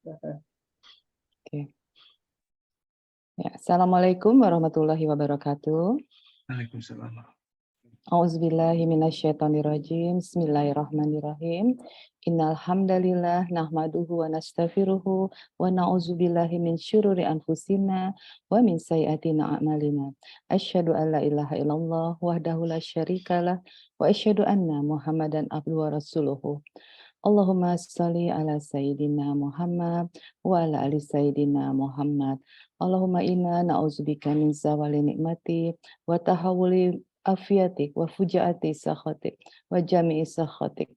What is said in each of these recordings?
Oke. Ya, Assalamualaikum warahmatullahi wabarakatuh. Waalaikumsalam. A'udzubillahi minasyaitonirrajim. Bismillahirrahmanirrahim. Innal hamdalillah nahmaduhu wa nastaghfiruhu wa na'udzubillahi min syururi anfusina wa min sayyiati a'malina. Asyhadu an la ilaha illallah wahdahu la syarikalah wa asyhadu anna Muhammadan abduhu wa rasuluhu. Allahumma shalli ala sayyidina Muhammad wa ala ali sayyidina Muhammad. Allahumma inna na'udzubika min zawali nikmati wa tahawuli afiatik wa fujaati sakhatik wa jami'i sakhatik.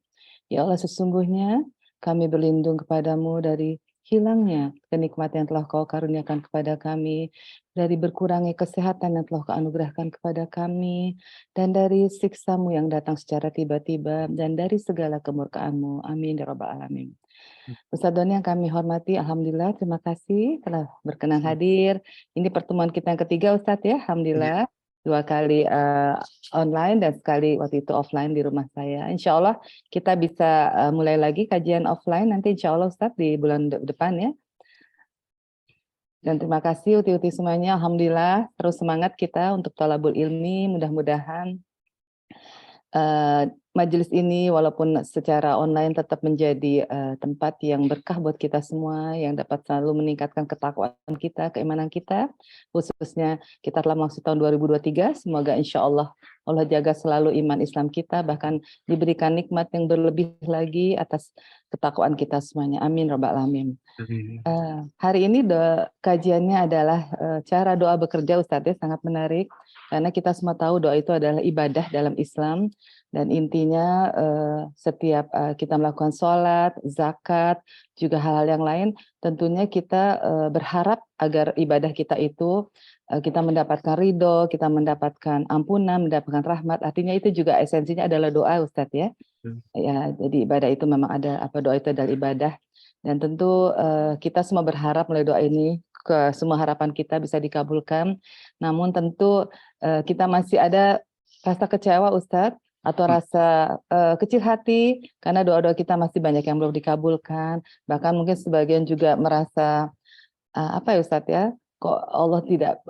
Ya Allah, sesungguhnya kami berlindung kepadamu dari hilangnya kenikmatan yang telah kau karuniakan kepada kami, dari berkurangnya kesehatan yang telah kau anugerahkan kepada kami, dan dari siksamu yang datang secara tiba-tiba, dan dari segala kemurkaanmu. Amin ya rabbal alamin. Ustadz Doni yang kami hormati, alhamdulillah, terima kasih telah berkenan hadir. Ini pertemuan kita yang ketiga, Ustadz ya, Iya, alhamdulillah. 2 kali online dan sekali waktu itu offline di rumah saya. Insya Allah kita bisa mulai lagi kajian offline nanti insya Allah Ustadz di bulan depan ya. Dan terima kasih uti-uti semuanya, alhamdulillah terus semangat kita untuk thalabul ilmi, mudah-mudahan majelis ini walaupun secara online tetap menjadi tempat yang berkah buat kita semua, yang dapat selalu meningkatkan ketakwaan kita, keimanan kita, khususnya kita telah masuk tahun 2023, semoga insya Allah Allah jaga selalu iman Islam kita, bahkan diberikan nikmat yang berlebih lagi atas ketakwaan kita semuanya. Amin rabbal alamin. Hari ini kajiannya adalah cara doa bekerja, Ustadz ya, sangat menarik karena kita semua tahu doa itu adalah ibadah dalam Islam dan intinya setiap kita melakukan sholat, zakat, juga hal-hal yang lain, tentunya kita berharap agar ibadah kita itu kita mendapatkan ridho, kita mendapatkan ampunan, mendapatkan rahmat. Artinya itu juga esensinya adalah doa, Ustadz ya. Ya, jadi ibadah itu memang ada doa itu adalah ibadah. Dan tentu kita semua berharap melalui doa ini ke semua harapan kita bisa dikabulkan. Namun tentu kita masih ada rasa kecewa Ustadz atau rasa kecil hati karena doa-doa kita masih banyak yang belum dikabulkan. Bahkan mungkin sebagian juga merasa apa ya Ustadz ya, kok Allah tidak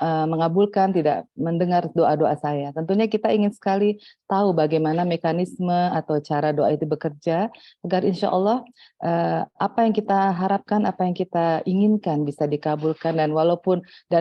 mengabulkan, tidak mendengar doa-doa saya. Tentunya kita ingin sekali tahu bagaimana mekanisme atau cara doa itu bekerja agar insya Allah apa yang kita harapkan, apa yang kita inginkan bisa dikabulkan dan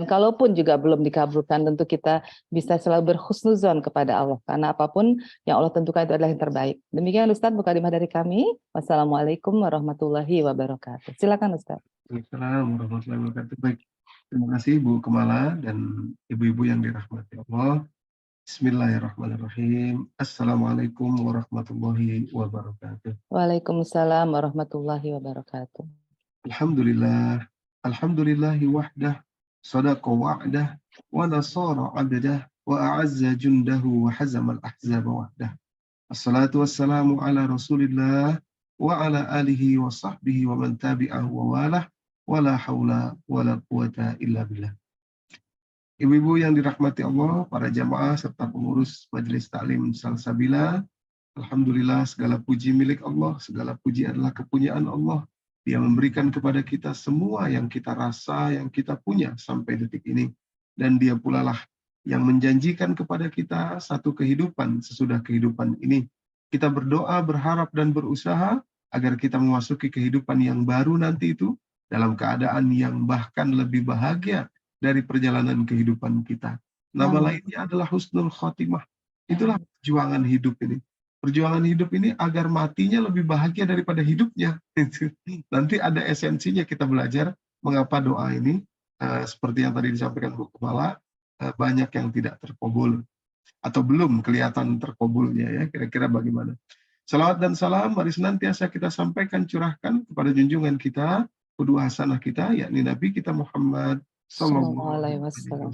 kalaupun juga belum dikabulkan tentu kita bisa selalu berhusnuzon kepada Allah karena apapun yang Allah tentukan itu adalah yang terbaik. Demikian Ustadz mukadimah dari kami. Wassalamualaikum warahmatullahi wabarakatuh. Silakan Ustadz. Waalaikumsalam warahmatullahi wabarakatuh. Baik, terima kasih Bu Kemala dan ibu-ibu yang dirahmati Allah. Bismillahirrahmanirrahim. Assalamualaikum warahmatullahi wabarakatuh. Waalaikumsalam warahmatullahi wabarakatuh. Alhamdulillah, alhamdulillahi wahdah, sadaqa wa'dah, wa nasara abdah, wa a'azza jundahu, wa hazamal ahzaba wahdah. Assalatu wassalamu ala rasulillah, wa ala alihi wa sahbihi wa man tabi'ahu wa walah, wa la hawla wa la quwata illa billah. Ibu-ibu yang dirahmati Allah, para jamaah serta pengurus Majelis Ta'lim Salsabila, alhamdulillah segala puji milik Allah, segala puji adalah kepunyaan Allah. Dia memberikan kepada kita semua yang kita rasa, yang kita punya sampai detik ini. Dan dia pula lah yang menjanjikan kepada kita satu kehidupan sesudah kehidupan ini. Kita berdoa, berharap, dan berusaha agar kita memasuki kehidupan yang baru nanti itu dalam keadaan yang bahkan lebih bahagia dari perjalanan kehidupan kita. Nama lainnya adalah husnul khotimah. Itulah perjuangan hidup ini. Perjuangan hidup ini agar matinya lebih bahagia daripada hidupnya. Nanti ada esensinya kita belajar mengapa doa ini seperti yang tadi disampaikan Bu Kepala banyak yang tidak terkabul atau belum kelihatan terkabulnya ya. Kira-kira bagaimana? Salawat dan salam mari senantiasa kita sampaikan curahkan kepada junjungan kita, kedua hasanah kita yakni Nabi kita Muhammad Sallallahu Alaihi Wasallam.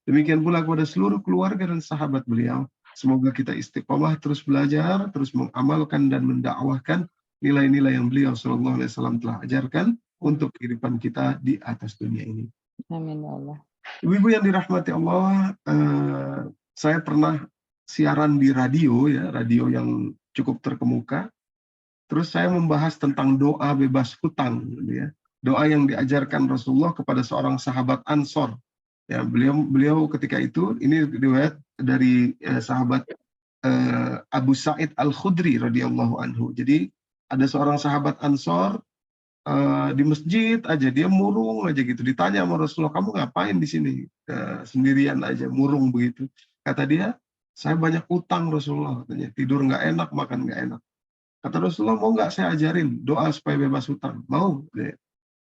Demikian pula kepada seluruh keluarga dan sahabat beliau. Semoga kita istiqomah terus belajar, terus mengamalkan dan mendakwahkan nilai-nilai yang beliau Sallallahu Alaihi Wasallam telah ajarkan untuk kehidupan kita di atas dunia ini. Amin ya Allah. Ibu-ibu yang dirahmati Allah, saya pernah siaran di radio ya, radio yang cukup terkemuka. terus saya membahas tentang doa bebas hutang, gitu ya. Doa yang diajarkan Rasulullah kepada seorang sahabat Ansor. Ya, beliau ketika itu, ini riwayat dari sahabat Abu Sa'id Al-Khudri radhiyallahu anhu. Jadi ada seorang sahabat Ansor di masjid aja, dia murung aja gitu. Ditanya sama Rasulullah, kamu ngapain di sini sendirian aja, murung begitu. Kata dia, saya banyak utang Rasulullah, katanya, tidur nggak enak, makan nggak enak. Kata Rasulullah, mau nggak saya ajarin doa supaya bebas hutang? Mau.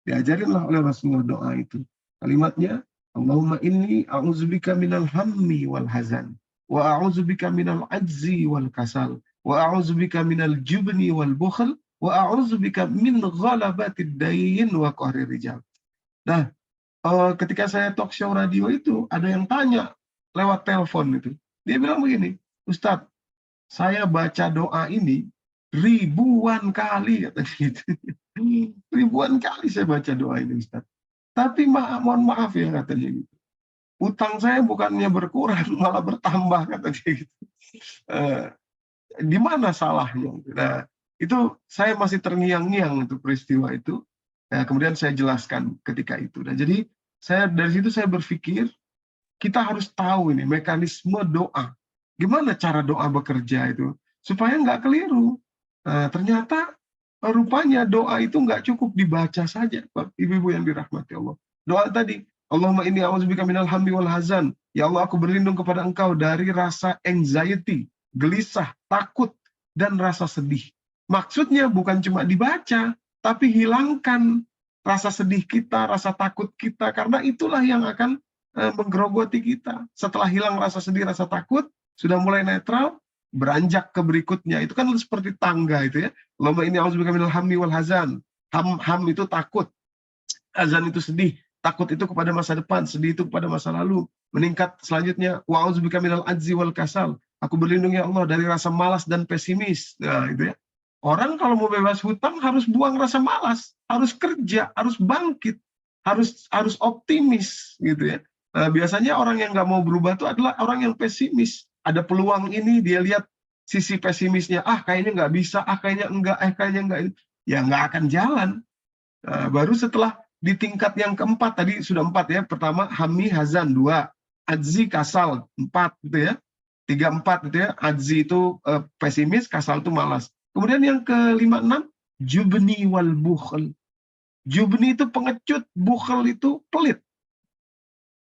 Diajarinlah oleh Rasulullah doa itu. Kalimatnya, Allahumma inni a'udzubika minal hammi wal hazan, wa a'udzubika minal ajzi wal kasal, wa a'udzubika minal jubni wal bukhl, wa a'udzubika min ghalabatid dain wa qahrir rijal. Nah, ketika saya talk show radio itu, ada yang tanya lewat telepon itu. Dia bilang begini, Ustadz, saya baca doa ini ribuan kali, kata gitu. Ribuan kali saya baca doa ini, Ustaz. Tapi mohon maaf ya, katanya gitu. Utang saya bukannya berkurang, malah bertambah, katanya gitu. Di mana salahnya? Nah, itu saya masih terngiang-ngiang itu peristiwa itu. Kemudian saya jelaskan ketika itu. Nah, jadi dari situ saya berpikir kita harus tahu ini mekanisme doa. Gimana cara doa bekerja itu supaya nggak keliru. Ternyata rupanya doa itu nggak cukup dibaca saja, ibu-ibu yang dirahmati Allah. Doa tadi, Allahumma inni a'udzubika minal hammi wal hazan. Ya Allah, aku berlindung kepada Engkau dari rasa anxiety, gelisah, takut, dan rasa sedih. Maksudnya bukan cuma dibaca, tapi hilangkan rasa sedih kita, rasa takut kita, karena itulah yang akan menggerogoti kita. Setelah hilang rasa sedih, rasa takut, sudah mulai netral, beranjak ke berikutnya. Itu kan seperti tangga itu ya. Allahumma inni a'udzubika minal hammi wal hazan. Ham itu takut, azan itu sedih. Takut itu kepada masa depan, sedih itu kepada masa lalu. Meningkat selanjutnya, wa a'udzubika minal ajzi wal kasal. Aku berlindung ya Allah dari rasa malas dan pesimis. Nah, itu ya. Orang kalau mau bebas hutang harus buang rasa malas, harus kerja, harus bangkit, harus optimis gitu ya. Biasanya orang yang nggak mau berubah itu adalah orang yang pesimis. Ada peluang ini, dia lihat sisi pesimisnya, kayaknya nggak bisa, kayaknya enggak, ya nggak akan jalan. Baru setelah di tingkat yang keempat, tadi sudah 4 ya, pertama hammi hazan 2, ajzi kasal 4 gitu ya, 3, 4 gitu ya, ajzi itu pesimis, kasal itu malas. Kemudian yang ke-5, 6, jubni wal bukhl. Jubni itu pengecut, bukhl itu pelit.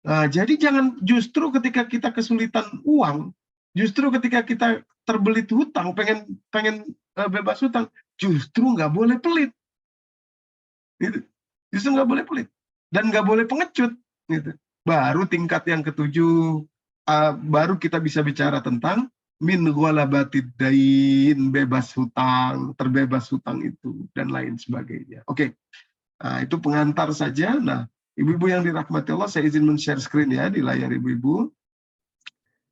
Nah, jadi jangan justru ketika kita kesulitan uang, justru ketika kita terbelit hutang, pengen bebas hutang, justru nggak boleh pelit. Gitu. Justru nggak boleh pelit. Dan nggak boleh pengecut. Gitu. Baru tingkat yang ke-7, baru kita bisa bicara tentang min ghalabatid dain, bebas hutang, terbebas hutang itu, dan lain sebagainya. Oke, itu pengantar saja. Nah, ibu-ibu yang dirahmati Allah, saya izin men-share screen ya di layar ibu-ibu.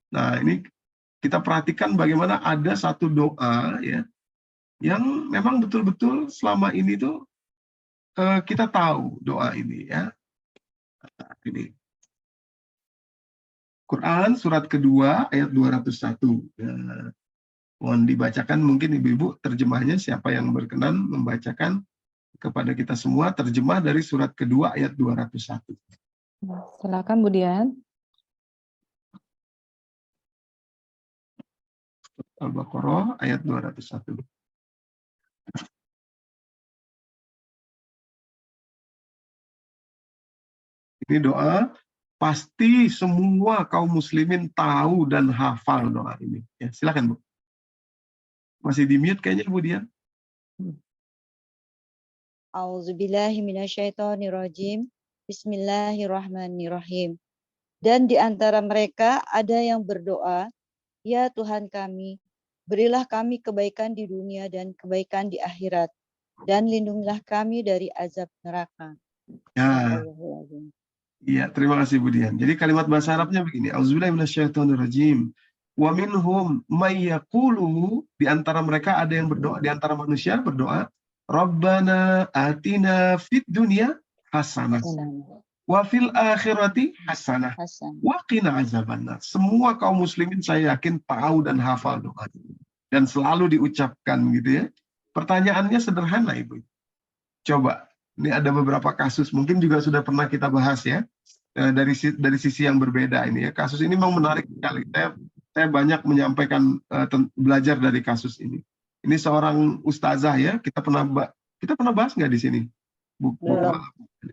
Nah, ini kita perhatikan bagaimana ada satu doa ya yang memang betul-betul selama ini tuh kita tahu doa ini ya. Ini Quran surat kedua ayat 201. Ya, mohon dibacakan mungkin ibu-ibu terjemahnya, siapa yang berkenan membacakan kepada kita semua terjemah dari surat kedua ayat 201. Silakan Bu Dian. Al-Baqarah ayat 201. Ini doa pasti semua kaum muslimin tahu dan hafal doa ini. Ya, silakan Bu. Masih di mute kayaknya Bu Dian. A'udzubillahi minasyaitonirrajim. Bismillahirrahmanirrahim. Dan di antara mereka ada yang berdoa, ya Tuhan kami, berilah kami kebaikan di dunia dan kebaikan di akhirat, dan lindungilah kami dari azab neraka. Ya. Iya, terima kasih Bu Dian. Jadi kalimat bahasa Arabnya begini, Auzubillahi minasyaitonirrajim. Wa minhum may yaqulu, di antara mereka ada yang berdoa, di antara manusia berdoa, Rabbana atina fid dunya hasanah wa fil akhirati hasanah wa qina azabannar. Semua kaum muslimin saya yakin tahu dan hafal doa ini dan selalu diucapkan gitu ya. Pertanyaannya sederhana, Ibu. Coba, ini ada beberapa kasus, mungkin juga sudah pernah kita bahas ya, dari sisi yang berbeda ini ya. Kasus ini memang menarik sekali. Saya banyak menyampaikan, belajar dari kasus ini. Ini seorang ustazah ya, kita pernah bahas nggak di sini?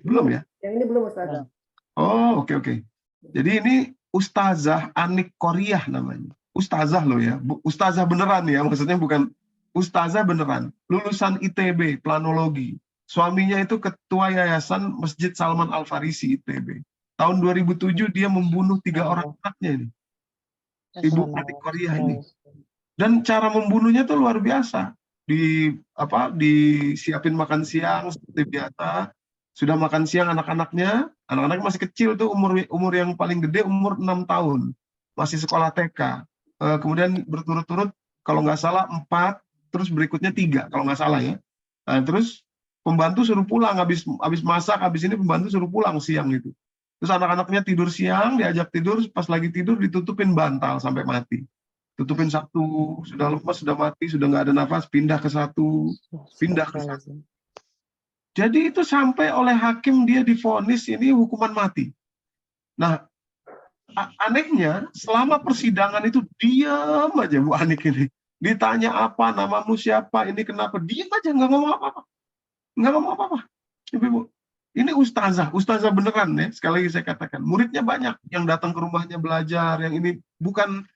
Belum ya? Yang ini belum, Ustaz. Oh, oke. Jadi ini Ustazah Anik Koriah namanya. Ustazah loh ya, ustazah beneran ya, maksudnya bukan ustazah beneran. Lulusan ITB, planologi. Suaminya itu ketua yayasan Masjid Salman Al Farisi ITB. Tahun 2007 dia membunuh 3 orang anaknya ini. Ibu Anik Koriah ini. Dan cara membunuhnya tuh luar biasa. Disiapin makan siang seperti biasa. Sudah makan siang anak-anaknya masih kecil tuh, umur yang paling gede umur 6 tahun. Masih sekolah TK. Kemudian berturut-turut kalau nggak salah 4, terus berikutnya 3 kalau nggak salah ya. Nah, terus pembantu suruh pulang, habis masak, habis ini pembantu suruh pulang siang itu. Terus anak-anaknya tidur siang, diajak tidur, pas lagi tidur ditutupin bantal sampai mati. Tutupin satu, sudah lemas, sudah mati, sudah nggak ada nafas, pindah ke satu, pindah ke satu. Jadi itu sampai oleh hakim dia divonis ini hukuman mati. Nah, anehnya selama persidangan itu diam aja Bu Anik ini. Ditanya apa, namamu siapa, ini kenapa, diam aja, nggak ngomong apa-apa. Nggak ngomong apa-apa. Ibu, ini ustazah beneran ya, sekali lagi saya katakan. Muridnya banyak yang datang ke rumahnya belajar, yang ini bukan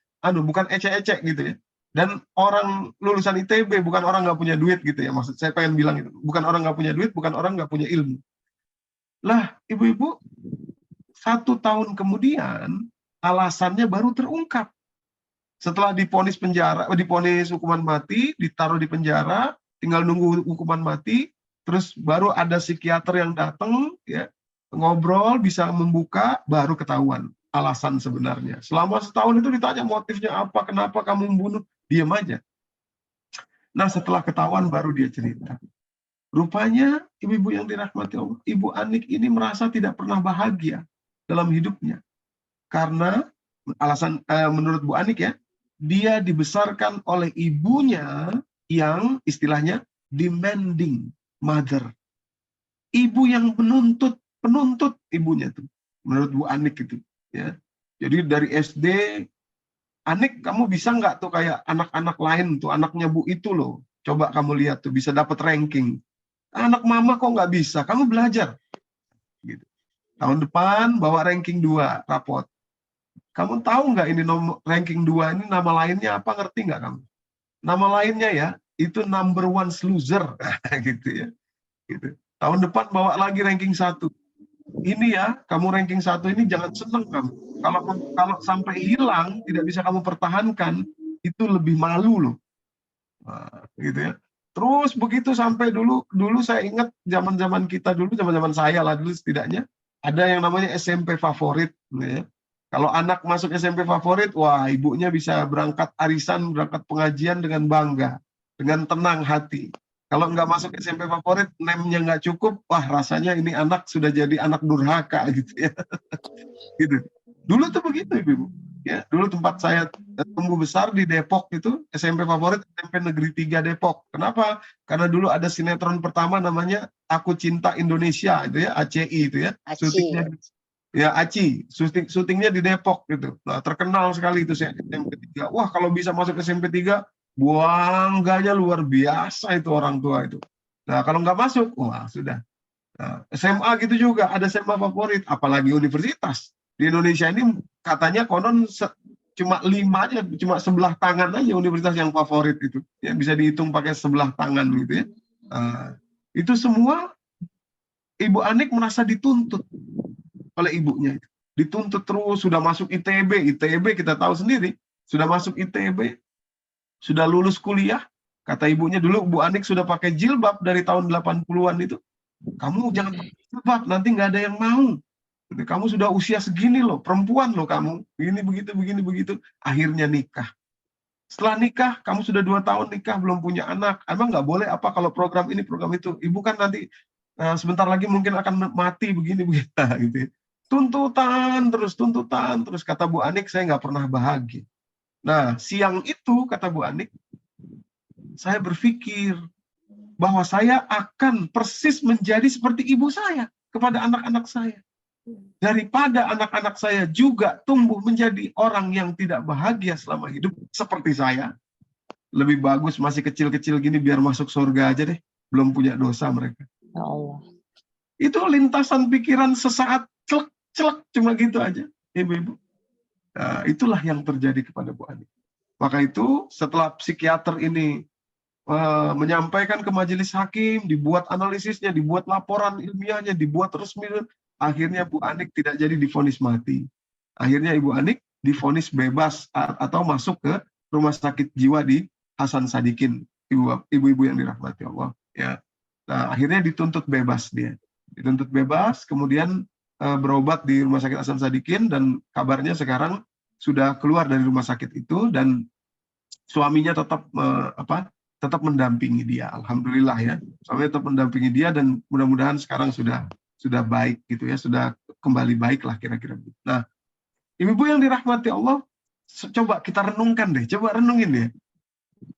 ecek-ecek gitu ya. Dan orang lulusan ITB, bukan orang nggak punya duit gitu ya, maksud saya pengen bilang itu. Bukan orang nggak punya duit, bukan orang nggak punya ilmu. Lah, ibu-ibu, 1 tahun kemudian alasannya baru terungkap. Setelah divonis hukuman mati, ditaruh di penjara, tinggal nunggu hukuman mati, terus baru ada psikiater yang datang, ya, ngobrol, bisa membuka, baru ketahuan alasan sebenarnya. Selama setahun itu ditanya motifnya apa, kenapa kamu membunuh, diam aja. Nah, setelah ketahuan baru dia cerita. Rupanya, ibu-ibu yang dirahmati Allah, Ibu Anik ini merasa tidak pernah bahagia dalam hidupnya. Karena alasan menurut Bu Anik ya, dia dibesarkan oleh ibunya yang istilahnya demanding mother. Ibu yang penuntut ibunya tuh. Menurut Bu Anik itu. Ya. Jadi dari SD, Anik kamu bisa nggak tuh kayak anak-anak lain tuh, anaknya Bu itu loh. Coba kamu lihat tuh bisa dapat ranking. Anak mama kok nggak bisa, kamu belajar. Gitu. Tahun depan bawa ranking 2 rapot. Kamu tahu nggak ini ranking 2 ini nama lainnya apa, ngerti nggak kamu? Nama lainnya ya, itu number 1 loser. Gitu ya. Gitu. Tahun depan bawa lagi ranking 1. Ini ya, kamu ranking 1 ini jangan seneng kamu. Kalau sampai hilang, tidak bisa kamu pertahankan, itu lebih malu loh. Nah, gitu ya. Terus begitu sampai dulu saya ingat zaman kita dulu, zaman saya lah dulu setidaknya, ada yang namanya SMP favorit. Ya. Kalau anak masuk SMP favorit, wah ibunya bisa berangkat arisan, berangkat pengajian dengan bangga, dengan tenang hati. Kalau nggak masuk SMP favorit, nemnya nggak cukup, wah rasanya ini anak sudah jadi anak durhaka gitu ya. Gitu. Dulu tuh begitu ibu. Ya, dulu tempat saya tumbuh besar di Depok itu, SMP favorit SMP Negeri 3 Depok. Kenapa? Karena dulu ada sinetron pertama namanya Aku Cinta Indonesia itu ya, ACI itu ya. Syutingnya ya ACI, syutingnya di Depok gitu. Nah, terkenal sekali itu SMP 3. Wah, kalau bisa masuk SMP 3, bangganya luar biasa itu orang tua itu. Nah, kalau nggak masuk, wah sudah. Nah, SMA gitu juga, ada SMA favorit, apalagi universitas. Di Indonesia ini katanya konon cuma 5 aja, cuma sebelah tangan aja universitas yang favorit itu. Ya, bisa dihitung pakai sebelah tangan gitu ya. Itu semua Ibu Anik merasa dituntut oleh ibunya. Dituntut terus, sudah masuk ITB kita tahu sendiri, sudah masuk ITB, sudah lulus kuliah, kata ibunya dulu Bu Anik sudah pakai jilbab dari tahun 80-an itu. Kamu jangan pakai jilbab, nanti nggak ada yang mau. Kamu sudah usia segini loh, perempuan loh kamu, begini begitu. Akhirnya nikah. Setelah nikah, kamu sudah 2 tahun nikah, belum punya anak. Emang nggak boleh apa kalau program ini, program itu? Ibu kan nanti sebentar lagi mungkin akan mati begini gitu. Tuntutan terus. Kata Bu Anik, saya nggak pernah bahagia. Nah, siang itu, kata Bu Anik, saya berpikir, bahwa saya akan persis menjadi seperti ibu saya kepada anak-anak saya. Daripada anak-anak saya juga tumbuh menjadi orang yang tidak bahagia selama hidup seperti saya, lebih bagus masih kecil-kecil gini biar masuk surga aja deh, belum punya dosa mereka. Ya Allah. Itu lintasan pikiran sesaat, celek cuma gitu aja, ibu-ibu. Nah, itulah yang terjadi kepada Bu Ani. Maka itu setelah psikiater ini menyampaikan ke majelis hakim, dibuat analisisnya, dibuat laporan ilmiahnya, dibuat resmi, akhirnya Bu Anik tidak jadi divonis mati. Akhirnya Ibu Anik divonis bebas atau masuk ke rumah sakit jiwa di Hasan Sadikin, ibu-ibu yang dirahmati Allah. Ya. Nah, akhirnya dituntut bebas dia. Dituntut bebas, kemudian berobat di rumah sakit Hasan Sadikin, dan kabarnya sekarang sudah keluar dari rumah sakit itu, dan suaminya tetap tetap mendampingi dia. Alhamdulillah ya, suaminya tetap mendampingi dia, dan mudah-mudahan sekarang sudah baik gitu ya, sudah kembali baik lah kira-kira. Nah, ibu-ibu yang dirahmati Allah, coba kita renungkan deh, coba renungin deh.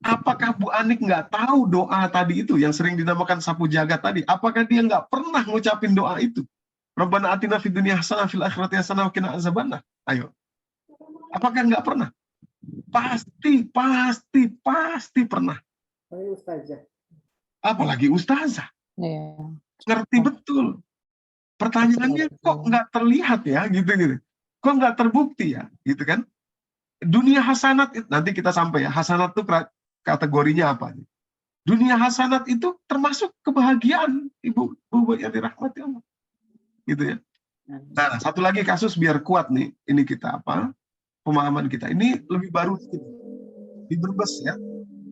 Apakah Bu Anik nggak tahu doa tadi itu yang sering dinamakan sapu jagat tadi? Apakah dia nggak pernah ngucapin doa itu? Rabbana atina fid dunya hasanah fil akhirati hasanah wa qina azabannar. Ayo. Apakah nggak pernah? Pasti pernah. Apalagi ustazah. Ya. Ngerti betul. Pertanyaannya kok nggak terlihat ya, gitu. Kok nggak terbukti ya, gitu kan? Dunia hasanat, nanti kita sampai ya, hasanat itu kategorinya apa? Dunia hasanat itu termasuk kebahagiaan ibu yang dirahmati Allah, gitu ya. Nah, satu lagi kasus biar kuat nih, ini kita pemahaman kita. Ini lebih baru di Brebes ya.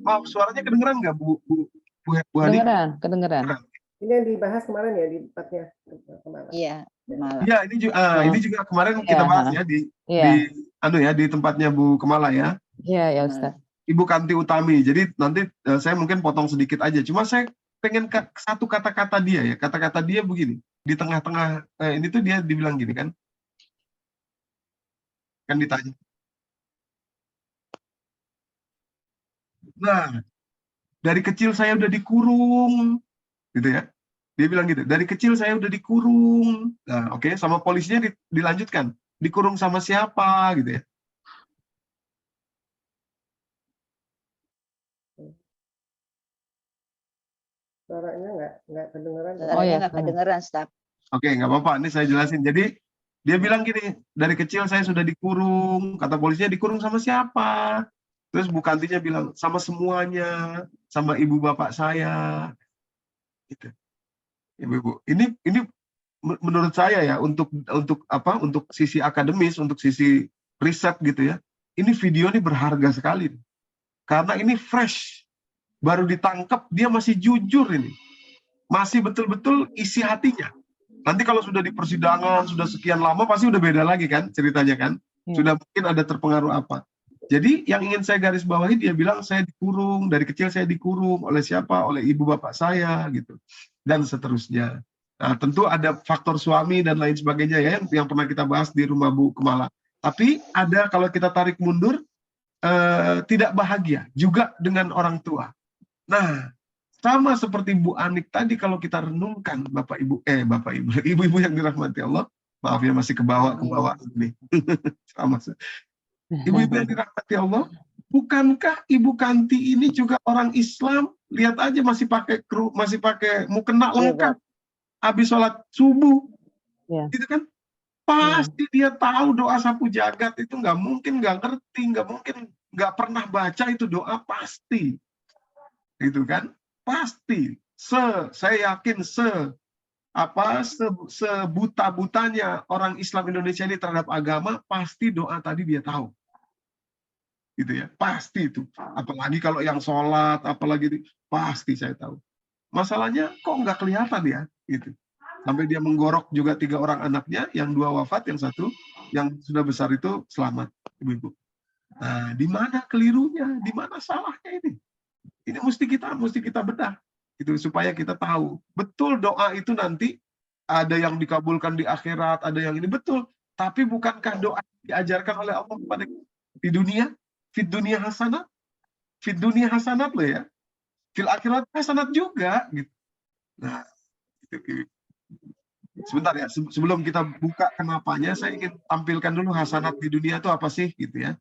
Maaf, suaranya kedengeran nggak Bu Hani? Kedengeran. Ini yang dibahas kemarin ya di tempatnya kemarin. Iya, malam. Iya, ini juga kemarin kita bahas ya di tempatnya Bu Kemala ya. Iya, ya Ustaz. Ibu Kanti Utami. Jadi nanti saya mungkin potong sedikit aja. Cuma saya pengen satu kata-kata dia ya. Kata-kata dia begini. Di tengah-tengah ini tuh dia dibilang gini kan. Kan ditanya. Nah, dari kecil saya udah dikurung. Gitu ya. Dia bilang gitu, dari kecil saya udah dikurung. Nah, oke, sama polisinya dilanjutkan. Dikurung sama siapa gitu ya. Suaranya nggak kedengeran. Suaranya nggak kedengeran, Staf. Oke, nggak apa-apa, ini saya jelasin. Jadi dia bilang gini, dari kecil saya sudah dikurung, kata polisinya dikurung sama siapa? Terus Bu Kantinya bilang, sama semuanya, sama ibu bapak saya. Gitu. Ibu-ibu, ini menurut saya ya, untuk sisi akademis, untuk sisi riset gitu ya, ini video ini berharga sekali. Karena ini fresh, baru ditangkap, dia masih jujur ini. Masih betul-betul isi hatinya. Nanti kalau sudah di persidangan, sudah sekian lama, pasti udah beda lagi kan ceritanya kan. Sudah mungkin ada terpengaruh apa. Jadi yang ingin saya garis bawahi, dia bilang saya dikurung, dari kecil saya dikurung, oleh siapa? Oleh ibu bapak saya gitu. Dan seterusnya. Nah, tentu ada faktor suami dan lain sebagainya ya, yang pernah kita bahas di rumah Bu Kemala. Tapi ada, kalau kita tarik mundur, tidak bahagia juga dengan orang tua. Nah, sama seperti Bu Anik tadi, kalau kita renungkan, ibu-ibu yang dirahmati Allah, maaf ya masih ke bawah ini. Sama. Ibu-ibu yang dirahmati Allah, bukankah Ibu Kanti ini juga orang Islam? Lihat aja masih pakai mukena lengkap. Habis sholat subuh, gitu kan? Pasti dia tahu doa sapu jagat itu, nggak mungkin nggak ngerti, nggak mungkin nggak pernah baca itu doa, pasti, gitu kan? Pasti. Saya yakin sebuta-butanya orang Islam Indonesia ini terhadap agama, pasti doa tadi dia tahu. Gitu ya, pasti itu. Apalagi kalau yang sholat, apalagi pasti saya tahu. Masalahnya kok nggak kelihatan ya, gitu. Sampai dia menggorok juga 3 orang anaknya, yang 2 wafat, yang 1 yang sudah besar itu selamat, ibu-ibu. Nah, di mana kelirunya, di mana salahnya ini? Ini mesti kita bedah, gitu, supaya kita tahu betul doa itu nanti ada yang dikabulkan di akhirat, ada yang ini betul. Tapi bukankah doa diajarkan oleh Allah kepada di dunia? Fid dunia hasanat loh ya. fil akhirat hasanat juga gitu. Nah, itu. Sebentar ya, sebelum kita buka kenapanya, saya ingin tampilkan dulu hasanat di dunia itu apa sih gitu ya.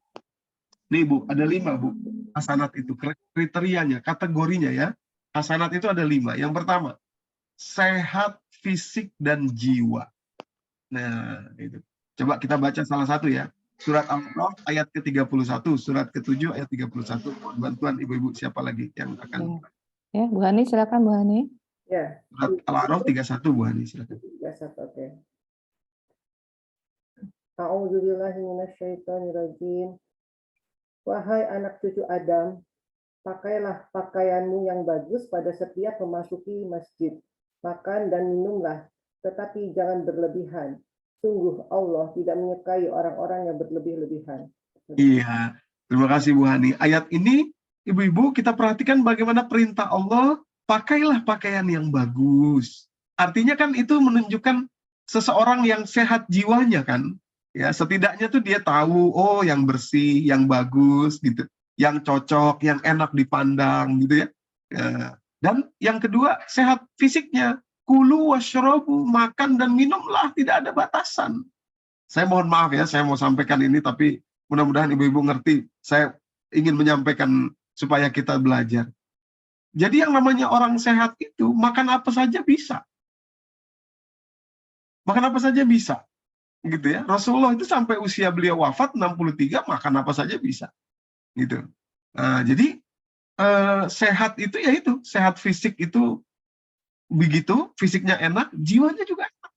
Nih Bu, ada 5 Bu. Hasanat itu kriterianya, kategorinya ya. Hasanat itu ada 5. Yang pertama, sehat fisik dan jiwa. Nah, itu. Coba kita baca salah satu ya. Surat Al-A'raf ayat ke-31, surat ke-7 ayat 31. Bantuan Ibu-ibu siapa lagi yang akan? Ya, Bu Hani silakan Bu Hani. Ya. Surat Al-A'raf 31 Bu Hani silakan. 31, oke. A'udzubillahi minasyaitonirrajim. Wahai anak cucu Adam, pakailah pakaianmu yang bagus pada setiap memasuki masjid. Makan dan minumlah, tetapi jangan berlebihan. Sungguh Allah tidak menyukai orang-orang yang berlebih-lebihan. Iya, terima kasih Bu Hani. Ayat ini, Ibu-ibu, kita perhatikan bagaimana perintah Allah, pakailah pakaian yang bagus. Artinya kan itu menunjukkan seseorang yang sehat jiwanya kan. Ya, setidaknya tuh dia tahu, oh yang bersih, yang bagus gitu, yang cocok, yang enak dipandang gitu ya. Dan yang kedua, sehat fisiknya. Kulu washrobu, makan dan minumlah, tidak ada batasan. Saya mohon maaf ya, saya mau sampaikan ini, tapi mudah-mudahan ibu-ibu ngerti. Saya ingin menyampaikan supaya kita belajar. Jadi yang namanya orang sehat itu, makan apa saja bisa. Makan apa saja bisa. Gitu ya. Rasulullah itu sampai usia beliau wafat 63 makan apa saja bisa. Gitu. Nah, jadi sehat itu ya itu, sehat fisik itu begitu, fisiknya enak, jiwanya juga enak.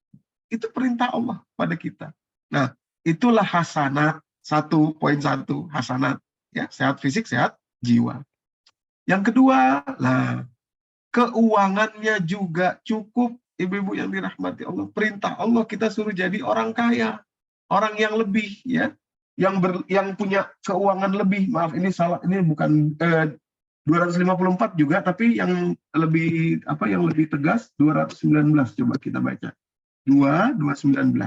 Itu perintah Allah pada kita. Nah, itulah hasanat 1.1 hasanat ya, sehat fisik, sehat jiwa. Yang kedua, lah keuangannya juga cukup. Ibu-ibu yang dirahmati Allah, perintah Allah kita suruh jadi orang kaya, orang yang lebih ya, yang punya keuangan lebih. Maaf ini salah, ini bukan 254 juga, tapi yang lebih yang lebih tegas 219. Coba kita baca 219.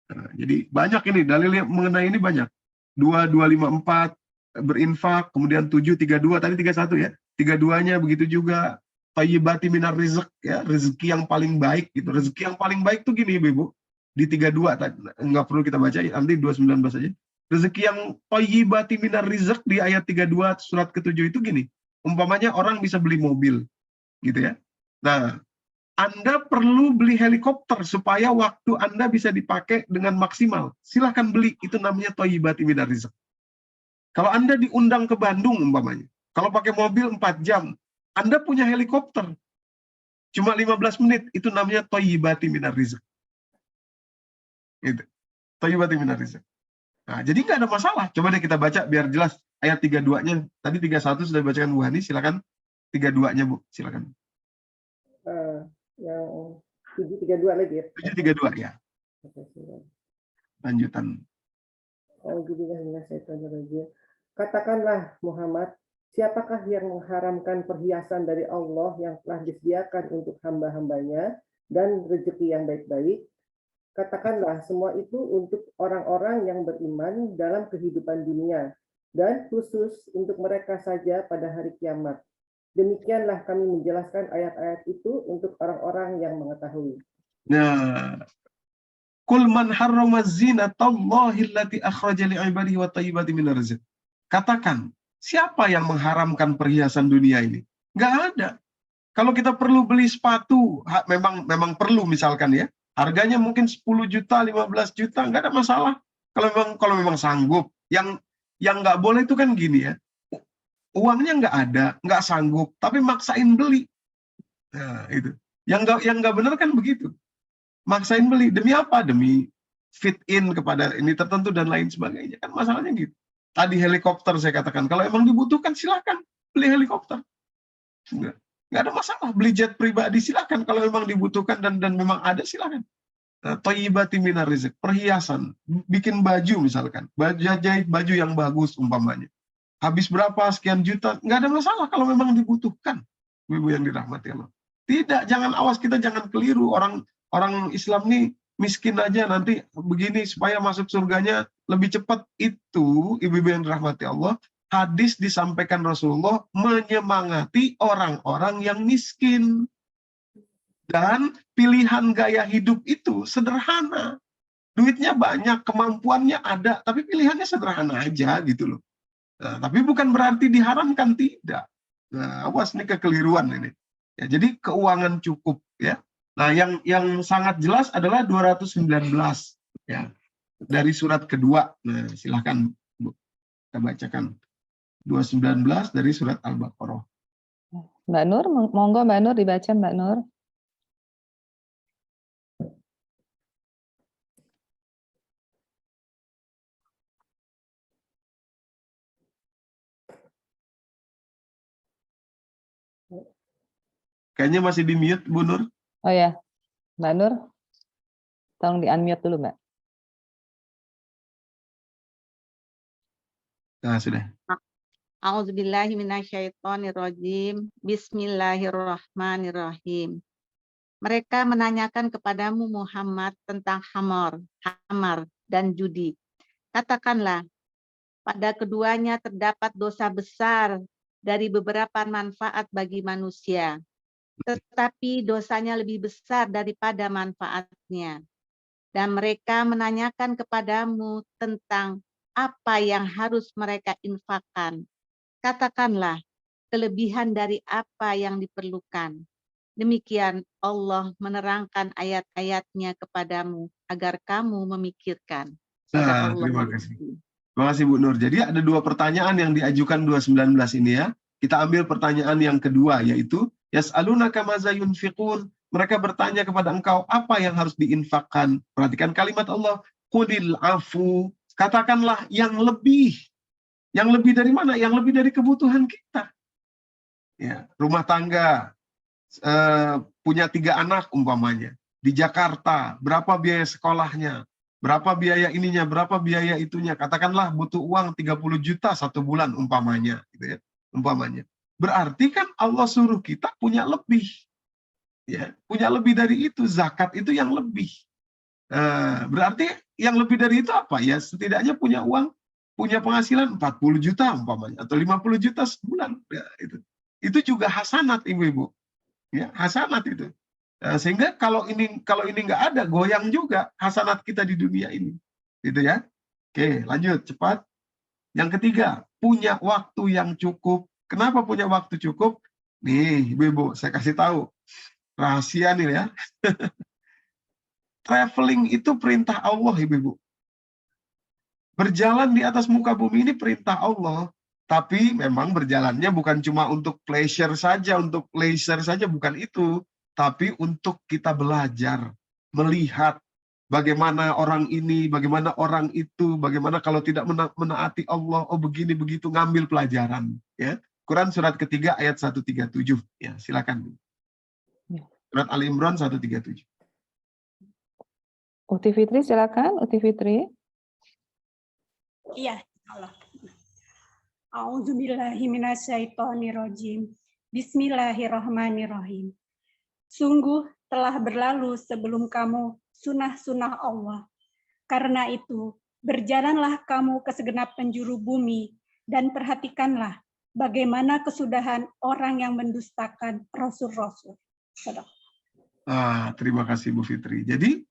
Nah, jadi banyak ini dalil yang mengenai ini banyak. 2254 berinfak, kemudian 732 tadi 31 ya. 32-nya begitu juga. Thayyibati minar rizq ya, rezeki yang paling baik gitu. Rezeki yang paling baik tuh gini Ibu. Di 32 enggak perlu kita baca, nanti 219 saja. Rezeki yang thayyibati minar rizq di ayat 32 surat ke-7 itu gini. Umpamanya orang bisa beli mobil gitu ya. Nah, Anda perlu beli helikopter supaya waktu Anda bisa dipakai dengan maksimal. Silahkan beli, itu namanya thayyibati minar rizq. Kalau Anda diundang ke Bandung umpamanya, kalau pakai mobil 4 jam, Anda punya helikopter, cuma 15 menit, itu namanya thayyibati minar rizq. Gitu. Thayyibati minar rizq. Nah, jadi nggak ada masalah. Coba deh kita baca biar jelas ayat 32-nya. Tadi 31 sudah dibacakan Bu Hani, silakan 32-nya Bu, silakan. Yang 732 lagi ya. 732 ya. Lanjutan. Katakanlah Muhammad, siapakah yang mengharamkan perhiasan dari Allah yang telah disediakan untuk hamba-hambanya dan rezeki yang baik-baik? Katakanlah semua itu untuk orang-orang yang beriman dalam kehidupan dunia dan khusus untuk mereka saja pada hari kiamat. Demikianlah kami menjelaskan ayat-ayat itu untuk orang-orang yang mengetahui. Nah, Qul man harrama zinatallahi allati akhraja li'ibadihi wa thayyibati minar rizq. Katakan, siapa yang mengharamkan perhiasan dunia ini? Nggak ada. Kalau kita perlu beli sepatu, memang perlu misalkan ya, harganya mungkin 10 juta, 15 juta, nggak ada masalah. Kalau memang sanggup. Yang nggak boleh itu kan gini ya, uangnya nggak ada, nggak sanggup, tapi maksain beli. Nah, itu. Yang nggak benar kan begitu. Maksain beli. Demi apa? Demi fit in kepada ini tertentu dan lain sebagainya. Kan masalahnya gitu. Tadi helikopter saya katakan, kalau emang dibutuhkan silakan beli helikopter. Nggak ada masalah. Beli jet pribadi silakan kalau memang dibutuhkan dan memang ada silakan. Thayyibati minar rizq, perhiasan, bikin baju misalkan, jahit baju yang bagus umpamanya. Habis berapa sekian juta, nggak ada masalah kalau memang dibutuhkan. Ibu yang dirahmati Allah. Tidak, awas kita jangan keliru. Orang Islam nih miskin aja nanti begini supaya masuk surganya lebih cepat. Itu ibu-ibu yang dirahmati Allah hadis disampaikan Rasulullah menyemangati orang-orang yang miskin. Dan pilihan gaya hidup itu sederhana. Duitnya banyak, kemampuannya ada, tapi pilihannya sederhana aja gitu loh. Nah, tapi bukan berarti diharamkan, tidak. Nah, awas nih kekeliruan ini. Ya, jadi keuangan cukup ya. Nah, yang sangat jelas adalah 219 ya. Dari surat kedua. Nah, silakan Bu, kita bacakan 219 dari surat Al-Baqarah. Mbak Nur, monggo Mbak Nur dibaca Mbak Nur. Kayaknya masih di mute, Bu Nur. Oh ya, Mbak Nur, tolong di-unmute dulu Mbak. Nah, sudah. A'udzubillahi minasyaitonirrajim. Bismillahirrahmanirrahim. Mereka menanyakan kepadamu Muhammad tentang hamar dan judi. Katakanlah, pada keduanya terdapat dosa besar dari beberapa manfaat bagi manusia. Tetapi dosanya lebih besar daripada manfaatnya. Dan mereka menanyakan kepadamu tentang apa yang harus mereka infakkan. Katakanlah, kelebihan dari apa yang diperlukan. Demikian Allah menerangkan ayat-ayatnya kepadamu agar kamu memikirkan. Nah, terima kasih. Terima kasih Bu Nur. Jadi ada dua pertanyaan yang diajukan 219 ini ya. Kita ambil pertanyaan yang kedua, yaitu yas'alunaka maza yunfiqun. Mereka bertanya kepada engkau apa yang harus diinfakkan. Perhatikan kalimat Allah, qulil afu. Katakanlah yang lebih. Yang lebih dari mana? Yang lebih dari kebutuhan kita. Ya, rumah tangga, punya 3 anak umpamanya. Di Jakarta, berapa biaya sekolahnya? Berapa biaya ininya? Berapa biaya itunya? Katakanlah butuh uang 30 juta 1 bulan umpamanya. Gitu ya. Umpamanya. Berarti kan Allah suruh kita punya lebih. Ya, punya lebih dari itu. Zakat itu yang lebih. Berarti yang lebih dari itu apa? Ya setidaknya punya uang, punya penghasilan 40 juta umpamanya. Atau 50 juta sebulan. Ya, itu juga hasanat ibu-ibu. Ya, hasanat itu. Sehingga kalau ini nggak ada, goyang juga hasanat kita di dunia ini. Gitu ya. Oke, lanjut cepat. Yang ketiga, punya waktu yang cukup. Kenapa punya waktu cukup? Nih, ibu-ibu, saya kasih tahu. Rahasia nih ya. Traveling itu perintah Allah, ibu-ibu. Berjalan di atas muka bumi ini perintah Allah. Tapi memang berjalannya bukan cuma untuk pleasure saja, untuk leisure saja, bukan itu. Tapi untuk kita belajar, melihat bagaimana orang ini, bagaimana orang itu, bagaimana kalau tidak menaati Allah, oh begini begitu, ngambil pelajaran. Ya, Quran surat ketiga ayat 137. Ya, silakan. Surat Ali Imran 137. Uti Fitri silakan, Uti Fitri. Iya, Allah. A'udzubillahi minasyaitonirrajim. Bismillahirrahmanirrahim. Sungguh telah berlalu sebelum kamu sunah-sunah Allah. Karena itu, berjalanlah kamu ke segenap penjuru bumi dan perhatikanlah bagaimana kesudahan orang yang mendustakan rasul-rasul. Terima kasih Bu Fitri. Jadi,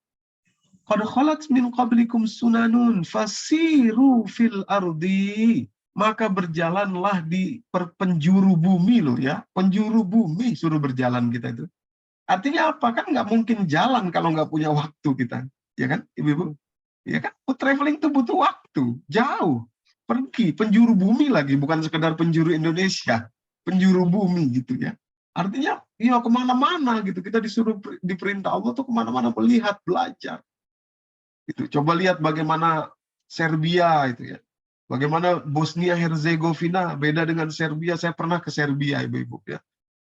qad khalat min qablikum sunanun fasiru fil ardi. Maka berjalanlah di penjuru bumi loh ya. Penjuru bumi suruh berjalan kita itu. Artinya apa? Kan nggak mungkin jalan kalau nggak punya waktu kita. Ya kan, Ibu-ibu? Ya kan, traveling itu butuh waktu. Jauh. Pergi, penjuru bumi lagi. Bukan sekedar penjuru Indonesia. Penjuru bumi gitu ya. Artinya, ya kemana-mana gitu. Kita disuruh, diperintah Allah tuh kemana-mana melihat, belajar. Itu. Coba lihat bagaimana Serbia itu ya. Bagaimana Bosnia Herzegovina beda dengan Serbia. Saya pernah ke Serbia, Ibu-ibu ya.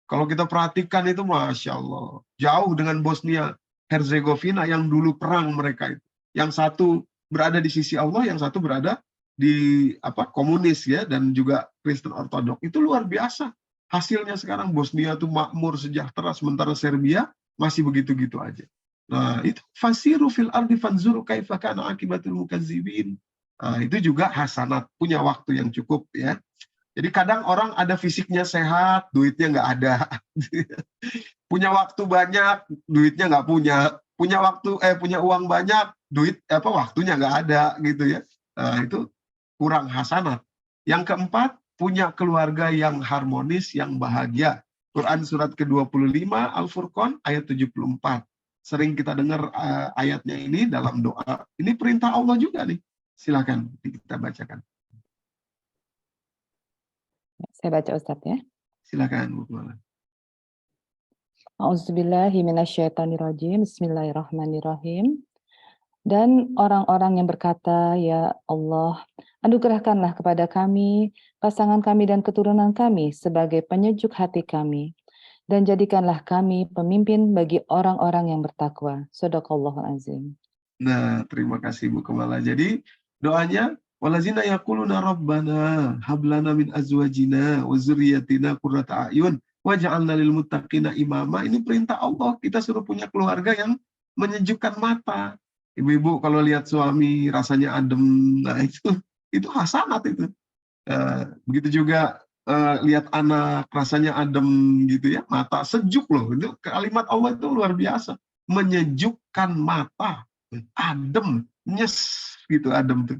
Kalau kita perhatikan itu Masya Allah. Jauh dengan Bosnia Herzegovina yang dulu perang mereka itu. Yang satu berada di sisi Allah, yang satu berada di komunis ya, dan juga Kristen Ortodok. Itu luar biasa. Hasilnya sekarang Bosnia itu makmur, sejahtera, sementara Serbia masih begitu-gitu aja. Nah, itu fasiru fil ardi fanzuru kaifa kana akibatul mukazzibin. Nah, itu juga hasanat, punya waktu yang cukup ya. Jadi kadang orang ada fisiknya sehat, duitnya nggak ada. Punya waktu banyak, duitnya nggak punya. Punya uang banyak, waktunya nggak ada gitu ya. Nah, itu kurang hasanat. Yang keempat, punya keluarga yang harmonis, yang bahagia. Quran surat ke-25 Al-Furqan ayat 74. Sering kita dengar ayatnya ini dalam doa. Ini perintah Allah juga nih. Silakan kita bacakan. Saya baca Ustadz ya. Silakan Bu Kumala. A'udzubillahi minasyaitonirrajim. Bismillahirrahmanirrahim. Dan orang-orang yang berkata, ya Allah, anugerahkanlah kepada kami, pasangan kami dan keturunan kami sebagai penyejuk hati kami. Dan jadikanlah kami pemimpin bagi orang-orang yang bertakwa. Shadaqallahul azim. Nah, terima kasih Bu Kumala. Jadi doanya, walazina yaquluna rabbana hablana min azwajina wa dzurriyyatina qurrata a'yun waj'alna lil muttaqina imama. Ini perintah Allah, kita suruh punya keluarga yang menyejukkan mata. Ibu-ibu kalau lihat suami rasanya adem, nah itu hasanat itu. Begitu juga lihat anak rasanya adem gitu ya, mata sejuk loh. Itu kalimat Allah itu luar biasa, menyejukkan mata, adem, nyes gitu, adem tuh.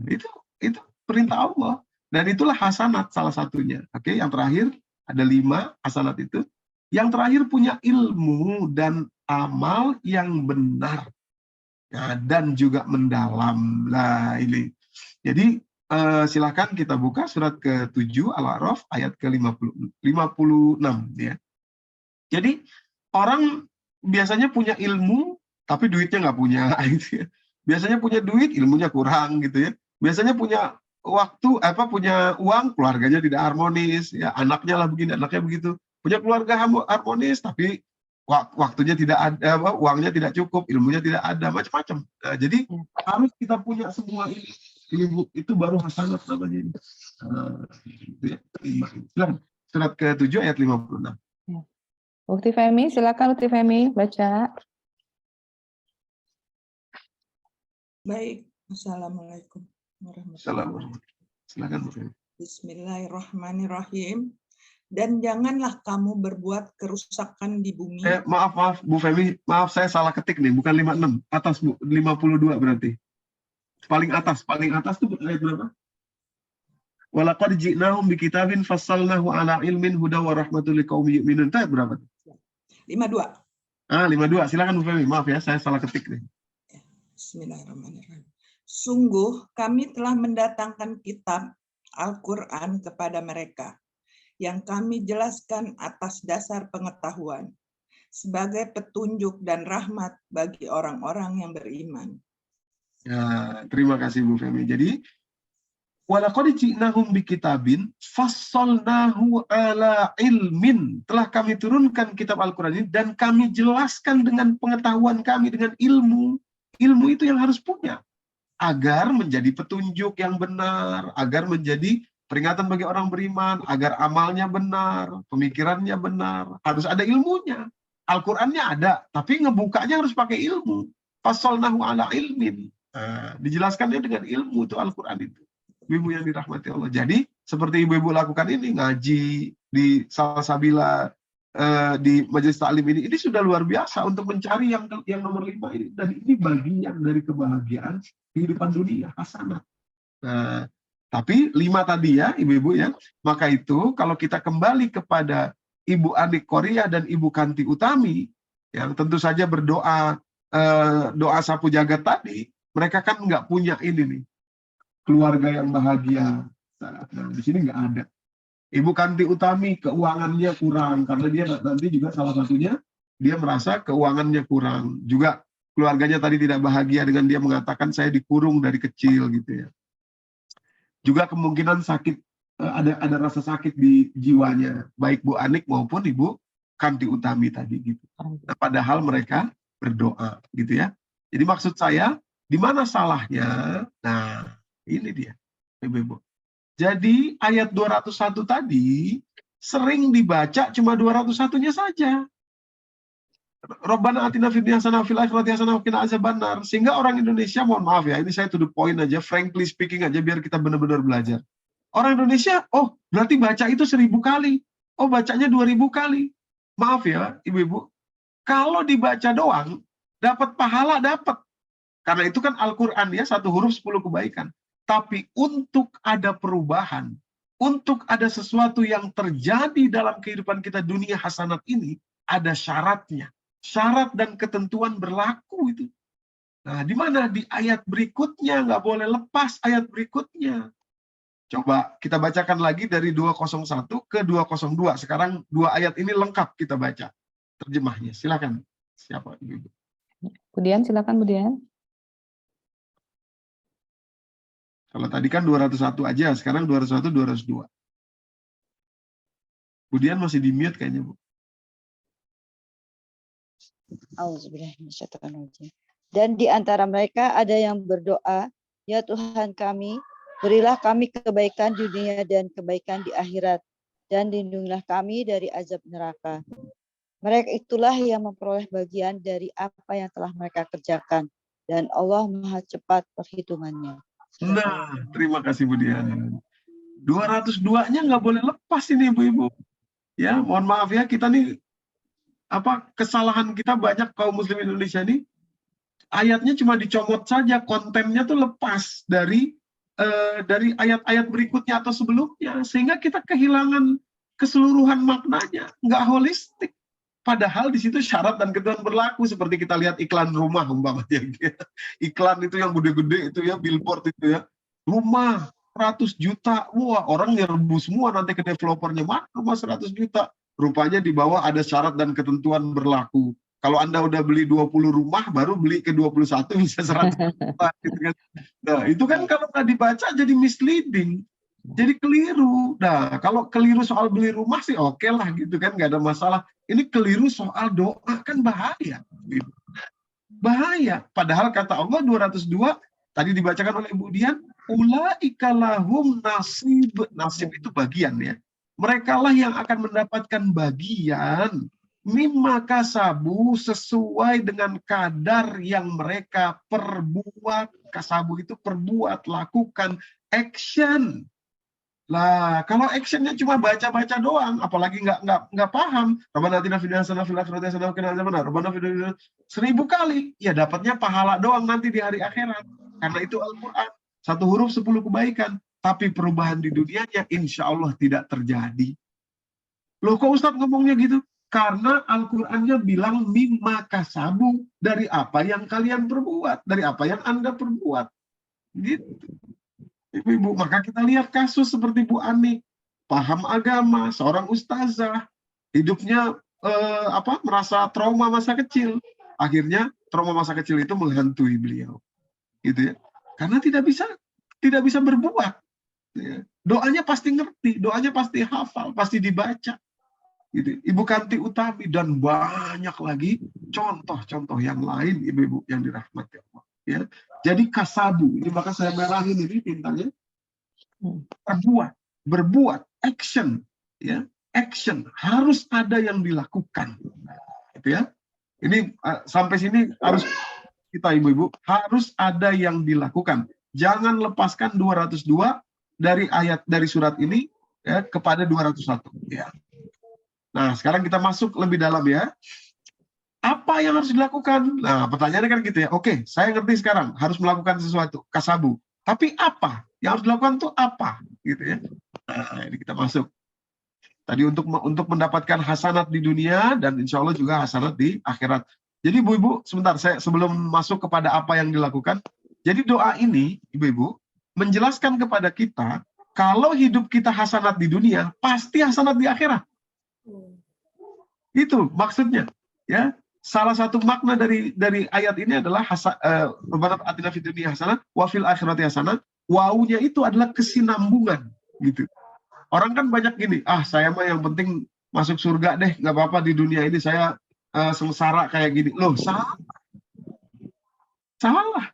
Gitu. Itu perintah Allah dan itulah hasanat salah satunya. Oke, yang terakhir ada 5 hasanat itu. Yang terakhir punya ilmu dan amal yang benar, ya, dan juga mendalam. Nah ini. Jadi silakan kita buka surat ke-7 Al-A'raf ayat ke-56 ya. Jadi orang biasanya punya ilmu tapi duitnya nggak punya gitu ya. Biasanya punya duit, ilmunya kurang gitu ya. Biasanya punya waktu, punya uang, keluarganya tidak harmonis, ya anaknya lah begini, anaknya begitu. Punya keluarga harmonis, tapi waktunya tidak ada, uangnya tidak cukup, ilmunya tidak ada, macam-macam. Nah, jadi harus kita punya semua ini. Itu baru hasanat namanya ini. Surat ke-7 ayat 56. Ukti Femi, silakan Ukti Femi baca. Baik, Assalamualaikum warahmatullahi Assalamualaikum. Silakan Bu Femi. Bismillahirrahmanirrahim. Dan janganlah kamu berbuat kerusakan di bumi. Maaf Bu Femi, maaf saya salah ketik nih, bukan 56, atas Bu, 52 berarti. Paling atas tuh ayat berapa? Walaqad ji'nahum bikitabin fassalnahu ala ilmin huda wa rahmatul liqaumin yu'minun. Itu ayat berapa? 52. 52. Silakan Bu Femi, maaf ya saya salah ketik nih. Bismillahirrahmanirrahim. Sungguh kami telah mendatangkan kitab Al-Quran kepada mereka yang kami jelaskan atas dasar pengetahuan sebagai petunjuk dan rahmat bagi orang-orang yang beriman. Ya, terima kasih Bu Femi. Jadi walaqad ji'nahum bikitabin fassalnahu ala ilmin. Telah kami turunkan kitab Al-Quran ini dan kami jelaskan dengan pengetahuan kami, dengan ilmu. Ilmu itu yang harus punya agar menjadi petunjuk yang benar, agar menjadi peringatan bagi orang beriman, agar amalnya benar, pemikirannya benar, harus ada ilmunya. Al-Qur'annya ada, tapi ngebukanya harus pakai ilmu. Fassalnahu ala ilmin. Dijelaskannya dengan ilmu itu Al-Qur'an itu. Ibu yang dirahmati Allah. Jadi seperti ibu-ibu lakukan ini, ngaji di Salsabila, di majelis taklim ini sudah luar biasa untuk mencari yang nomor 5 ini, dan ini bagian dari kebahagiaan kehidupan dunia, hasanah. Nah, tapi 5 tadi ya ibu-ibu ya, maka itu kalau kita kembali kepada Ibu Anik Korea dan Ibu Kanti Utami yang tentu saja berdoa doa sapu jagat tadi, mereka kan nggak punya ini nih keluarga yang bahagia. Nah, di sini nggak ada. Ibu Kanti Utami keuangannya kurang karena dia nanti juga salah satunya dia merasa keuangannya kurang, juga keluarganya tadi tidak bahagia dengan dia mengatakan saya dikurung dari kecil gitu ya. Juga kemungkinan sakit, ada rasa sakit di jiwanya baik Bu Anik maupun Ibu Kanti Utami tadi gitu. Nah, padahal mereka berdoa gitu ya. Jadi maksud saya di mana salahnya? Nah, ini dia Ibu-ibu. Jadi ayat 201 tadi sering dibaca cuma 201-nya saja. Rabbana atina fid dunya hasanah wa fil akhirati hasanah wa qina azabannar. Sehingga orang Indonesia, mohon maaf ya, ini saya to the point aja, frankly speaking aja biar kita benar-benar belajar. Orang Indonesia, oh berarti baca itu 1000 kali. Oh bacanya 2000 kali. Maaf ya ibu-ibu, kalau dibaca doang, dapat pahala dapat. Karena itu kan Al-Quran ya, 1 huruf 10 kebaikan. Tapi untuk ada perubahan, untuk ada sesuatu yang terjadi dalam kehidupan kita dunia hasanat ini, ada syaratnya. Syarat dan ketentuan berlaku itu. Nah, di mana? Di ayat berikutnya, nggak boleh lepas ayat berikutnya. Coba kita bacakan lagi dari 201 ke 202. Sekarang 2 ayat ini lengkap kita baca terjemahnya. Silakan. Siapa ibu? Budian, silakan Budian. Kalau tadi kan 201 aja, sekarang 201, 202. Budian masih di mute kayaknya, Bu. Auzubillahiminasyaitonirrajim. Dan di antara mereka ada yang berdoa, ya Tuhan kami, berilah kami kebaikan di dunia dan kebaikan di akhirat, dan lindungilah kami dari azab neraka. Mereka itulah yang memperoleh bagian dari apa yang telah mereka kerjakan, dan Allah Maha cepat perhitungannya. Nah, terima kasih Budian. 202-nya nggak boleh lepas ini ibu-ibu. Ya, mohon maaf ya, kita nih kesalahan kita banyak kaum muslim Indonesia nih. Ayatnya cuma dicomot saja, kontennya tuh lepas dari ayat-ayat berikutnya atau sebelumnya, sehingga kita kehilangan keseluruhan maknanya, nggak holistik. Padahal di situ syarat dan ketentuan berlaku, seperti kita lihat iklan rumah umpamanya. Iklan itu yang gede-gede itu ya, billboard itu ya, rumah 100 juta, wah orang nyerbu semua nanti ke developernya, mana rumah 100 juta. Rupanya di bawah ada syarat dan ketentuan berlaku. Kalau Anda udah beli 20 rumah, baru beli ke 21 bisa 100 juta. Gitu kan. Nah, itu kan kalau nggak dibaca jadi misleading. Jadi keliru. Nah, kalau keliru soal beli rumah sih oke lah gitu kan, nggak ada masalah. Ini keliru soal doa, kan bahaya. Bahaya. Padahal kata Allah 202, tadi dibacakan oleh Ibu Dian, ulaika lahum nasib. Nasib itu bagian ya. Mereka lah yang akan mendapatkan bagian mimma kasabu, sesuai dengan kadar yang mereka perbuat. Kasabu itu perbuat, lakukan, action. Lah, kalau actionnya cuma baca-baca doang, apalagi nggak paham, Rabbana atina fid dunya hasanah fil akhirati hasanah wa qina adzabannar. Rabbana fid dunya 1000 kali, ya dapatnya pahala doang nanti di hari akhirat. Karena itu Al-Qur'an, 1 huruf 10 kebaikan, tapi perubahan di dunianya insya Allah tidak terjadi. Loh kok Ustadz ngomongnya gitu? Karena Al-Qur'annya bilang mimma kasabu, dari apa yang kalian perbuat, dari apa yang Anda perbuat. Gitu. Ibu-ibu, maka kita lihat kasus seperti Bu Ani, paham agama, seorang ustazah, hidupnya merasa trauma masa kecil. Akhirnya trauma masa kecil itu menghantui beliau. Gitu ya. Karena tidak bisa berbuat. Ya. Doanya pasti ngerti, doanya pasti hafal, pasti dibaca. Gitu. Ibu Kanti Utami dan banyak lagi contoh-contoh yang lain, ibu-ibu yang dirahmati Allah. Ya. Jadi kasabu, ini maka saya merahin ini tintanya, berbuat, action, ya, action harus ada yang dilakukan, gitu ya. Ini sampai sini harus kita ibu-ibu harus ada yang dilakukan. Jangan lepaskan 202 dari surat ini ya kepada 201. Ya. Nah, sekarang kita masuk lebih dalam ya. Apa yang harus dilakukan? Nah, pertanyaannya kan gitu ya. Oke, saya ngerti sekarang harus melakukan sesuatu, kasabu. Tapi apa? Yang harus dilakukan itu apa? Gitu ya. Nah, ini kita masuk. Tadi untuk mendapatkan hasanat di dunia dan insya Allah juga hasanat di akhirat. Jadi ibu-ibu, sebentar saya sebelum masuk kepada apa yang dilakukan. Jadi doa ini, ibu-ibu, menjelaskan kepada kita kalau hidup kita hasanat di dunia, pasti hasanat di akhirat. Itu maksudnya, ya. Salah satu makna dari ayat ini adalah Rabbana atina fid dunya hasanah wa fil akhirati hasanah. Wawunya itu adalah kesinambungan, gitu. Orang kan banyak gini, saya mah yang penting masuk surga deh, nggak apa-apa di dunia ini saya sengsara kayak gini. Loh, salah. Salah.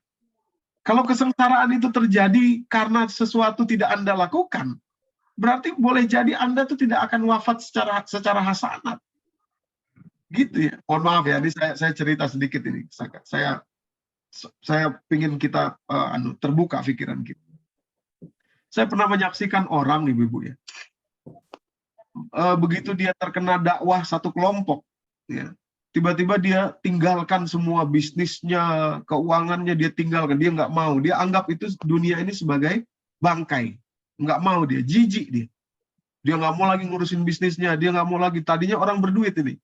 Kalau kesengsaraan itu terjadi karena sesuatu tidak Anda lakukan, berarti boleh jadi Anda tuh tidak akan wafat secara hasanat. Gitu ya. Mohon maaf ya, ini saya cerita sedikit ini. Saya ingin kita terbuka pikiran kita. Saya pernah menyaksikan orang, ibu-ibu ya, begitu dia terkena dakwah satu kelompok, ya, tiba-tiba dia tinggalkan semua bisnisnya, keuangannya dia tinggalkan, dia nggak mau, dia anggap itu dunia ini sebagai bangkai, nggak mau, dia jijik, dia nggak mau lagi ngurusin bisnisnya, dia nggak mau lagi, tadinya orang berduit ini,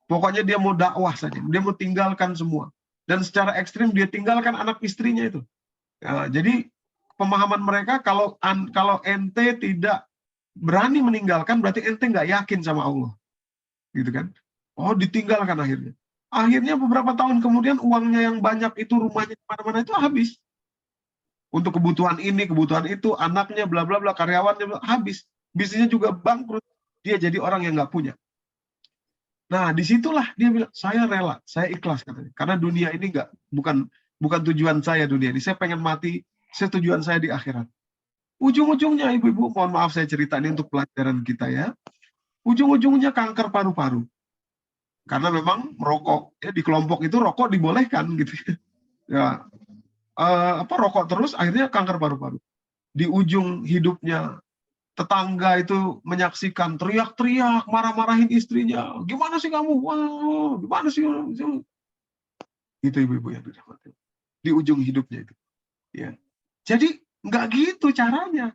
pokoknya dia mau dakwah saja, dia mau tinggalkan semua, dan secara ekstrim dia tinggalkan anak istrinya itu. Jadi pemahaman mereka, kalau ente tidak berani meninggalkan, berarti ente nggak yakin sama Allah, gitu kan? Oh, ditinggalkan akhirnya. Akhirnya beberapa tahun kemudian uangnya yang banyak itu, rumahnya kemana-mana itu habis. Untuk kebutuhan ini, kebutuhan itu, anaknya, bla bla bla, karyawannya habis. Bisnisnya juga bangkrut. Dia jadi orang yang nggak punya. Nah, disitulah dia bilang, saya rela, saya ikhlas katanya. Karena dunia ini bukan tujuan saya dunia ini. Saya pengen mati, tujuan saya di akhirat. Ujung-ujungnya, ibu-ibu, mohon maaf saya cerita ini untuk pelajaran kita ya. Ujung-ujungnya kanker paru-paru. Karena memang merokok, ya, di kelompok itu rokok dibolehkan gitu. Ya, rokok terus, akhirnya kanker paru-paru. Di ujung hidupnya, tetangga itu menyaksikan, teriak-teriak, marah-marahin istrinya. Gimana sih kamu? Wah, gimana sih? Itu ibu-ibu yang dirahmati. Di ujung hidupnya itu. Ya. Jadi nggak gitu caranya.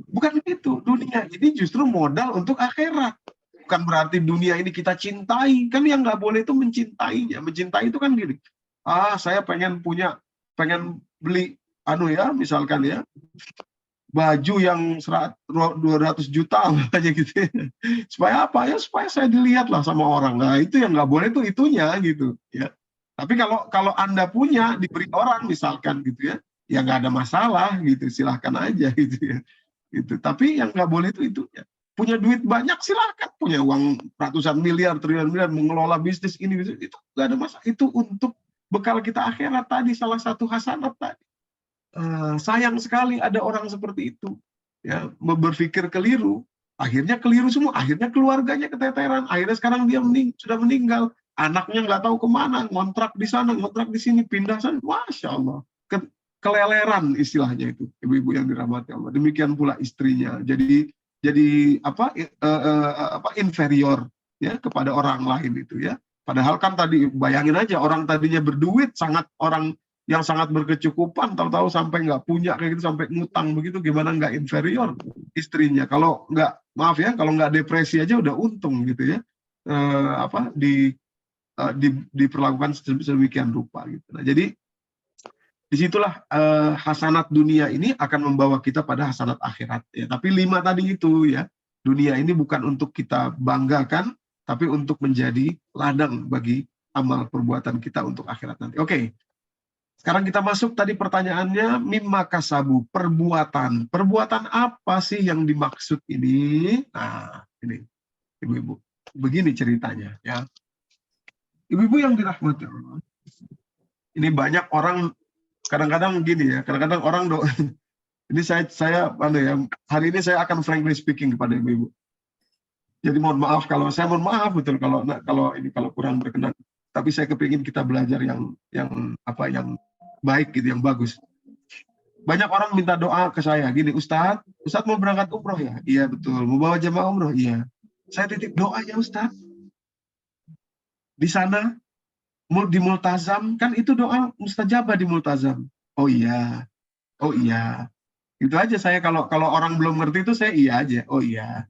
Bukan gitu. Dunia ini justru modal untuk akhirat. Bukan berarti dunia ini kita cintai. Kan yang nggak boleh itu mencintainya. Mencintai itu kan gini. Saya pengen beli misalkan ya, baju yang 200 juta aja gitu. Supaya apa ya? Supaya saya dilihat lah sama orang. Nah, itu yang nggak boleh, itu itunya gitu ya. Tapi kalau Anda punya, diberi orang misalkan gitu ya, ya nggak ada masalah gitu, silahkan aja gitu ya. Gitu. Tapi yang nggak boleh itu itunya. Punya duit banyak silahkan, punya uang ratusan miliar, triliunan miliar, mengelola bisnis ini, itu nggak ada masalah. Itu untuk bekal kita akhirat tadi, salah satu hasanat tadi. Sayang sekali ada orang seperti itu, ya, berpikir keliru, akhirnya keliru semua, akhirnya keluarganya keteteran, akhirnya sekarang dia sudah meninggal, anaknya nggak tahu kemana, ngontrak di sana, ngontrak di sini, pindah sana, masya Allah, keleleran istilahnya itu, ibu-ibu yang dirahmati Allah. Demikian pula istrinya, jadi inferior ya kepada orang lain itu ya. Padahal kan tadi bayangin aja, orang tadinya berduit, orang yang sangat berkecukupan, tahu-tahu sampai nggak punya kayak gitu, sampai ngutang begitu, gimana nggak inferior istrinya? Kalau nggak, maaf ya, kalau nggak depresi aja udah untung gitu ya. Diperlakukan sedemikian rupa gitu. Nah, jadi disitulah hasanat dunia ini akan membawa kita pada hasanat akhirat. Ya. Tapi 5 tadi itu ya, dunia ini bukan untuk kita banggakan, tapi untuk menjadi ladang bagi amal perbuatan kita untuk akhirat nanti. Oke, sekarang kita masuk tadi pertanyaannya, mimma kasabu, perbuatan. Perbuatan apa sih yang dimaksud ini? Nah, ini ibu-ibu, begini ceritanya ya. Ibu-ibu yang dirahmati Allah, ini banyak orang kadang-kadang gini ya, kadang-kadang orang ini saya hari ini saya akan frankly speaking kepada ibu-ibu. Jadi mohon maaf kalau betul kalau kurang berkenan. Tapi saya kepingin kita belajar yang baik gitu, yang bagus. Banyak orang minta doa ke saya gini, Ustadz mau berangkat umroh ya? Iya betul. Mau bawa jemaah umroh? Iya. Saya titip doa ya Ustadz. Di sana di multazam, kan itu doa mustajabah di multazam. Oh iya. Itu aja saya, kalau orang belum ngerti itu saya iya aja. Oh iya.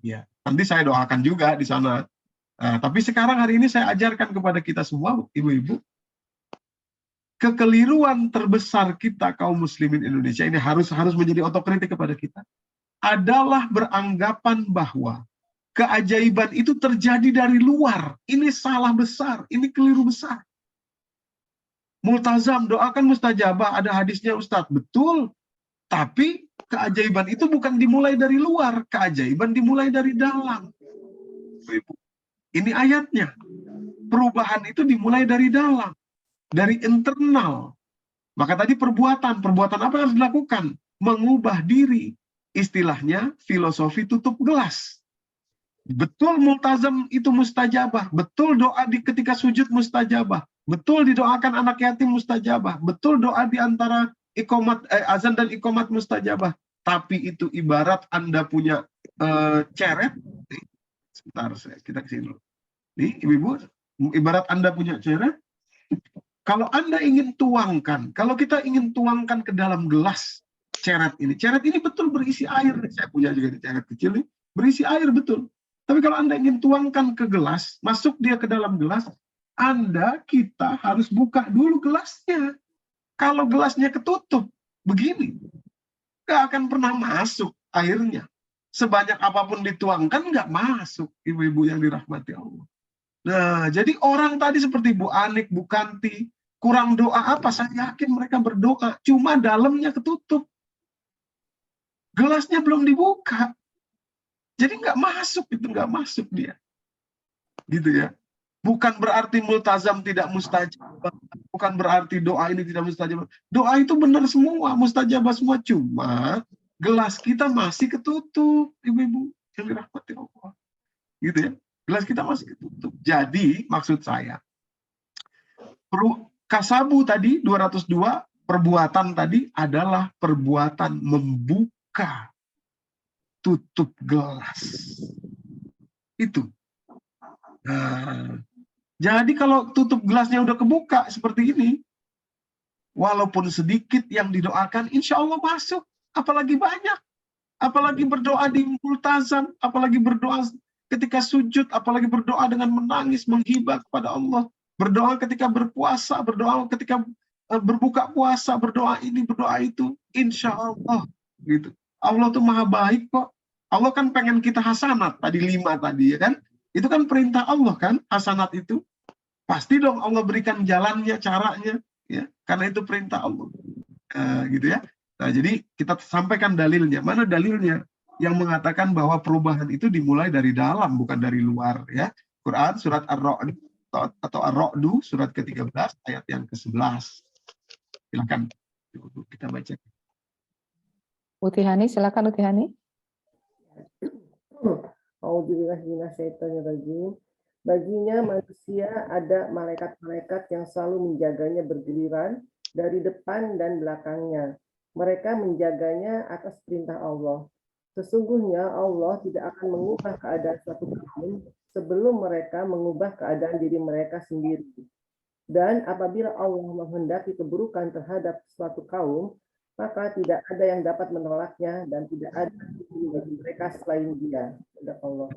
Nanti saya doakan juga di sana. Nah, tapi sekarang hari ini saya ajarkan kepada kita semua, ibu-ibu, kekeliruan terbesar kita kaum muslimin Indonesia ini harus menjadi otokritik kepada kita, adalah beranggapan bahwa keajaiban itu terjadi dari luar. Ini salah besar, ini keliru besar. Multazam, doakan mustajabah, ada hadisnya Ustadz, betul. Tapi keajaiban itu bukan dimulai dari luar, keajaiban dimulai dari dalam. Ini ayatnya. Perubahan itu dimulai dari dalam, dari internal. Maka tadi perbuatan apa yang harus dilakukan? Mengubah diri. Istilahnya filosofi tutup gelas. Betul multazam itu mustajabah, betul doa ketika sujud mustajabah, betul didoakan anak yatim mustajabah, betul doa di antara azan dan iqamat mustajabah. tapi itu ibarat Anda punya ceret. Sebentar, kita kesini dulu. Nih, ibu-ibu, ibarat Anda punya ceret. Kalau Anda ingin tuangkan, kalau kita ingin tuangkan ke dalam gelas ceret ini betul berisi air. Saya punya juga di ceret kecil nih, berisi air betul. Tapi kalau Anda ingin tuangkan ke gelas, masuk dia ke dalam gelas, kita harus buka dulu gelasnya. Kalau gelasnya ketutup, begini, nggak akan pernah masuk airnya. Sebanyak apapun dituangkan, nggak masuk, ibu-ibu yang dirahmati Allah. Nah, jadi orang tadi seperti Bu Anik, Bu Kanti, kurang doa apa? Saya yakin mereka berdoa, cuma dalamnya ketutup. Gelasnya belum dibuka. Jadi nggak masuk, itu nggak masuk dia. Gitu ya. Bukan berarti multazam tidak mustajab. Bukan berarti doa ini tidak mustajab. Doa itu benar semua, mustajabah semua. Cuma gelas kita masih ketutup, ibu-ibu yang dirahmati Allah. Gitu ya. Gelas kita masih ketutup. Jadi maksud saya, kasabu tadi 202, perbuatan tadi adalah perbuatan membuka tutup gelas. Itu. Nah, jadi kalau tutup gelasnya udah kebuka seperti ini, walaupun sedikit yang didoakan, insya Allah masuk. Apalagi banyak. Apalagi berdoa di multazam, apalagi berdoa ketika sujud, apalagi berdoa dengan menangis, menghibah kepada Allah. Berdoa ketika berpuasa, berdoa ketika berbuka puasa, berdoa ini, berdoa itu. Insya Allah. Gitu. Allah tuh maha baik kok. Allah kan pengen kita hasanat, tadi 5 tadi ya kan. Itu kan perintah Allah kan, hasanat itu. Pasti dong Allah berikan jalannya, caranya, ya, karena itu perintah Allah. Gitu ya. Nah, jadi kita sampaikan dalilnya. Mana dalilnya yang mengatakan bahwa perubahan itu dimulai dari dalam, bukan dari luar, ya. Quran surat Ar-Ra'd atau Ar-Ra'du surat ke-13 ayat yang ke-11. Silakan kita baca. Utihani, silakan Utihani. Auzubillahiminasyaitonirrajim. Baginya manusia ada malaikat-malaikat yang selalu menjaganya bergiliran dari depan dan belakangnya. Mereka menjaganya atas perintah Allah. Sesungguhnya Allah tidak akan mengubah keadaan suatu kaum sebelum mereka mengubah keadaan diri mereka sendiri. Dan apabila Allah menghendaki keburukan terhadap suatu kaum, maka tidak ada yang dapat menolaknya dan tidak ada bagi mereka selain Dia. Allah.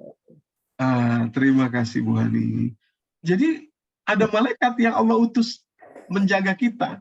Terima kasih Bu Hani. Jadi ada malaikat yang Allah utus menjaga kita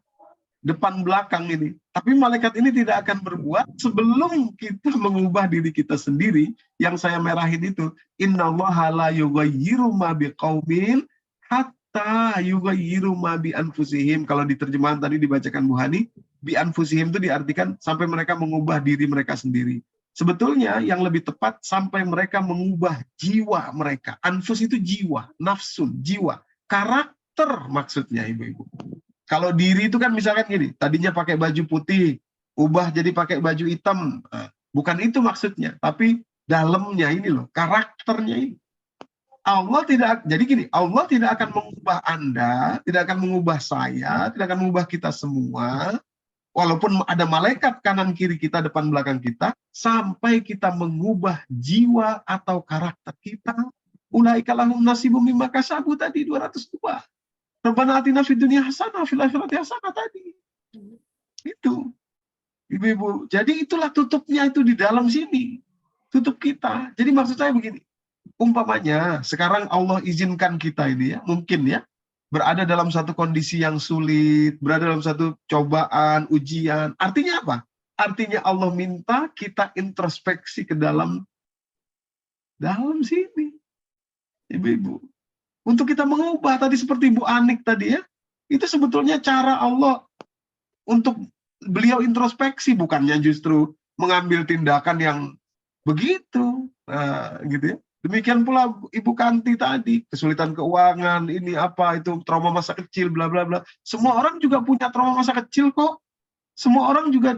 depan belakang ini. Tapi malaikat ini tidak akan berbuat sebelum kita mengubah diri kita sendiri. Yang saya merahin itu, innallaha la yughayyiru ma biqaumin hatta yughayyiru ma bi anfusihim. Kalau di terjemahan tadi dibacakan Bu Hani, bi anfusihim itu diartikan sampai mereka mengubah diri mereka sendiri. Sebetulnya yang lebih tepat sampai mereka mengubah jiwa mereka. Anfus itu jiwa, nafsun, jiwa. Karakter maksudnya ibu-ibu. Kalau diri itu kan misalkan gini, tadinya pakai baju putih, ubah jadi pakai baju hitam. Bukan itu maksudnya, tapi dalamnya ini loh, karakternya ini. Allah tidak, jadi gini, Allah tidak akan mengubah Anda, tidak akan mengubah saya, tidak akan mengubah kita semua, walaupun ada malaikat kanan kiri kita, depan belakang kita, sampai kita mengubah jiwa atau karakter kita. Ulaika lahum nasibum mimma kasabu tadi 202. Rabbana atina fid dunya hasanah fil akhirati hasanah tadi. Itu. Ibu-ibu. Jadi itulah tutupnya itu di dalam sini. Tutup kita. Jadi maksud saya begini. Umpamanya sekarang Allah izinkan kita ini ya, mungkin ya, berada dalam satu kondisi yang sulit, berada dalam satu cobaan, ujian. Artinya apa? Artinya Allah minta kita introspeksi ke dalam sini. Ibu-ibu. Untuk kita mengubah tadi seperti Bu Anik tadi ya, itu sebetulnya cara Allah untuk beliau introspeksi, bukannya justru mengambil tindakan yang begitu, gitu ya. Demikian pula Ibu Kanti tadi, kesulitan keuangan, ini apa, itu trauma masa kecil, bla bla bla. Semua orang juga punya trauma masa kecil kok. Semua orang juga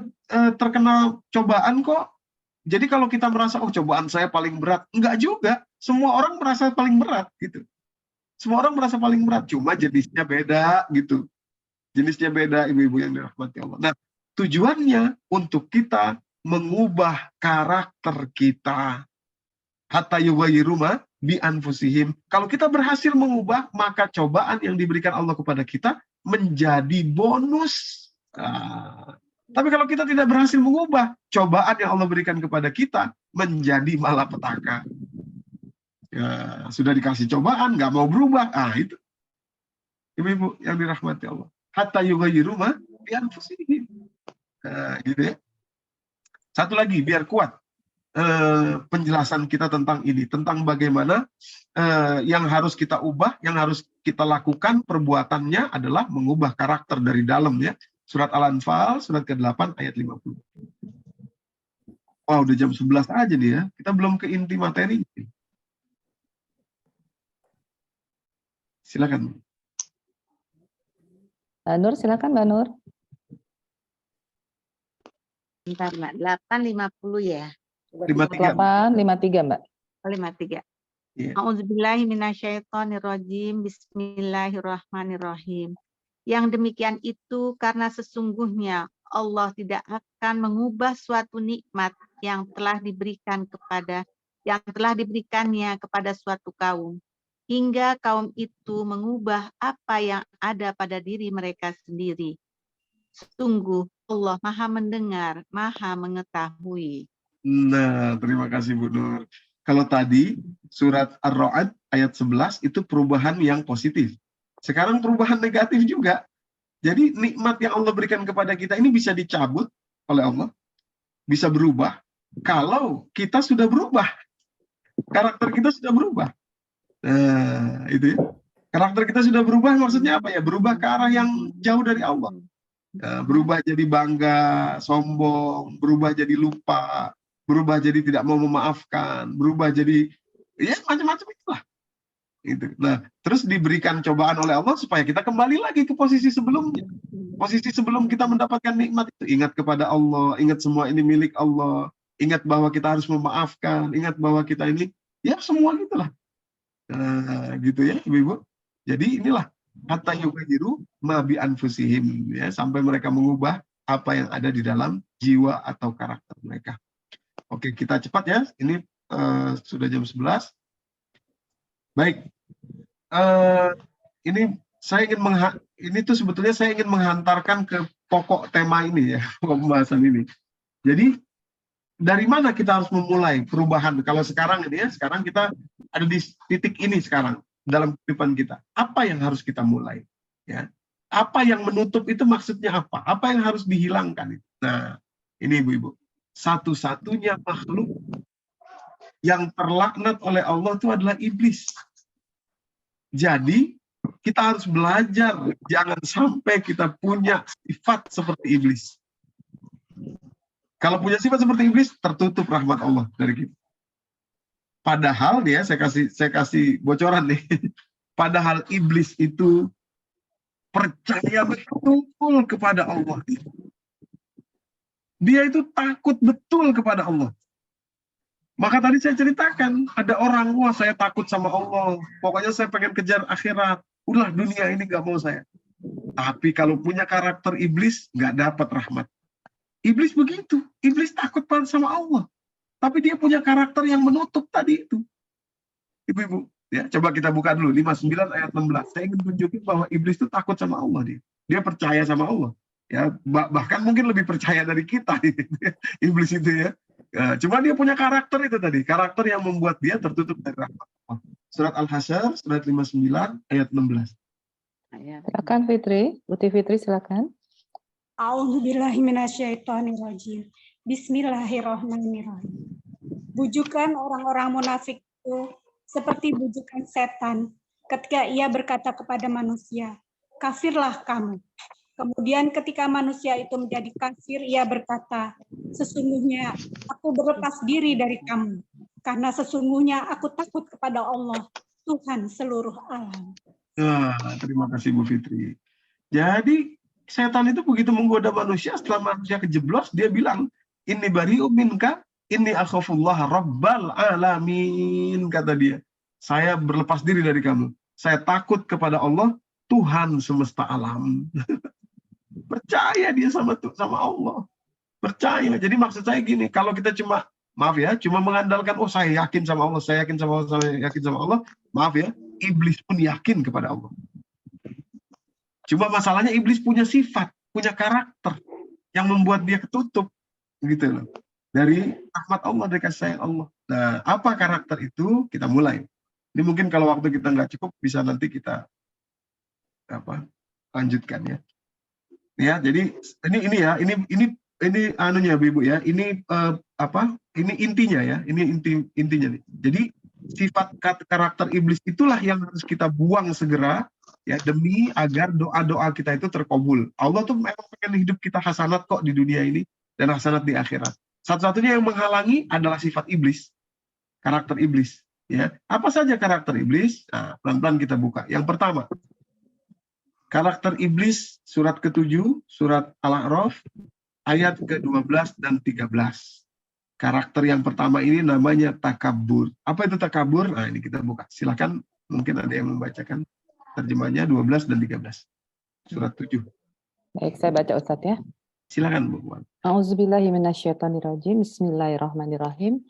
terkena cobaan kok. Jadi kalau kita merasa, oh cobaan saya paling berat, enggak juga. Semua orang merasa paling berat gitu. Semua orang merasa paling berat, cuma jenisnya beda gitu. Jenisnya beda, ibu-ibu yang dirahmati Allah. Nah, tujuannya untuk kita mengubah karakter kita. Hatta yughayyiru ma bi anfusihim. Kalau kita berhasil mengubah, maka cobaan yang diberikan Allah kepada kita menjadi bonus. Tapi kalau kita tidak berhasil mengubah, cobaan yang Allah berikan kepada kita menjadi malapetaka. Ya, sudah dikasih cobaan, nggak mau berubah. Itu. Ibu-ibu yang dirahmati Allah. Hatta yughayyiru ma bi anfusihim. Gitu ya. Satu lagi, biar kuat penjelasan kita tentang ini, tentang bagaimana yang harus kita ubah, yang harus kita lakukan perbuatannya adalah mengubah karakter dari dalam ya. Surat Al-Anfal, surat ke-8 ayat 50. Wah, udah jam 11 aja nih ya. Kita belum ke inti materi. Silakan. Mbak Nur, silakan Mbak Nur. Bentar, Mbak. 8.50 ya. 8.53 Mbak. 53. Iya. A'udzubillahi minasyaitonirrajim. Bismillahirrahmanirrahim. Yang demikian itu karena sesungguhnya Allah tidak akan mengubah suatu nikmat yang telah diberikannya kepada suatu kaum hingga kaum itu mengubah apa yang ada pada diri mereka sendiri. Sungguh Allah Maha mendengar, Maha mengetahui. Nah, terima kasih Bu Nur. Kalau tadi surat Ar-Ra'd ayat 11 itu perubahan yang positif. Sekarang perubahan negatif juga. Jadi nikmat yang Allah berikan kepada kita ini bisa dicabut oleh Allah, bisa berubah kalau kita sudah berubah. Karakter kita sudah berubah. Nah, itu ya. Karakter kita sudah berubah maksudnya apa ya? Berubah ke arah yang jauh dari Allah. Berubah jadi bangga, sombong, berubah jadi lupa, berubah jadi tidak mau memaafkan, berubah jadi ya macam-macam itulah. Gitu. Nah, terus diberikan cobaan oleh Allah supaya kita kembali lagi ke posisi sebelumnya. Posisi sebelum kita mendapatkan nikmat itu, ingat kepada Allah, ingat semua ini milik Allah, ingat bahwa kita harus memaafkan, ingat bahwa kita ini ya semua gitulah. Gitu ya, Ibu-ibu. Jadi inilah hatta yughayyiru ma bi anfusihim ya, sampai mereka mengubah apa yang ada di dalam jiwa atau karakter mereka. Oke, kita cepat ya. Ini sudah jam 11. Baik. Ini saya sebetulnya saya ingin menghantarkan ke pokok tema ini ya, pokok pembahasan ini. Jadi dari mana kita harus memulai perubahan? Kalau sekarang ini ya, sekarang kita ada di titik ini sekarang dalam kehidupan kita. Apa yang harus kita mulai? Ya. Apa yang menutup itu maksudnya apa? Apa yang harus dihilangkan? Nah, ini Ibu-ibu. Satu-satunya makhluk yang terlaknat oleh Allah itu adalah iblis. Jadi, kita harus belajar jangan sampai kita punya sifat seperti iblis. Kalau punya sifat seperti iblis, tertutup rahmat Allah dari kita. Padahal dia, saya kasih bocoran nih. Padahal iblis itu percaya betul kepada Allah. Dia itu takut betul kepada Allah. Maka tadi saya ceritakan, ada orang, wah saya takut sama Allah. Pokoknya saya pengen kejar akhirat. Ulah dunia ini gak mau saya. Tapi kalau punya karakter iblis, gak dapat rahmat. Iblis begitu. Iblis takut banget sama Allah. Tapi dia punya karakter yang menutup tadi itu. Ibu-ibu, ya, coba kita buka dulu 59 ayat 16. Saya ingin tunjukin bahwa iblis itu takut sama Allah. Dia percaya sama Allah. Ya, bahkan mungkin lebih percaya dari kita. Iblis itu ya. Cuma dia punya karakter itu tadi. Karakter yang membuat dia tertutup dari rahmat Allah. Surat Al-Hasyr, surat 59 ayat 16. Silakan Fitri. Putri Fitri silakan. A'udzubillahi minasyaitonirrajim. Bismillahirrahmanirrahim. Bujukan orang-orang munafik itu seperti bujukan setan ketika ia berkata kepada manusia, kafirlah kamu. Kemudian ketika manusia itu menjadi kafir, ia berkata, sesungguhnya aku berlepas diri dari kamu, karena sesungguhnya aku takut kepada Allah, Tuhan seluruh alam. Terima kasih Bu Fitri. Jadi setan itu begitu menggoda manusia, setelah manusia kejeblos, dia bilang, inni bari'u minka, inni akhafullah rabbal alamin, kata dia. Saya berlepas diri dari kamu. Saya takut kepada Allah, Tuhan semesta alam. Percaya dia sama Allah. Percaya. Jadi maksud saya gini, kalau kita cuma, maaf ya, cuma mengandalkan, oh saya yakin sama Allah, saya yakin sama Allah, saya yakin sama Allah, maaf ya, iblis pun yakin kepada Allah. Cuma masalahnya iblis punya sifat, punya karakter yang membuat dia ketutup, gitu loh. Dari rahmat Allah, dari kasih sayang Allah. Nah, apa karakter itu? Kita mulai. Ini mungkin kalau waktu kita nggak cukup, bisa nanti kita lanjutkan ya. Ya, jadi ini anunya Ibu ya. Ini ini intinya ya. Ini intinya nih. Jadi sifat karakter iblis itulah yang harus kita buang segera ya, demi agar doa-doa kita itu terkabul. Allah tuh memang pengen hidup kita hasanat kok di dunia ini dan hasanat di akhirat. Satu-satunya yang menghalangi adalah sifat iblis, karakter iblis. Ya, apa saja karakter iblis? Nah, pelan-pelan kita buka. Yang pertama, karakter iblis surat ke-7, surat Al-A'raf, ayat ke-12 dan 13. Karakter yang pertama ini namanya takabur. Apa itu takabur? Nah, ini kita buka. Silakan, mungkin ada yang membacakan terjemahnya 12 dan 13. Surat 7. Baik, saya baca Ustadz ya. Silakan Bu Puan. A'udzubillahi minasyaitonirrajim. Bismillahirrahmanirrahim.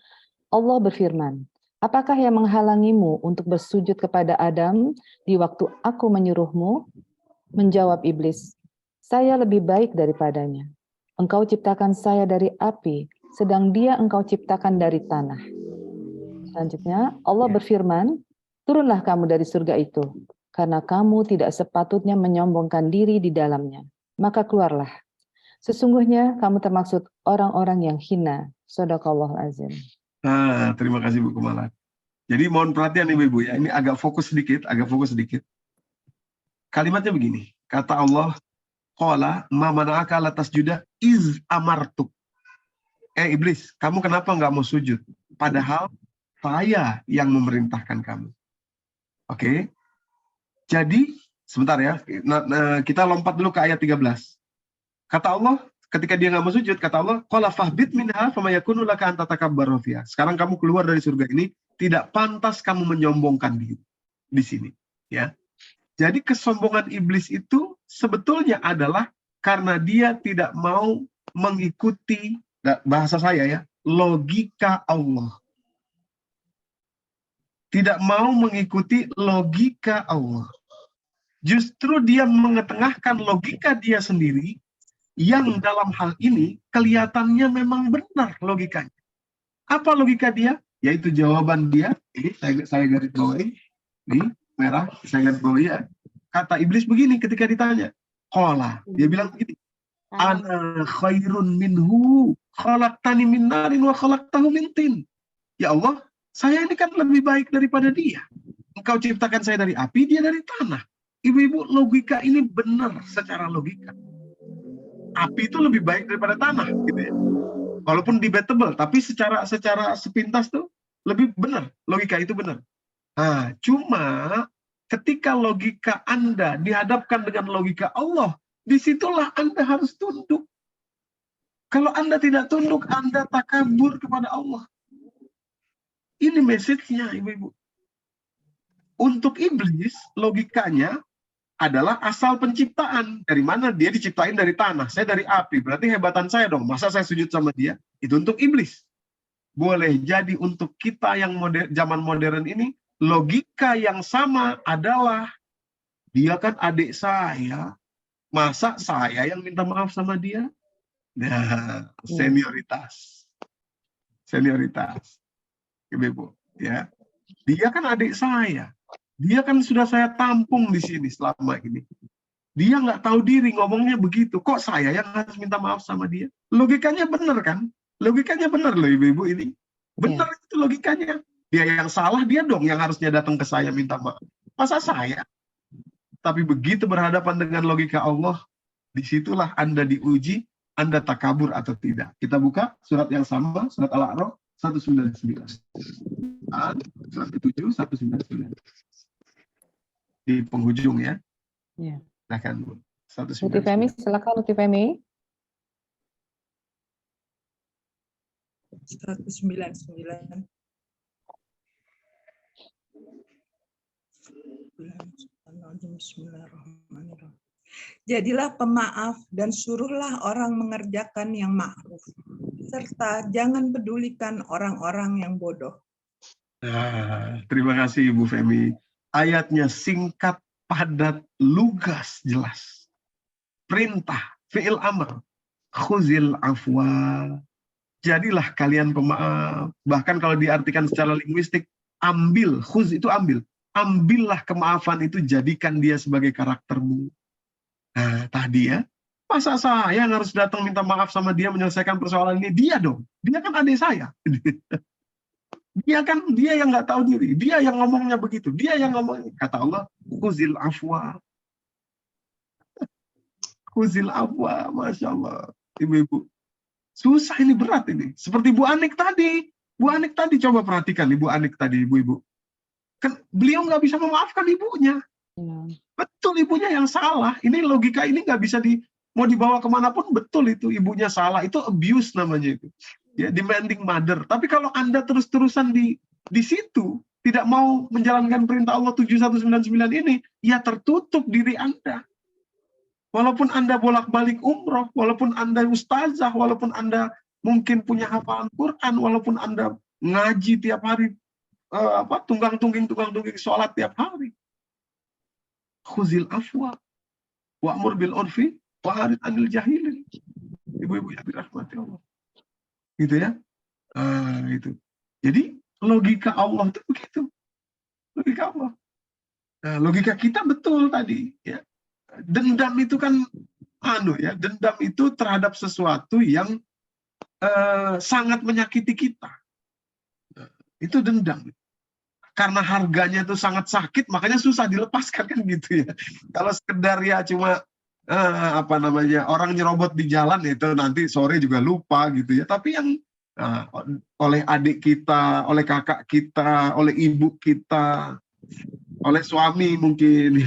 Allah berfirman, apakah yang menghalangimu untuk bersujud kepada Adam di waktu aku menyuruhmu? Menjawab iblis, saya lebih baik daripadanya. Engkau ciptakan saya dari api, sedang dia engkau ciptakan dari tanah. Selanjutnya, Allah berfirman, turunlah kamu dari surga itu, karena kamu tidak sepatutnya menyombongkan diri di dalamnya. Maka keluarlah. Sesungguhnya kamu termaksud orang-orang yang hina. Shadaqallahul azim. Nah, terima kasih Bu Kumala. Jadi mohon perhatian Ibu-Ibu ya, ini agak fokus sedikit. Kalimatnya begini, kata Allah, qala ma mana'aka la tasjuda iz amartuk. Iblis, kamu kenapa nggak mau sujud? Padahal saya yang memerintahkan kamu. Oke. Jadi, sebentar ya, kita lompat dulu ke ayat 13. Kata Allah, ketika dia nggak mau sujud, kata Allah, qala fahbit minha fama yakunu laka an tatakabbaru fiha. Sekarang kamu keluar dari surga ini, tidak pantas kamu menyombongkan diri di sini, ya. Jadi kesombongan iblis itu sebetulnya adalah karena dia tidak mau mengikuti, bahasa saya ya, logika Allah. Tidak mau mengikuti logika Allah. Justru dia mengetengahkan logika dia sendiri, yang dalam hal ini kelihatannya memang benar logikanya. Apa logika dia? Yaitu jawaban dia, ini saya garis bawahi, ini merah, saya garis bawahi ya. Kata iblis begini ketika ditanya, qala, dia bilang begini, ana khairun minhu, khalaqtani min narin wa khalaqtahu min tin. Ya Allah, saya ini kan lebih baik daripada dia. Engkau ciptakan saya dari api, dia dari tanah. Ibu-ibu, logika ini benar secara logika. Api itu lebih baik daripada tanah, gitu ya. Walaupun debatable, tapi secara sepintas tuh lebih benar. Logika itu benar. Nah, cuma ketika logika Anda dihadapkan dengan logika Allah, disitulah Anda harus tunduk. Kalau Anda tidak tunduk, Anda takabur kepada Allah. Ini message-nya, Ibu-ibu. Untuk iblis, logikanya adalah asal penciptaan. Dari mana? Dia diciptain dari tanah. Saya dari api. Berarti hebatan saya dong. Masa saya sujud sama dia? Itu untuk iblis. Boleh jadi untuk kita yang zaman modern ini, logika yang sama adalah, dia kan adik saya. Masa saya yang minta maaf sama dia? Nah, senioritas. Ibu-ibu, ya. Dia kan adik saya. Dia kan sudah saya tampung di sini selama ini. Dia nggak tahu diri ngomongnya begitu. Kok saya yang harus minta maaf sama dia? Logikanya benar kan? Logikanya benar loh Ibu-ibu ini. Benar itu logikanya. Dia yang salah, dia dong yang harusnya datang ke saya minta maaf. Masa saya? Tapi begitu berhadapan dengan logika Allah, disitulah Anda diuji, Anda takabur atau tidak. Kita buka surat yang sama, surat Al-A'raf 199. Surat ke-7, 199. Di penghujung ya. Ya. Silakan. Utifemi, silakan Utifemi. 199. Bismillahirrahmanirrahim. Jadilah pemaaf dan suruhlah orang mengerjakan yang ma'ruf. Serta jangan pedulikan orang-orang yang bodoh. Nah, terima kasih Ibu Femi. Ayatnya singkat, padat, lugas, jelas. Perintah, fi'il amr. Khuzil afwa. Jadilah kalian pemaaf. Bahkan kalau diartikan secara linguistik, ambil, khuz itu ambil. Ambillah kemaafan itu, jadikan dia sebagai karaktermu. Nah, tadi ya, masa saya yang harus datang minta maaf sama dia menyelesaikan persoalan ini? Dia dong, dia kan adik saya. Dia yang nggak tahu diri, dia yang ngomongnya begitu, dia yang ngomong, kata Allah, khuzil afwa. Khuzil afwa, Masya Allah. Ibu-ibu, susah ini, berat ini. Seperti Bu Anik tadi. Bu Anik tadi, coba perhatikan Ibu Anik tadi, ibu-ibu. Kan beliau nggak bisa memaafkan ibunya. Betul, ibunya yang salah. Ini logika ini nggak bisa mau dibawa kemanapun, betul itu. Ibunya salah, itu abuse namanya itu. Ya, demanding mother. Tapi kalau Anda terus-terusan di situ, tidak mau menjalankan perintah Allah 7199 ini, ya tertutup diri Anda. Walaupun Anda bolak-balik umroh, walaupun Anda ustazah, walaupun Anda mungkin punya hafalan Quran, walaupun Anda ngaji tiap hari, tunggang-tungging sholat tiap hari. Khuzil afwa, wa'mur bil urfi, wa'arid anil jahilin. Ibu-ibu yang dirahmati Allah. Gitu ya. Itu. Jadi logika Allah itu begitu. Logika Allah. Nah, logika kita betul tadi, ya. Dendam itu kan dendam itu terhadap sesuatu yang sangat menyakiti kita. Itu dendam. Karena harganya itu sangat sakit, makanya susah dilepaskan, kan gitu ya. Kalau sekedar ya cuma orang nyerobot di jalan, itu nanti sore juga lupa gitu ya. Tapi yang oleh adik kita, oleh kakak kita, oleh ibu kita, oleh suami mungkin,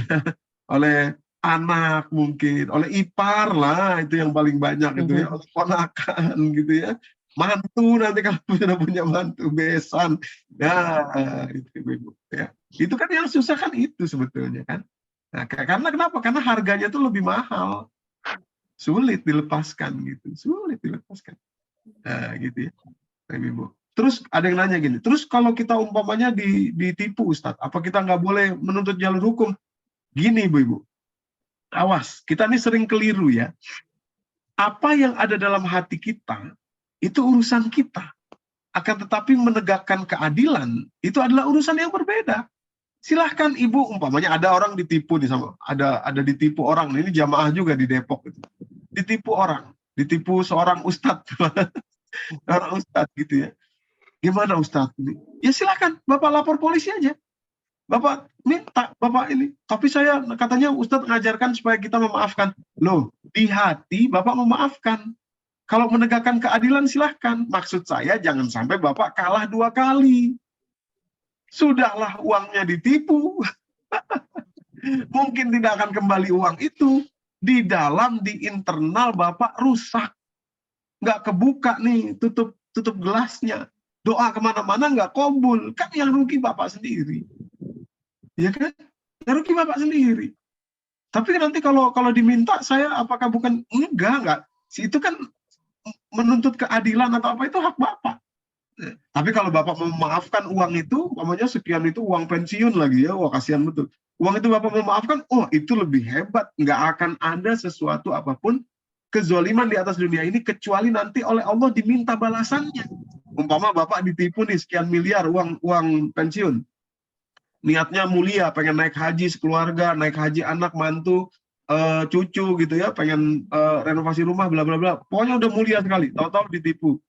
oleh anak mungkin, oleh ipar lah, itu yang paling banyak itu ya, oleh ponakan gitu ya, mantu nanti kalau sudah punya mantu, besan, ya itu ibu ya. Itu kan yang susah kan itu sebetulnya kan. Nah, karena kenapa? Karena harganya tuh lebih mahal, sulit dilepaskan gitu, sulit dilepaskan. Nah, gitu ya, ibu. Terus ada yang nanya gini, terus kalau kita umpamanya ditipu Ustadz, apa kita nggak boleh menuntut jalur hukum? Gini ibu-ibu, awas, kita ini sering keliru ya. Apa yang ada dalam hati kita, itu urusan kita. Akan tetapi menegakkan keadilan, itu adalah urusan yang berbeda. Silahkan ibu, umpamanya ada orang ditipu nih, ada ditipu orang, ini jamaah juga di Depok. Gitu. Ditipu orang, ditipu seorang ustadz. Orang ustadz gitu ya. Gimana ustadz ini? Ya silahkan, Bapak lapor polisi aja. Bapak minta, Bapak ini. Tapi saya katanya Ustadz mengajarkan supaya kita memaafkan. Loh, di hati Bapak memaafkan. Kalau menegakkan keadilan silahkan. Maksud saya jangan sampai Bapak kalah 2 kali. Sudahlah uangnya ditipu. Mungkin tidak akan kembali uang itu. Di internal Bapak rusak. Nggak kebuka nih, tutup gelasnya. Doa kemana-mana nggak kabul. Kan yang rugi Bapak sendiri. Ya kan? Yang rugi Bapak sendiri. Tapi nanti kalau diminta saya apakah bukan? Enggak. Itu kan menuntut keadilan atau apa, itu hak Bapak. Tapi kalau Bapak memaafkan uang itu, namanya sekian itu uang pensiun lagi ya, wah kasihan betul. Uang itu Bapak memaafkan, oh itu lebih hebat. Nggak akan ada sesuatu apapun kezoliman di atas dunia ini kecuali nanti oleh Allah diminta balasannya. Umpama Bapak ditipu nih sekian miliar uang pensiun. Niatnya mulia, pengen naik haji sekeluarga, naik haji anak, mantu, cucu gitu ya, pengen renovasi rumah, bla bla bla. Pokoknya udah mulia sekali, tahu-tahu ditipu.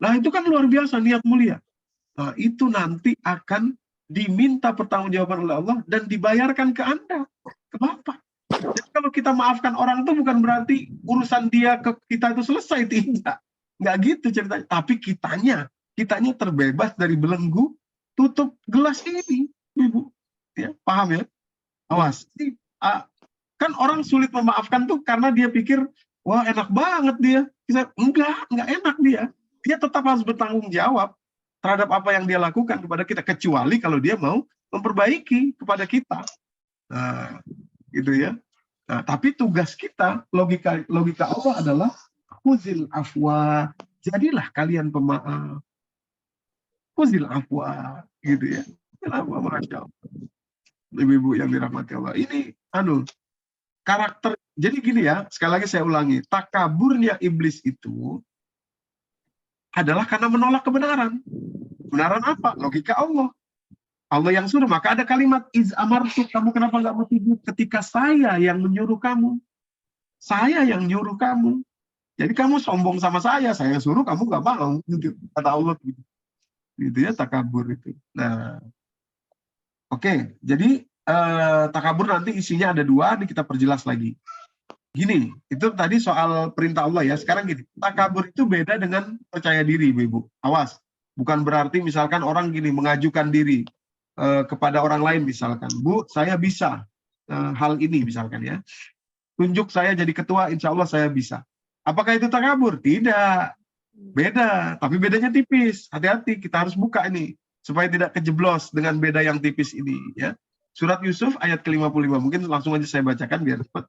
Nah itu kan luar biasa, niat mulia. Nah itu nanti akan diminta pertanggungjawaban oleh Allah dan dibayarkan ke Anda, ke Bapak. Jadi kalau kita maafkan orang itu bukan berarti urusan dia ke kita itu selesai, tidak. Nggak gitu ceritanya. Tapi kitanya terbebas dari belenggu tutup gelas ini. Ibu, ya, paham ya? Awas. Kan orang sulit memaafkan tuh karena dia pikir, wah enak banget dia. Enggak enak dia. Dia tetap harus bertanggung jawab terhadap apa yang dia lakukan kepada kita, kecuali kalau dia mau memperbaiki kepada kita. Nah, gitu ya. Nah, tapi tugas kita, logika Allah adalah khuzil afwa, jadilah kalian pemaaf. Khuzil afwa, gitu ya. Kenapa? Masya Allah. Ibu-ibu yang dirahmati Allah. Ini karakter. Jadi gini ya, sekali lagi saya ulangi, takaburnya iblis itu adalah karena menolak kebenaran. Kebenaran apa? Logika Allah. Allah yang suruh, maka ada kalimat iz amartu, kamu kenapa nggak mau tidur ketika saya yang menyuruh kamu? Saya yang nyuruh kamu. Jadi kamu sombong sama saya suruh, kamu nggak mau. Gitu. Kata Allah gitu. Gitu ya, takabur itu. Nah, oke. Jadi takabur nanti isinya ada 2, ini kita perjelas lagi. Gini, itu tadi soal perintah Allah ya. Sekarang gini, takabur itu beda dengan percaya diri, Ibu. Awas, bukan berarti misalkan orang gini mengajukan diri kepada orang lain misalkan, Bu, saya bisa hal ini misalkan ya. Tunjuk saya jadi ketua, insya Allah saya bisa. Apakah itu takabur? Tidak. Beda, tapi bedanya tipis. Hati-hati, kita harus buka ini supaya tidak kejeblos dengan beda yang tipis ini ya. Surat Yusuf ayat ke-55, mungkin langsung aja saya bacakan biar cepat.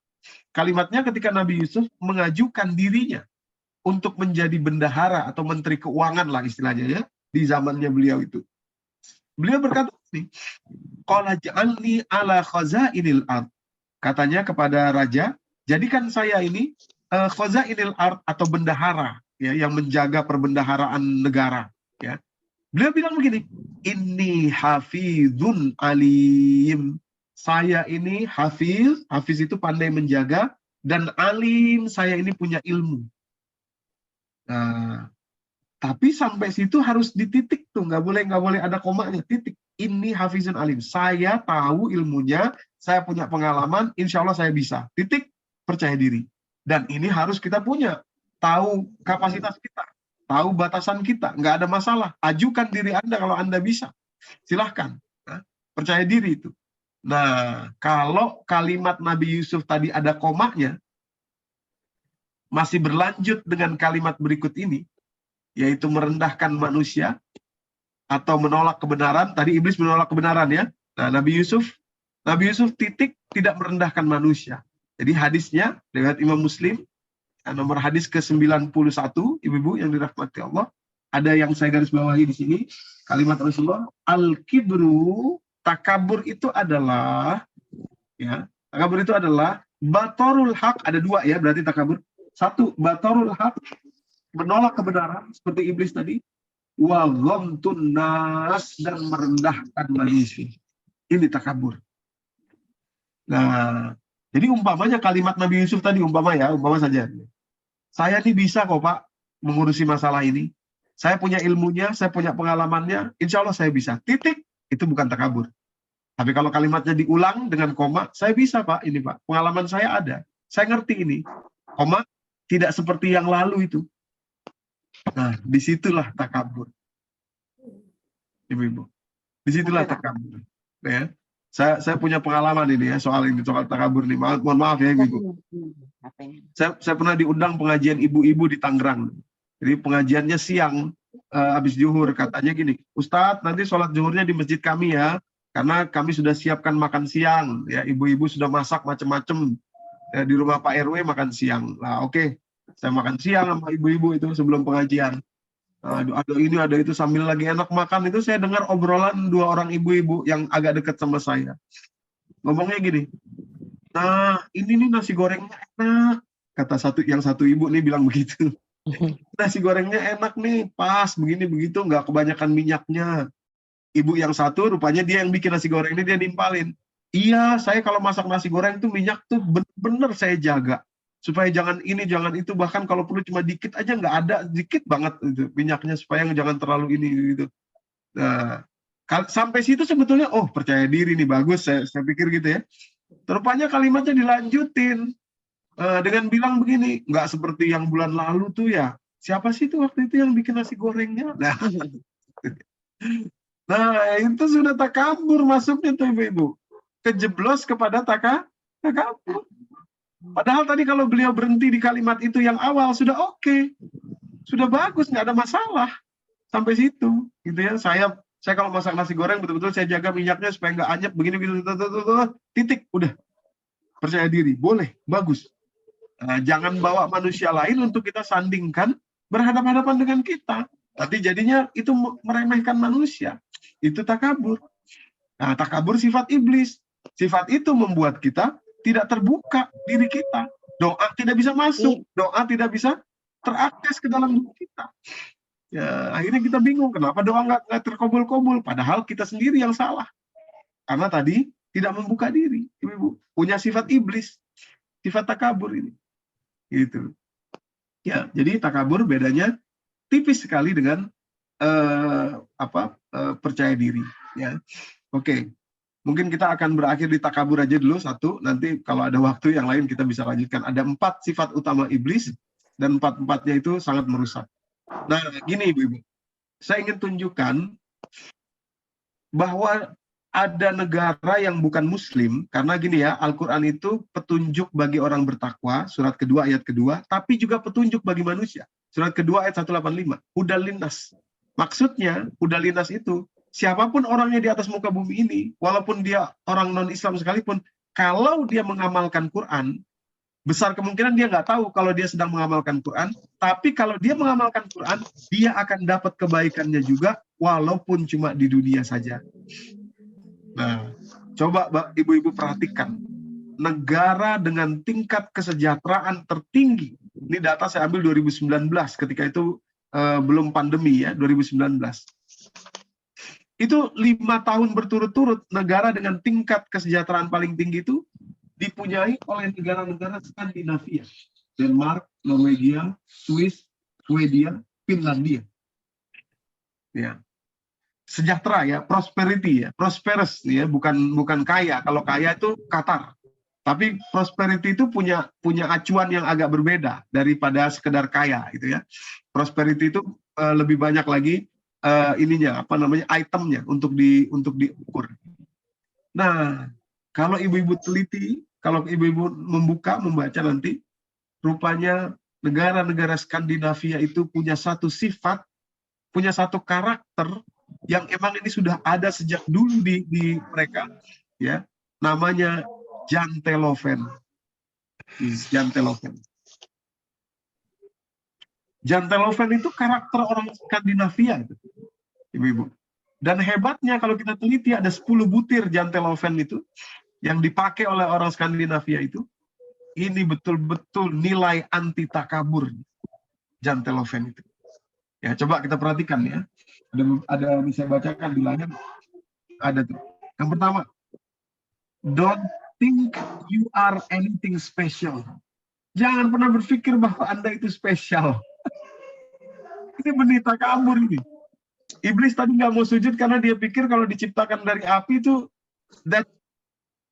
Kalimatnya ketika Nabi Yusuf mengajukan dirinya untuk menjadi bendahara atau menteri keuangan lah istilahnya ya, di zamannya beliau itu. Beliau berkata ini, qala ja'alni ala khazainil ard. Katanya kepada raja, jadikan saya ini khazainil ard atau bendahara ya, yang menjaga perbendaharaan negara ya. Beliau bilang begini, inni hafizun alim. Saya ini hafiz itu pandai menjaga, dan alim, saya ini punya ilmu. Nah, tapi sampai situ harus dititik tuh, nggak boleh ada komanya, titik. Ini hafizun alim, saya tahu ilmunya, saya punya pengalaman, insya Allah saya bisa. Titik, percaya diri. Dan ini harus kita punya, tahu kapasitas kita, tahu batasan kita, nggak ada masalah. Ajukan diri Anda kalau Anda bisa, silahkan. Nah, percaya diri itu. Nah, kalau kalimat Nabi Yusuf tadi ada komanya, masih berlanjut dengan kalimat berikut ini, yaitu merendahkan manusia atau menolak kebenaran. Tadi iblis menolak kebenaran ya. Nah, Nabi Yusuf titik tidak merendahkan manusia. Jadi hadisnya riwayat Imam Muslim, nomor hadis ke-91, ibu-ibu yang dirahmati Allah. Ada yang saya garis bawahi di sini, kalimat Rasulullah, al-kibru, takabur itu adalah batorul haq. Ada 2 ya, berarti takabur. 1, batorul haq, menolak kebenaran seperti iblis tadi, wa ghamtun nas, dan merendahkan manusia. Ini takabur. Nah, jadi umpamanya kalimat Nabi Yusuf tadi, umpama saja, saya ini bisa kok Pak mengurusi masalah ini, saya punya ilmunya, saya punya pengalamannya, insya Allah saya bisa. Titik. Itu bukan takabur. Tapi kalau kalimatnya diulang dengan koma, saya bisa Pak, ini Pak, pengalaman saya ada, saya ngerti ini, koma, tidak seperti yang lalu itu. Nah, disitulah takabur, ibu-ibu. Disitulah takabur. Ya, saya punya pengalaman ini ya soal takabur nih. Mohon maaf ya, ibu. Saya pernah diundang pengajian ibu-ibu di Tangerang. Jadi pengajiannya siang, habis zuhur. Katanya gini, Ustadz, nanti sholat zuhurnya di masjid kami ya, karena kami sudah siapkan makan siang. Ya, ibu-ibu sudah masak macam-macam. Ya, di rumah Pak RW makan siang. Nah, oke. Saya makan siang sama ibu-ibu itu sebelum pengajian. Ada ini, ada itu, sambil lagi enak makan itu saya dengar obrolan 2 orang ibu-ibu yang agak dekat sama saya. Ngomongnya gini, nah ini nih nasi gorengnya enak. Kata yang satu ibu nih bilang begitu. Nasi gorengnya enak nih, pas begini begitu, nggak kebanyakan minyaknya. Ibu yang satu rupanya dia yang bikin nasi goreng ini, dia nimpalin. Iya, saya kalau masak nasi goreng tuh minyak tuh bener-bener saya jaga. Supaya jangan ini, jangan itu, bahkan kalau perlu cuma dikit aja, nggak ada, dikit banget itu minyaknya, supaya jangan terlalu ini gitu. Nah, sampai situ sebetulnya, oh percaya diri nih, bagus, saya pikir gitu ya. Rupanya kalimatnya dilanjutin dengan bilang begini, nggak seperti yang bulan lalu tuh ya, siapa sih tuh waktu itu yang bikin nasi gorengnya? Nah itu sudah takabur masuknya tuh ibu-ibu, kejeblos kepada takabur. Padahal tadi kalau beliau berhenti di kalimat itu yang awal sudah oke, sudah bagus, nggak ada masalah sampai situ, gitu ya. Saya kalau masak nasi goreng betul-betul saya jaga minyaknya supaya nggak anyep begini, titik, udah. Percaya diri, boleh, bagus. Jangan bawa manusia lain untuk kita sandingkan berhadapan-hadapan dengan kita. Tapi jadinya itu meremehkan manusia. Itu takabur. Nah, takabur sifat iblis. Sifat itu membuat kita tidak terbuka diri kita. Doa tidak bisa masuk. Doa tidak bisa terakses ke dalam diri kita. Ya, akhirnya kita bingung kenapa doa nggak terkabul-kabul. Padahal kita sendiri yang salah. Karena tadi tidak membuka diri. Ibu-ibu punya sifat iblis. Sifat takabur ini. Gitu. Ya, jadi takabur bedanya tipis sekali dengan percaya diri. Ya, oke. Mungkin kita akan berakhir di takabur aja dulu satu. Nanti kalau ada waktu yang lain kita bisa lanjutkan. Ada 4 sifat utama iblis dan 4-4-nya itu sangat merusak. Nah, gini ibu-ibu, saya ingin tunjukkan bahwa ada negara yang bukan Muslim, karena gini ya, Al-Quran itu petunjuk bagi orang bertakwa, surat kedua ayat kedua, tapi juga petunjuk bagi manusia. Surat kedua ayat 185, hudal linnas. Maksudnya, hudal linnas itu, siapapun orangnya di atas muka bumi ini, walaupun dia orang non-Islam sekalipun, kalau dia mengamalkan Quran, besar kemungkinan dia nggak tahu kalau dia sedang mengamalkan Quran, tapi kalau dia mengamalkan Quran, dia akan dapat kebaikannya juga, walaupun cuma di dunia saja. Nah, coba ibu-ibu perhatikan, negara dengan tingkat kesejahteraan tertinggi, ini data saya ambil 2019, ketika itu belum pandemi ya, 2019. Itu 5 tahun berturut-turut negara dengan tingkat kesejahteraan paling tinggi itu dipunyai oleh negara-negara Skandinavia, Denmark, Norwegia, Swiss, Swedia, Finlandia. Ya. Sejahtera ya, prosperity ya, prosperous ya, bukan kaya. Kalau kaya itu Qatar. Tapi prosperity itu punya acuan yang agak berbeda daripada sekedar kaya gitu ya. Prosperity itu lebih banyak lagi itemnya untuk diukur. Nah, kalau ibu-ibu teliti, kalau ibu-ibu membaca nanti, rupanya negara-negara Skandinavia itu punya satu sifat, punya satu karakter yang emang ini sudah ada sejak dulu di mereka, ya, namanya janteloven. Janteloven. Janteloven itu karakter orang Skandinavia itu, ibu-ibu. Dan hebatnya kalau kita teliti ada 10 butir janteloven itu yang dipakai oleh orang Skandinavia itu, ini betul-betul nilai anti takabur janteloven itu. Ya, coba kita perhatikan ya. Ada bisa bacakan di layar. Ada tuh. Yang pertama, don't think you are anything special. Jangan pernah berpikir bahwa Anda itu spesial. Ini benih takabur ini. Iblis tadi nggak mau sujud karena dia pikir kalau diciptakan dari api itu that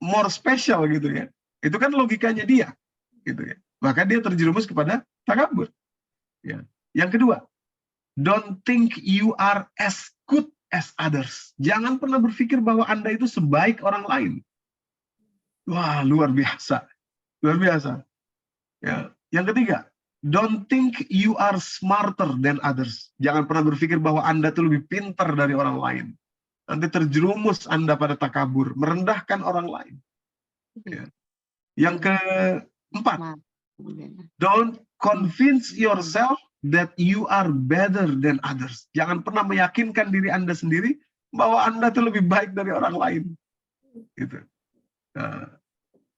more special gitu ya. Itu kan logikanya dia, gitu ya. Maka dia terjerumus kepada takabur. Ya. Yang kedua, don't think you are as good as others. Jangan pernah berpikir bahwa Anda itu sebaik orang lain. Wah, luar biasa. Luar biasa. Ya. Yang ketiga, don't think you are smarter than others. Jangan pernah berpikir bahwa Anda itu lebih pintar dari orang lain. Nanti terjerumus Anda pada takabur, merendahkan orang lain. Ya. Yang keempat, don't convince yourself that you are better than others. Jangan pernah meyakinkan diri Anda sendiri bahwa Anda itu lebih baik dari orang lain. Gitu. Nah,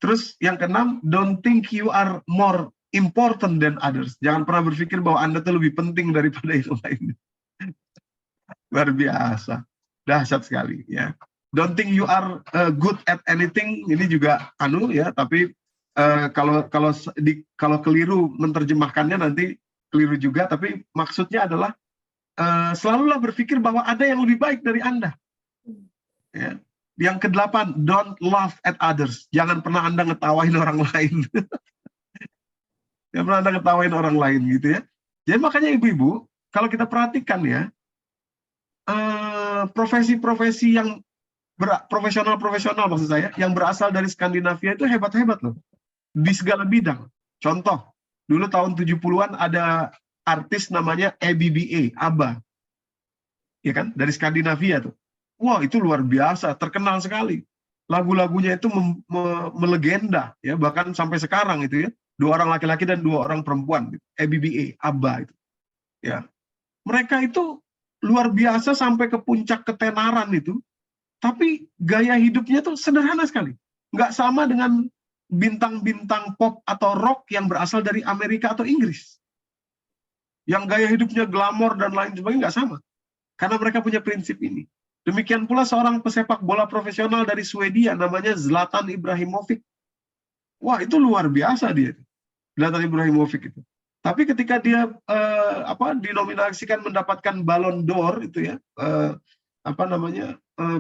terus yang keenam, don't think you are more important than others. Jangan pernah berpikir bahwa Anda itu lebih penting daripada yang lain. Luar biasa. Dahsyat sekali ya. Don't think you are good at anything. Ini juga ya, tapi kalau keliru menerjemahkannya nanti keliru juga, tapi maksudnya adalah selalulah berpikir bahwa ada yang lebih baik dari Anda. Ya. Yang ke-8, don't laugh at others. Jangan pernah Anda ngetawain orang lain. Jangan pernah Anda ngetawain orang lain gitu ya. Jadi makanya ibu-ibu, kalau kita perhatikan ya, profesi-profesi yang profesional maksud saya, yang berasal dari Skandinavia itu hebat-hebat loh. Di segala bidang. Contoh, dulu tahun 70-an ada artis namanya ABBA. Ya kan? Dari Skandinavia tuh. Wah, itu luar biasa, terkenal sekali. lagu-lagunya itu melegenda ya, bahkan sampai sekarang itu ya, 2 orang laki-laki dan 2 orang perempuan, ABBA, ABBA itu ya. Mereka itu luar biasa sampai ke puncak ketenaran itu, tapi gaya hidupnya tuh sederhana sekali. Nggak sama dengan bintang-bintang pop atau rock yang berasal dari Amerika atau Inggris. Yang gaya hidupnya glamor dan lain sebagainya nggak sama. Karena mereka punya prinsip ini. Demikian pula seorang pesepak bola profesional dari Swedia namanya Zlatan Ibrahimovic. Wah, itu luar biasa dia. Zlatan Ibrahimovic itu. Tapi ketika dia dinominasikan mendapatkan Ballon d'Or itu ya,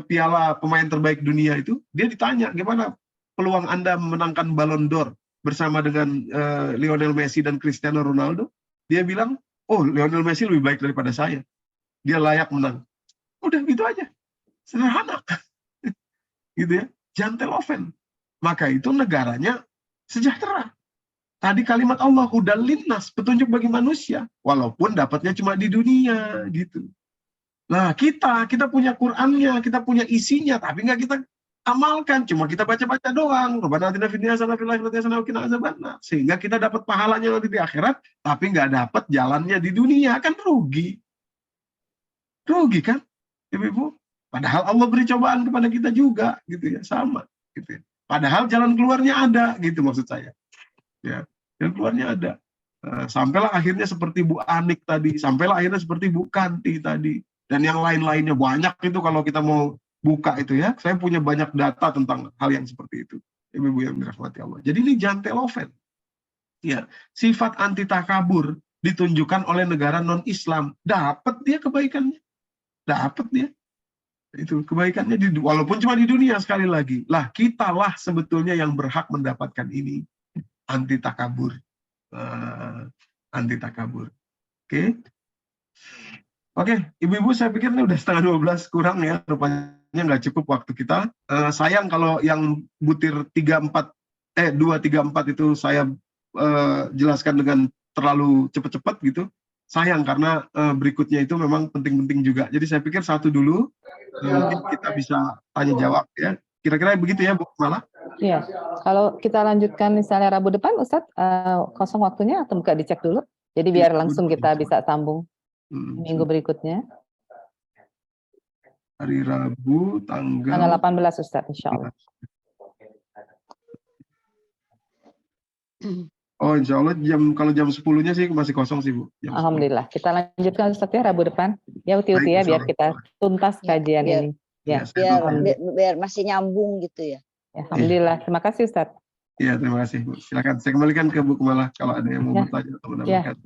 piala pemain terbaik dunia itu, dia ditanya gimana peluang Anda memenangkan Ballon d'Or bersama dengan Lionel Messi dan Cristiano Ronaldo. Dia bilang, oh, Lionel Messi lebih baik daripada saya. Dia layak menang. Udah gitu aja. Sederhana. Gitu ya. Janteloven. Maka itu negaranya sejahtera. Tadi kalimat Allah, hudal linnas, petunjuk bagi manusia. Walaupun dapatnya cuma di dunia. Gitu. Nah, kita punya Qur'annya, kita punya isinya, tapi nggak kita amalkan. Cuma kita baca-baca doang. Rabbana atina fid dunya hasanah wa fil akhirati hasanah wa qina adzabannar. Sehingga kita dapat pahalanya nanti di akhirat, tapi nggak dapat jalannya di dunia. Kan rugi. Rugi kan? Ibu-ibu, padahal Allah beri cobaan kepada kita juga, gitu ya, sama, gitu ya. Padahal jalan keluarnya ada, gitu maksud saya. Ya, jalan keluarnya ada. Sampailah akhirnya seperti Bu Anik tadi, sampailah akhirnya seperti Bu Kanti tadi, dan yang lain-lainnya banyak itu kalau kita mau buka itu ya. Saya punya banyak data tentang hal yang seperti itu, ibu-ibu yang dirahmati Allah. Jadi ini janteloven. Ya, sifat anti takabur ditunjukkan oleh negara non-Islam. Dapat dia kebaikannya. Dapat dia itu kebaikannya walaupun cuma di dunia. Sekali lagi lah, kitalah sebetulnya yang berhak mendapatkan ini, anti takabur. Oke, ibu-ibu, saya pikir ini udah 11:30 kurang ya, rupanya nggak cukup waktu kita. Sayang kalau yang butir 2, 3, 4 itu saya jelaskan dengan terlalu cepat-cepat gitu. Sayang, karena berikutnya itu memang penting-penting juga. Jadi saya pikir satu dulu, mungkin kita bisa tanya jawab ya. Kira-kira begitu ya, Bu Mala? Iya. Kalau kita lanjutkan misalnya Rabu depan, Ustadz, kosong waktunya atau buka dicek dulu? Jadi biar langsung kita bisa sambung minggu berikutnya. Hari Rabu Tanggal 18, Ustadz, insya Allah. Oh, insya Allah kalau jam 10-nya sih masih kosong sih, Bu. Alhamdulillah. 10. Kita lanjutkan Ustadz ya Rabu depan. Ya, uti-uti ya, biar kita tuntas kajian ini. Ya, biar masih nyambung gitu ya. Alhamdulillah. Terima kasih Ustadz. Iya, terima kasih, Bu. Silakan saya kembalikan ke Bu Kemala kalau ada yang mau bertanya atau menambahkan.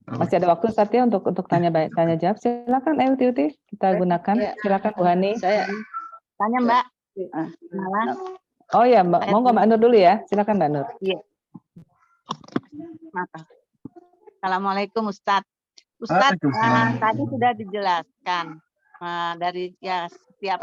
Masih ada waktu Ustadz ya untuk tanya jawab. Silakan uti-uti kita gunakan. Silakan Bu Hani. Saya Tanya Mbak. Malah. Oh ya, Mbak. Mau Mbak Nur dulu ya. Silakan Mbak Nur. Iya. Assalamualaikum Ustadz. Ustadz, tadi sudah dijelaskan dari ya setiap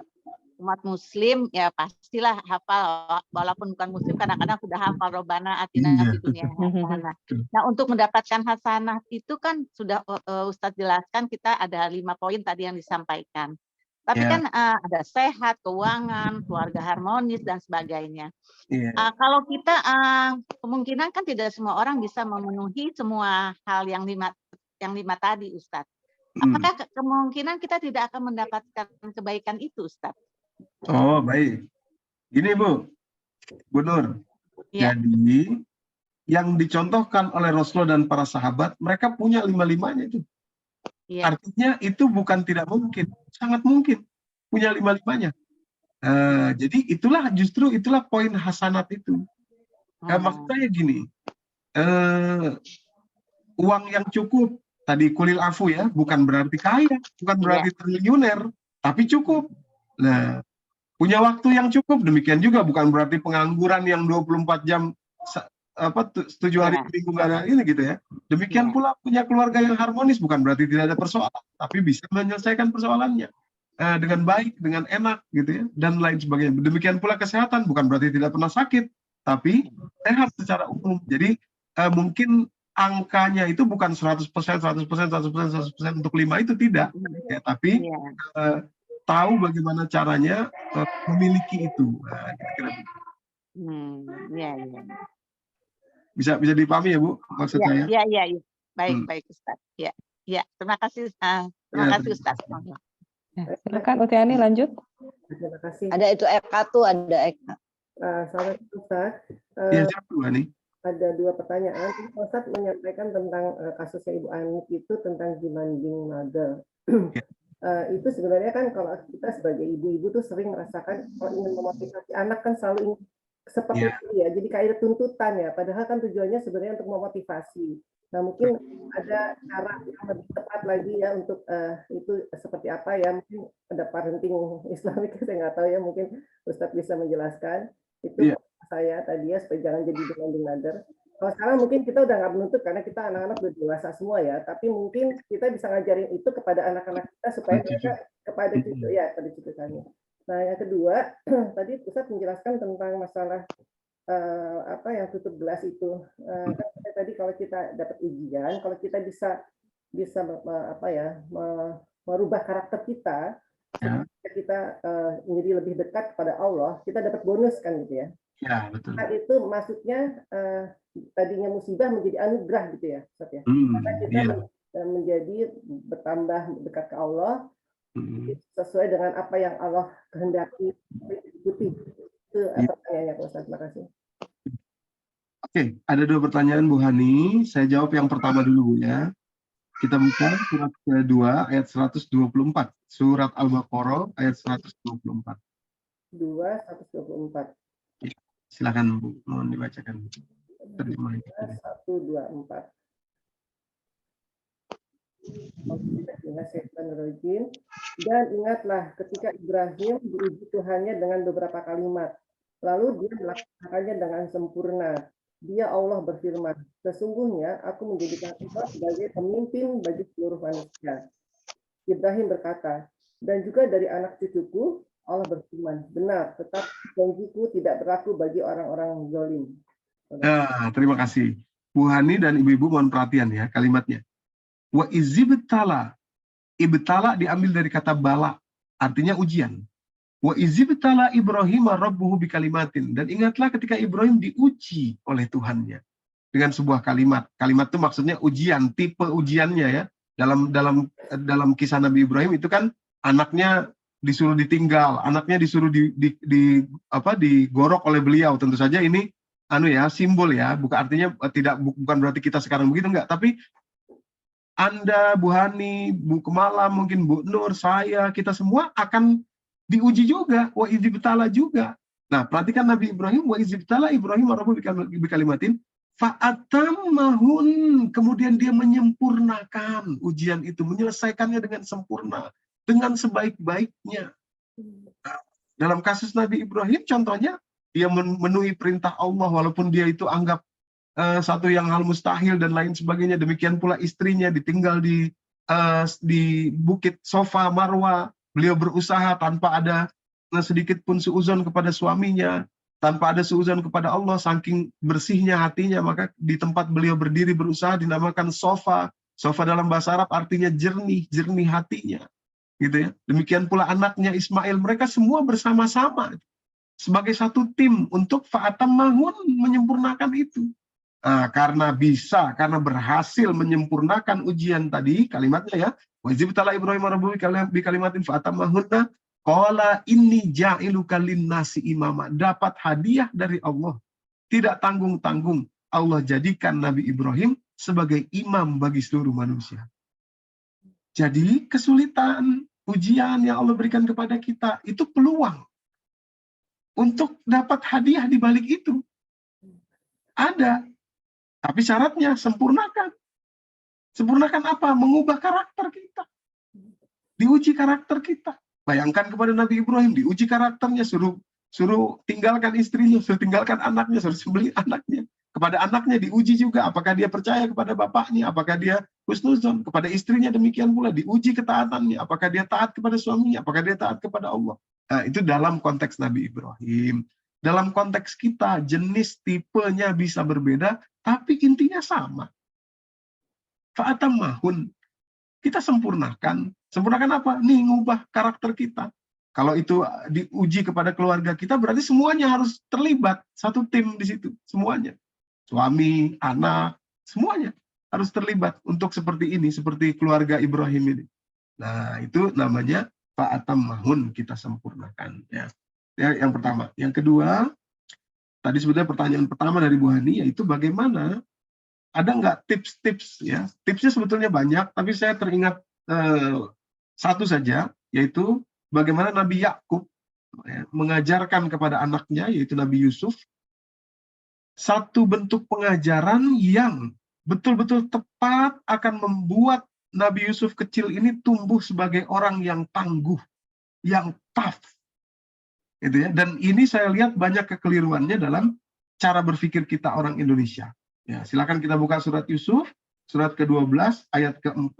umat muslim ya pastilah hafal, walaupun bukan muslim kadang-kadang sudah hafal Rabbana atina fid dunya hasanah. Nah, untuk mendapatkan hasanah itu kan sudah Ustadz jelaskan, kita ada 5 poin tadi yang disampaikan. Tapi kan ada sehat, keuangan, keluarga harmonis, dan sebagainya. Kalau kita, kemungkinan kan tidak semua orang bisa memenuhi semua hal yang lima tadi, Ustadz. Apakah kemungkinan kita tidak akan mendapatkan kebaikan itu, Ustadz? Oh, baik. Gini, Bu Nur. Ya. Jadi, yang dicontohkan oleh Rasulullah dan para sahabat, mereka punya 5-5-nya itu. Ya. Artinya itu bukan tidak mungkin, sangat mungkin punya 5-5-nya. Jadi justru itulah poin hasanat itu. Maksud saya gini, uang yang cukup, tadi kulil afu ya, bukan berarti kaya, bukan berarti triliuner, tapi cukup. Nah, punya waktu yang cukup, demikian juga bukan berarti pengangguran yang 24 jam 7 hari minggu nggak ada ini gitu ya. Demikian pula punya keluarga yang harmonis, bukan berarti tidak ada persoalan, tapi bisa menyelesaikan persoalannya dengan baik, dengan enak gitu ya, dan lain sebagainya. Demikian pula kesehatan, bukan berarti tidak pernah sakit, tapi sehat secara umum. Jadi mungkin angkanya itu bukan 100% untuk 5 itu tidak, ya, tapi tahu bagaimana caranya memiliki itu. Nah, kira-kira begitu. Ya, ya. Bisa dipahami ya Bu maksud saya? Ya. Baik, Hmm. baik Ustaz. Ya, terima kasih. Terima Ya, kasih terima Ustaz. kasih. Ya, silakan Utiani lanjut. Terima kasih. Ada itu Eka tuh, ada Eka. Selamat Ustaz. Ya, siapa Bu Ani? Ada 2 pertanyaan. Ustaz menyampaikan tentang kasusnya Ibu Anik itu tentang demanding mother. Itu sebenarnya kan kalau kita sebagai ibu-ibu tuh sering merasakan kalau ingin memotivasi anak kan selalu ingin seperti itu ya. Jadi kayak ada tuntutan ya. Padahal kan tujuannya sebenarnya untuk memotivasi. Nah mungkin ada cara yang lebih tepat lagi ya untuk itu seperti apa ya. Mungkin ada parenting Islamik saya nggak tahu ya. Mungkin Ustadz bisa menjelaskan. Itu saya tadi ya supaya jangan jadi demanding mother. Kalau sekarang mungkin kita udah nggak menuntut karena kita anak-anak udah dewasa semua ya. Tapi mungkin kita bisa ngajarin itu kepada anak-anak kita supaya mereka kepada cucu ya, pada cucu kami. Nah yang kedua tadi Ustadz menjelaskan tentang masalah apa yang tutup gelas itu. Kan tadi kalau kita dapat ujian, kalau kita bisa merubah karakter kita, kita menjadi lebih dekat kepada Allah, kita dapat bonus kan gitu ya. Ya, betul. Nah, itu maksudnya tadinya musibah menjadi anugerah gitu ya, Ustaz ya. Karena kita menjadi bertambah dekat ke Allah sesuai dengan apa yang Allah kehendaki ikuti. Itu pertanyaannya Ustaz. Terima kasih. Oke, ada 2 pertanyaan Bu Hani. Saya jawab yang pertama dulu Bu ya. Kita buka surat kedua ayat 124. Surat Al-Baqarah ayat 124. 124. Silakan Bu, mohon dibacakan. Terjemahan. 124. Dan ingatlah ketika Ibrahim diuji Tuhannya dengan beberapa kalimat. Lalu dia melaksanakannya dengan sempurna. Dia Allah berfirman, sesungguhnya aku menjadikan engkau sebagai pemimpin bagi seluruh manusia. Ibrahim berkata, dan juga dari anak cucuku, Allah berfirman, benar, tetap janjiku tidak berlaku bagi orang-orang zalim. Ya, terima kasih. Bu Hani dan ibu-ibu mohon perhatian ya kalimatnya. Wa izibtala. Ibtala diambil dari kata bala, artinya ujian. Wa izibtala Ibrahim rabbuhu bikalimatin. Dan ingatlah ketika Ibrahim diuji oleh Tuhannya dengan sebuah kalimat. Kalimat itu maksudnya ujian, tipe ujiannya ya. Dalam kisah Nabi Ibrahim itu kan anaknya disuruh ditinggal, anaknya disuruh digorok oleh beliau. Tentu saja ini simbol ya, bukan artinya bukan berarti kita sekarang begitu enggak, tapi Anda, Bu Hani, Bu Kemala, mungkin Bu Nur, saya, kita semua akan diuji juga, wa izibtala juga. Nah, perhatikan Nabi Ibrahim, wa izibtala Ibrahim rabbuhu bikalimatin fa'atammahun, kemudian dia menyempurnakan ujian itu, menyelesaikannya dengan sempurna, dengan sebaik-baiknya. Nah, dalam kasus Nabi Ibrahim, contohnya, dia memenuhi perintah Allah, walaupun dia itu anggap satu yang hal mustahil dan lain sebagainya. Demikian pula istrinya ditinggal di bukit Sofa Marwa. Beliau berusaha tanpa ada sedikit pun suuzon kepada suaminya, tanpa ada suuzon kepada Allah, saking bersihnya hatinya, maka di tempat beliau berdiri berusaha dinamakan Sofa. Sofa dalam bahasa Arab artinya jernih hatinya. Gitu ya. Demikian pula anaknya Ismail, mereka semua bersama-sama sebagai satu tim untuk fa'atammahun, menyempurnakan itu. Nah, karena berhasil menyempurnakan ujian tadi, kalimatnya ya, wa izibtala Ibrahim rabbuhu bikalimatin fa'atammahunna qala inni ja'iluka linnasi imama. Dapat hadiah dari Allah. Tidak tanggung-tanggung, Allah jadikan Nabi Ibrahim sebagai imam bagi seluruh manusia. Jadi kesulitan, ujian yang Allah berikan kepada kita itu peluang untuk dapat hadiah di balik itu. Ada. Tapi syaratnya sempurnakan. Sempurnakan apa? Mengubah karakter kita. Diuji karakter kita. Bayangkan kepada Nabi Ibrahim, diuji karakternya, suruh tinggalkan istrinya, suruh tinggalkan anaknya, suruh sembelih anaknya. Kepada anaknya diuji juga, apakah dia percaya kepada bapaknya, apakah dia husnuzon. Kepada istrinya demikian pula, diuji ketaatannya, apakah dia taat kepada suaminya, apakah dia taat kepada Allah. Nah, itu dalam konteks Nabi Ibrahim. Dalam konteks kita, jenis tipenya bisa berbeda, tapi intinya sama. Fa'atammahun. kita sempurnakan. Sempurnakan apa? Nih, ngubah karakter kita. Kalau itu diuji kepada keluarga kita, berarti semuanya harus terlibat. Satu tim di situ, semuanya. Suami, anak, semuanya harus terlibat untuk seperti ini, seperti keluarga Ibrahim ini. Nah, itu namanya fa'atammahun, kita sempurnakan. Ya, yang pertama. Yang kedua, tadi sebetulnya pertanyaan pertama dari Bu Hani, yaitu bagaimana, ada nggak tips-tips ya? Tipsnya sebetulnya banyak, tapi saya teringat satu saja, yaitu bagaimana Nabi Yakub mengajarkan kepada anaknya, yaitu Nabi Yusuf, satu bentuk pengajaran yang betul-betul tepat akan membuat Nabi Yusuf kecil ini tumbuh sebagai orang yang tangguh, yang tough. Gitu ya. Dan ini saya lihat banyak kekeliruannya dalam cara berpikir kita orang Indonesia. Ya, silakan kita buka surat Yusuf, surat ke-12, ayat ke-4,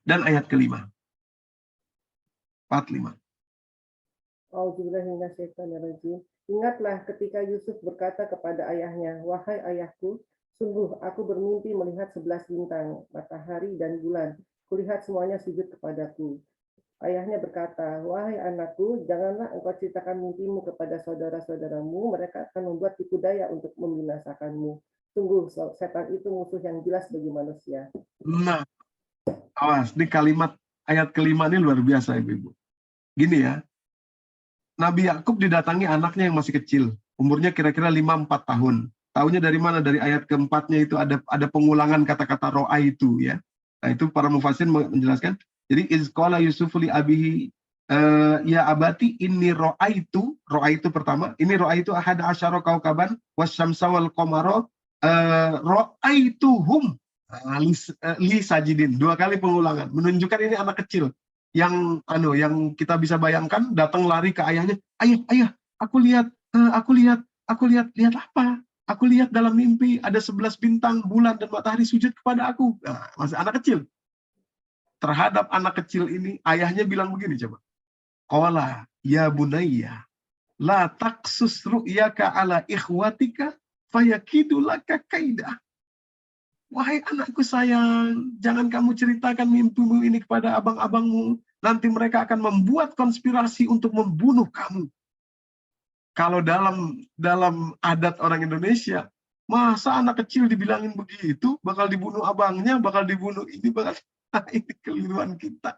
dan ayat ke-5. 4-5. Auzubillahiminasyaitonirrajim. Ingatlah ketika Yusuf berkata kepada ayahnya, "Wahai ayahku, sungguh aku bermimpi melihat 11 bintang, matahari dan bulan. Kulihat semuanya sujud kepadaku." Ayahnya berkata, "Wahai anakku, janganlah engkau ceritakan mimpimu kepada saudara-saudaramu, mereka akan membuat tipu daya untuk membinasakanmu. Sungguh setan itu musuh yang jelas bagi manusia." Nah, awas, ini kalimat ayat ke-5 ini luar biasa, Ibu-Ibu. Gini ya, Nabi Yakub didatangi anaknya yang masih kecil, umurnya kira-kira 5-4 tahun. Taunya dari mana? Dari ayat ke-4-nya itu ada pengulangan kata-kata ro'a itu ya. Nah, itu para mufassir menjelaskan. Jadi izqala Yusufu li abihi ya abati inni ro'aitu pertama, ini ro'aitu ahad asyara kaukaban wasyamsa wal qamara ro'aituhum li sajidin. 2 kali pengulangan menunjukkan ini anak kecil yang kita bisa bayangkan datang lari ke ayahnya, ayah, aku lihat apa? Aku lihat dalam mimpi ada 11 bintang, bulan dan matahari sujud kepada aku. Nah, masih anak kecil. Terhadap anak kecil ini, ayahnya bilang begini, coba. Qala ya bunayya, la taqsus ru'yaka ala ikhwatika fayakidu laka kaidah. Wahai anakku sayang, jangan kamu ceritakan mimpimu ini kepada abang-abangmu. Nanti mereka akan membuat konspirasi untuk membunuh kamu. Kalau dalam adat orang Indonesia, masa anak kecil dibilangin begitu, bakal dibunuh abangnya, bakal dibunuh ini, ini keliruan kita.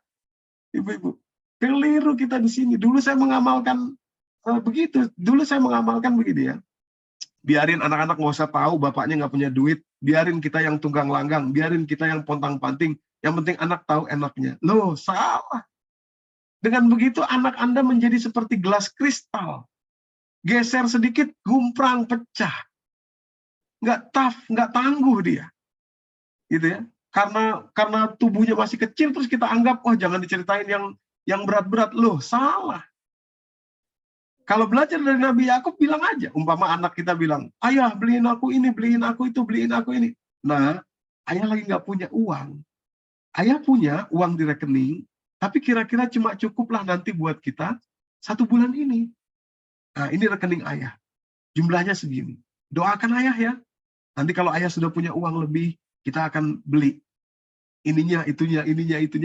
Ibu-ibu, keliru kita di sini. Dulu saya mengamalkan begitu. Dulu saya mengamalkan begini ya. Biarin anak-anak nggak usah tahu bapaknya nggak punya duit. Biarin kita yang tunggang langgang. Biarin kita yang pontang-panting. Yang penting anak tahu enaknya. Loh, salah. Dengan begitu anak Anda menjadi seperti gelas kristal. Geser sedikit, gumprang, pecah. Nggak tough, nggak tangguh dia. Gitu ya. Karena tubuhnya masih kecil, terus kita anggap, oh jangan diceritain yang berat-berat. Loh, salah. Kalau belajar dari Nabi Yakub, bilang aja. Umpama anak kita bilang, ayah beliin aku ini, beliin aku itu, beliin aku ini. Nah, ayah lagi nggak punya uang. Ayah punya uang di rekening, tapi kira-kira cuma cukuplah nanti buat kita 1 bulan ini. Nah, ini rekening ayah. Jumlahnya segini. Doakan ayah ya. Nanti kalau ayah sudah punya uang lebih, kita akan beli ininya, itunya.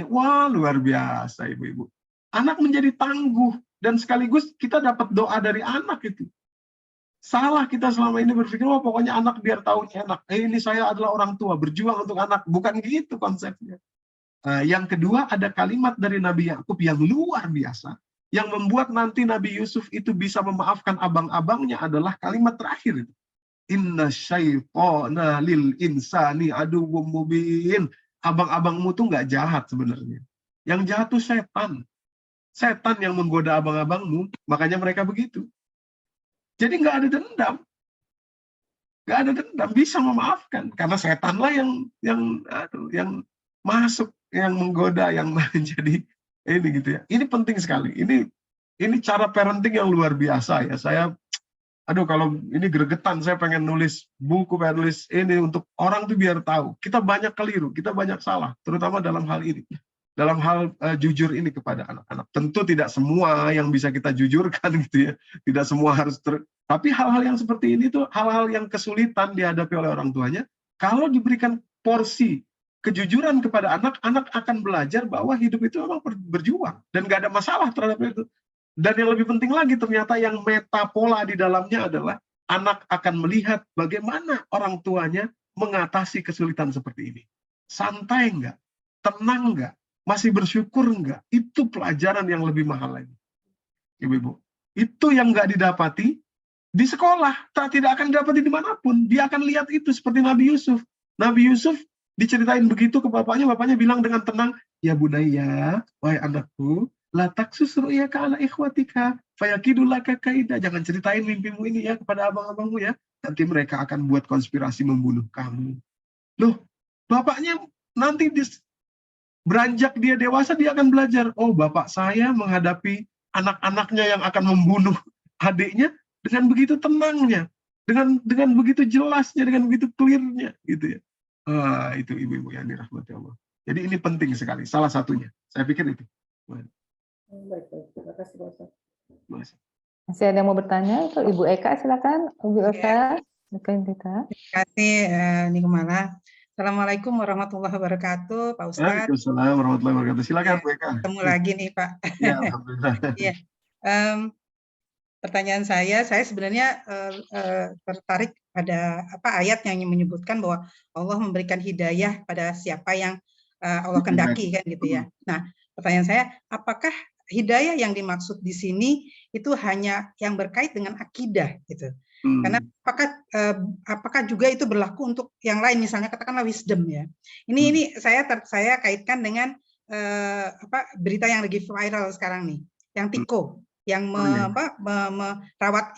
Wah, luar biasa, ibu-ibu. Anak menjadi tangguh, dan sekaligus kita dapat doa dari anak itu. Salah kita selama ini berpikir, oh pokoknya anak biar tahu enak. Ini saya adalah orang tua, berjuang untuk anak. Bukan gitu konsepnya. Nah, yang kedua, ada kalimat dari Nabi Yakub yang luar biasa, yang membuat nanti Nabi Yusuf itu bisa memaafkan abang-abangnya adalah kalimat terakhir itu. Inna syaitana lil insani aduwwum mubin. Abang-abangmu tuh nggak jahat sebenarnya. Yang jahat tuh setan. Setan yang menggoda abang-abangmu, makanya mereka begitu. Jadi nggak ada dendam. Nggak ada dendam, bisa memaafkan. Karena setanlah yang masuk, yang menggoda, yang menjadi ini gitu ya. Ini penting sekali. Ini cara parenting yang luar biasa ya. Saya kalau ini gregetan, saya pengen nulis buku, pengen nulis ini untuk orang tuh biar tahu. Kita banyak keliru, kita banyak salah, terutama dalam hal ini. Dalam hal jujur ini kepada anak-anak. Tentu tidak semua yang bisa kita jujurkan gitu ya. Tidak semua harus tapi hal-hal yang seperti ini tuh hal-hal yang kesulitan dihadapi oleh orang tuanya. Kalau diberikan porsi kejujuran kepada anak, anak akan belajar bahwa hidup itu memang berjuang dan nggak ada masalah terhadap itu. Dan yang lebih penting lagi, ternyata yang metapola di dalamnya adalah anak akan melihat bagaimana orang tuanya mengatasi kesulitan seperti ini. Santai nggak? Tenang nggak? Masih bersyukur nggak? Itu pelajaran yang lebih mahal lagi. Ibu-ibu, itu yang nggak didapati di sekolah, tidak akan didapati dimanapun. Dia akan lihat itu seperti Nabi Yusuf. Nabi Yusuf diceritain begitu ke bapaknya, bapaknya bilang dengan tenang, ya bunaya, wahai anakku, la taksus ru'yaka ala ikhwatika, fayakidulaka kaida. Jangan ceritain mimpimu ini ya kepada abang-abangmu ya. Nanti mereka akan buat konspirasi membunuh kamu. Loh, bapaknya nanti beranjak dia dewasa, dia akan belajar. Oh, bapak saya menghadapi anak-anaknya yang akan membunuh adiknya dengan begitu tenangnya, dengan begitu jelasnya, dengan begitu clear-nya, gitu ya. Itu ibu-ibu yang dirahmati Allah. Jadi ini penting sekali, salah satunya. Saya pikir itu. Baik. Terima kasih, Pak Ustaz. Masih ada yang mau bertanya? Ibu Eka, silakan. Ibu Eka. Terima kasih, Nikmala. Assalamualaikum warahmatullahi wabarakatuh, Pak Ustadz. Waalaikumsalam warahmatullahi wabarakatuh. Silakan, Bu Eka. Ketemu lagi nih, Pak. Ya, alhamdulillah. Iya. Pertanyaan saya sebenarnya tertarik pada ayat yang menyebutkan bahwa Allah memberikan hidayah pada siapa yang Allah kehendaki, kan gitu ya. Nah, pertanyaan saya, apakah hidayah yang dimaksud di sini itu hanya yang berkait dengan akidah gitu? Karena apakah juga itu berlaku untuk yang lain, misalnya katakanlah wisdom ya. Ini saya kaitkan dengan berita yang lagi viral sekarang nih, yang Tiko yang merawat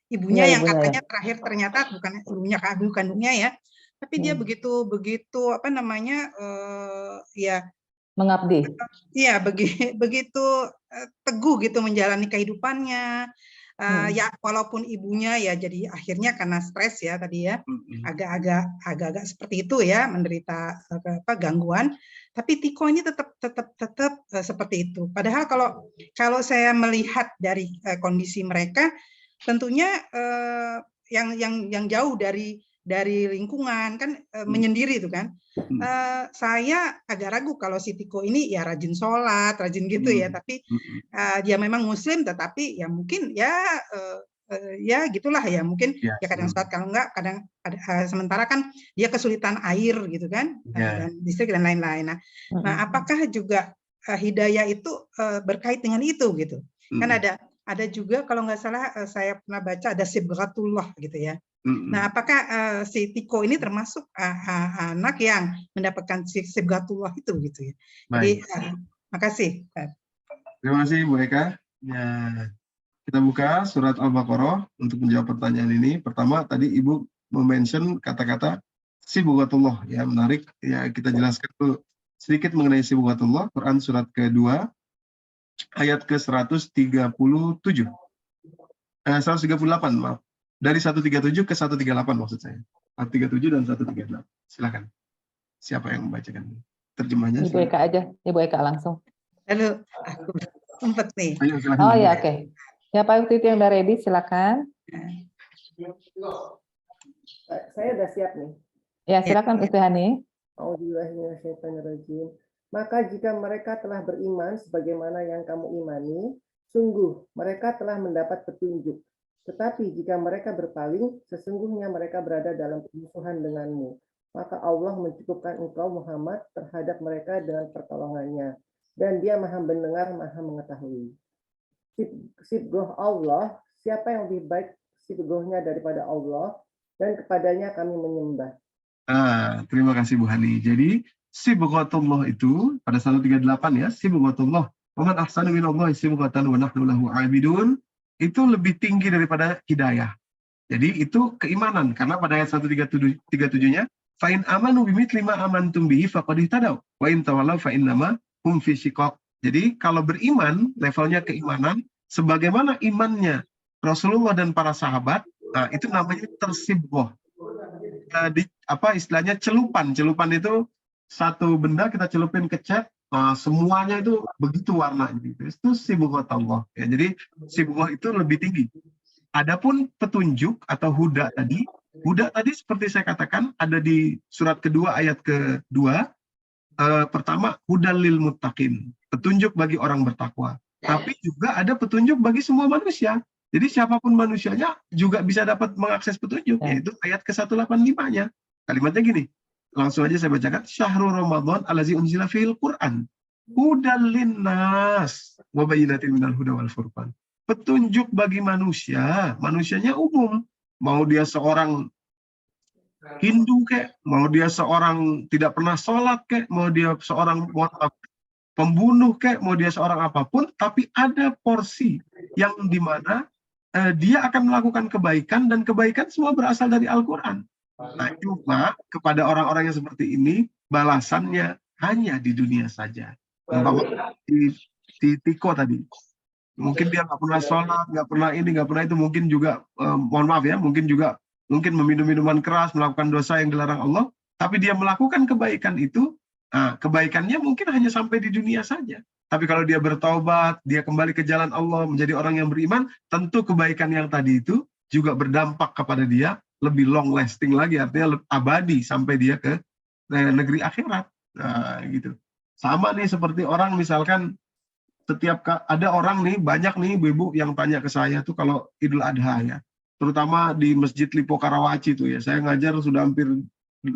ibunya yang katanya terakhir ternyata bukan ibunya, ibu kandungnya ya, tapi dia begitu mengabdi. Iya, begitu teguh gitu menjalani kehidupannya. Ya walaupun ibunya ya jadi akhirnya karena stres ya tadi ya, agak-agak seperti itu ya, menderita gangguan, tapi Tiko ini tetap seperti itu. Padahal kalau saya melihat dari kondisi mereka, tentunya yang jauh dari lingkungan kan, menyendiri itu kan. Saya agak ragu kalau si Tiko ini ya rajin sholat, rajin gitu ya, tapi dia memang muslim, tetapi ya mungkin ya gitulah ya, mungkin ya kadang sholat, kalau enggak kadang sementara kan dia kesulitan air gitu kan, dan listrik dan lain-lain. Nah, apakah juga hidayah itu berkait dengan itu gitu? Kan ada juga kalau nggak salah saya pernah baca ada sibghatullah gitu ya. Nah, apakah si Tiko ini termasuk anak yang mendapatkan sibghatullah itu gitu ya? Jadi, makasih. Terima kasih Bu Eka. Ya, kita buka surat Al-Baqarah untuk menjawab pertanyaan ini. Pertama, tadi Ibu mention kata-kata sibghatullah, ya menarik. Ya, kita jelaskan dulu sedikit mengenai sibghatullah. Quran surat kedua, ayat ke-137. 138, maaf. Dari 137 ke 138 maksud saya. 137 dan 138. Silakan. Siapa yang membacakan terjemahnya? Ibu Eka aja. Ibu Eka langsung. Halo, aku sempat nih. Ayo, silakan. Oh ya, oke. Siapa waktu itu yang udah ready? Silakan. Saya udah siap nih. Ya, silakan Ibu Hani. Auzubillahiminasyaitonirrajim. Maka jika mereka telah beriman sebagaimana yang kamu imani, sungguh mereka telah mendapat petunjuk. Tetapi jika mereka berpaling, sesungguhnya mereka berada dalam permusuhan denganmu. Maka Allah mencukupkan engkau Muhammad terhadap mereka dengan pertolongannya. Dan dia maha mendengar, maha mengetahui. Sibgoh Allah, siapa yang lebih baik sibgohnya daripada Allah, dan kepadanya kami menyembah. Terima kasih Bu Hani. Jadi sibghatullah itu pada 138 ya, sibghatullah. Wa man ahsanu minallahi sibghatan wa nahnu lahu 'abidun. Itu lebih tinggi daripada hidayah. Jadi itu keimanan, karena pada ayat 137-nya fa in amanu bimithli ma amantum bihi faqad ihtadaw wa in tawallaw fa innama hum fi shiqaq. Jadi kalau beriman, levelnya keimanan sebagaimana imannya Rasulullah dan para sahabat, itu namanya tersibgoh. Istilahnya celupan. Celupan itu satu benda kita celupin ke cat, semuanya itu begitu warna gitu. Itu sibghatullah. Ya, jadi sibghah itu lebih tinggi. Adapun petunjuk atau huda tadi Huda tadi seperti saya katakan ada di surat kedua ayat kedua. Pertama, hudal lil muttaqin, petunjuk bagi orang bertakwa. Tapi juga ada petunjuk bagi semua manusia. Jadi siapapun manusianya juga bisa dapat mengakses petunjuk, yaitu ayat ke-185-nya. Kalimatnya gini, langsung aja saya bacakan. Syahrul Ramadan allazi unzila fil Qur'an hudal linnas wa bayyinatin minal huda wal furqan. Petunjuk bagi manusia, manusianya umum. Mau dia seorang Hindu kek, mau dia seorang tidak pernah sholat kek, mau dia seorang pembunuh kek, mau dia seorang apapun, tapi ada porsi yang dimana dia akan melakukan kebaikan, dan kebaikan semua berasal dari Al-Quran. Nah, cuma kepada orang-orang yang seperti ini, balasannya hanya di dunia saja. Di Tiko tadi, mungkin dia nggak pernah sholat, nggak pernah ini, nggak pernah itu, mungkin juga, mohon maaf ya, mungkin meminum minuman keras, melakukan dosa yang dilarang Allah, tapi dia melakukan kebaikan itu, kebaikannya mungkin hanya sampai di dunia saja. Tapi kalau dia bertaubat, dia kembali ke jalan Allah, menjadi orang yang beriman, tentu kebaikan yang tadi itu juga berdampak kepada dia lebih long lasting lagi, artinya abadi sampai dia ke negeri akhirat. Nah, gitu. Sama nih seperti orang misalkan setiap ada orang nih, banyak nih ibu yang tanya ke saya tuh kalau Idul Adha ya. Terutama di Masjid Lipo Karawaci tuh ya. Saya ngajar sudah hampir 10